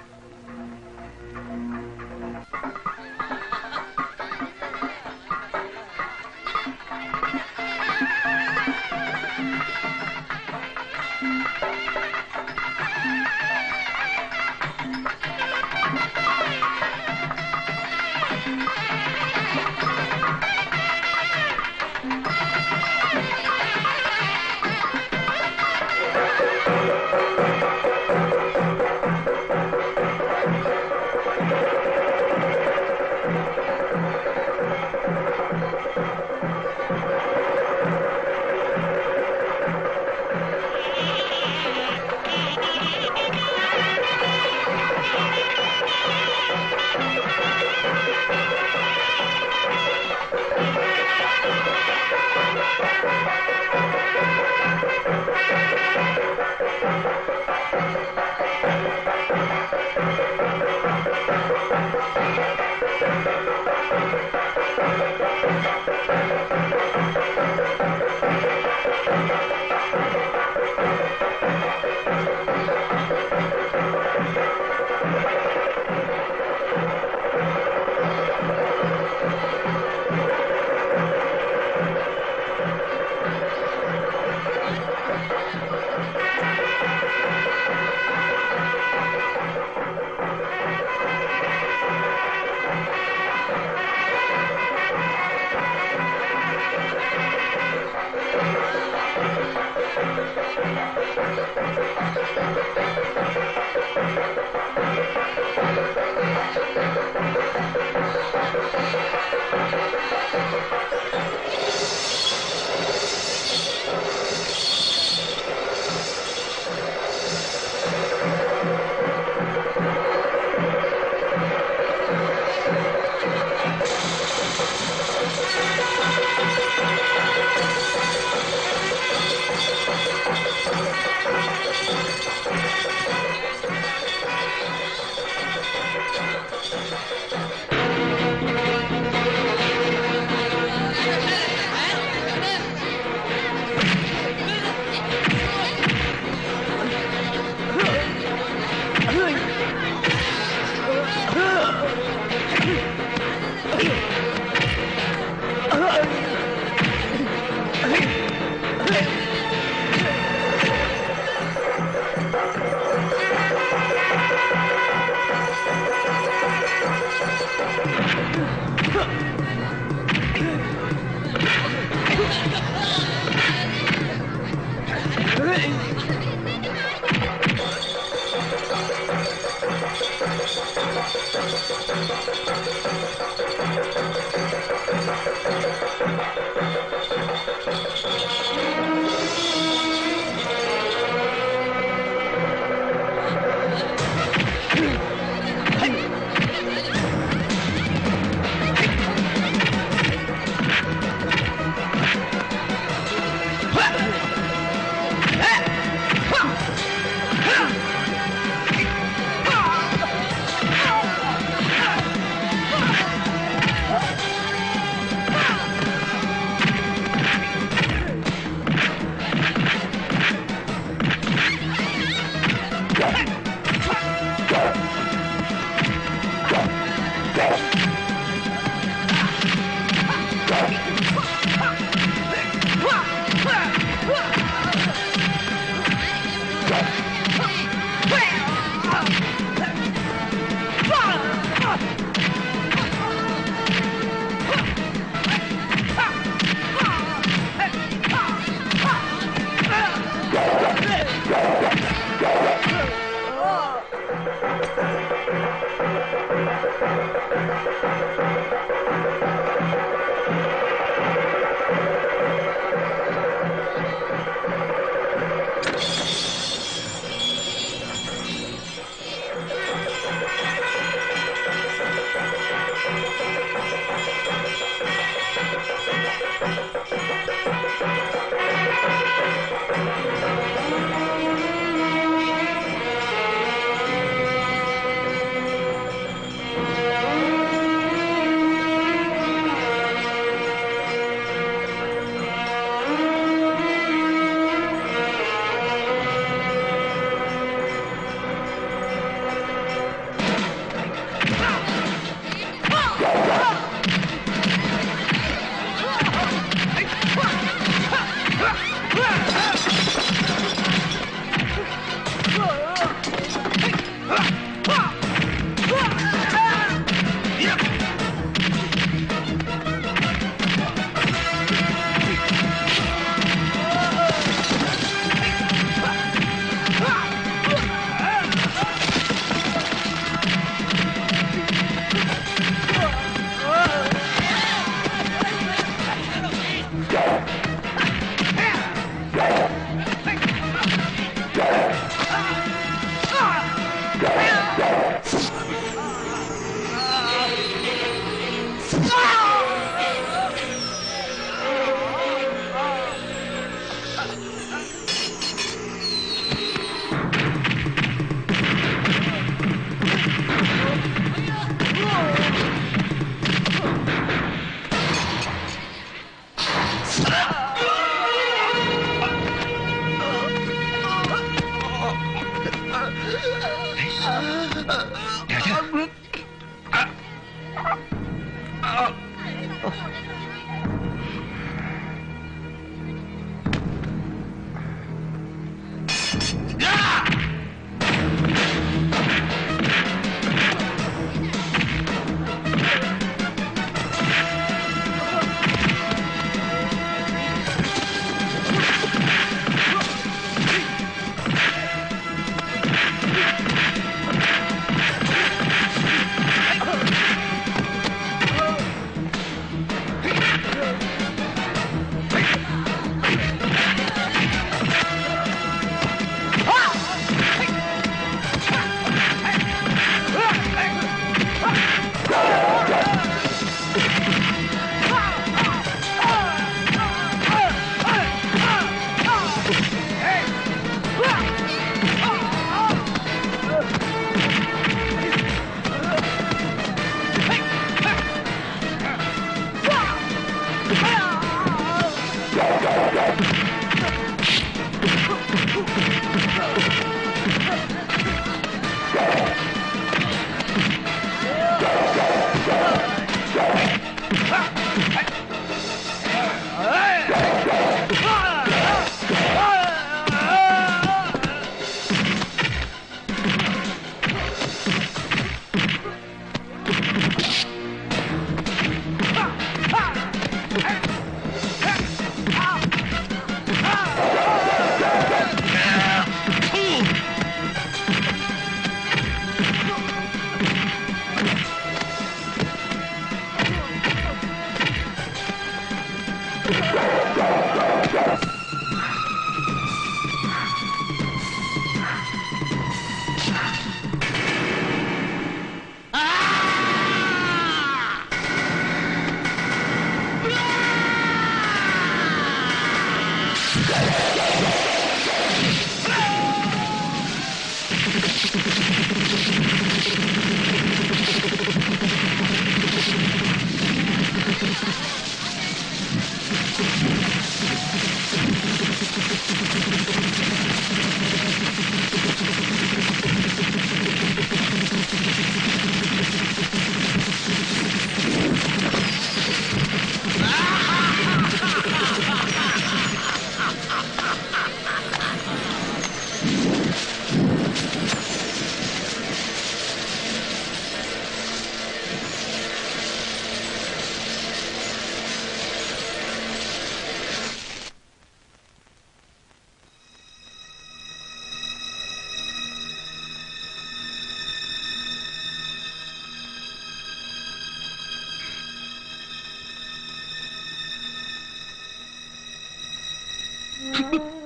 Speaker 9: Ha ha ha.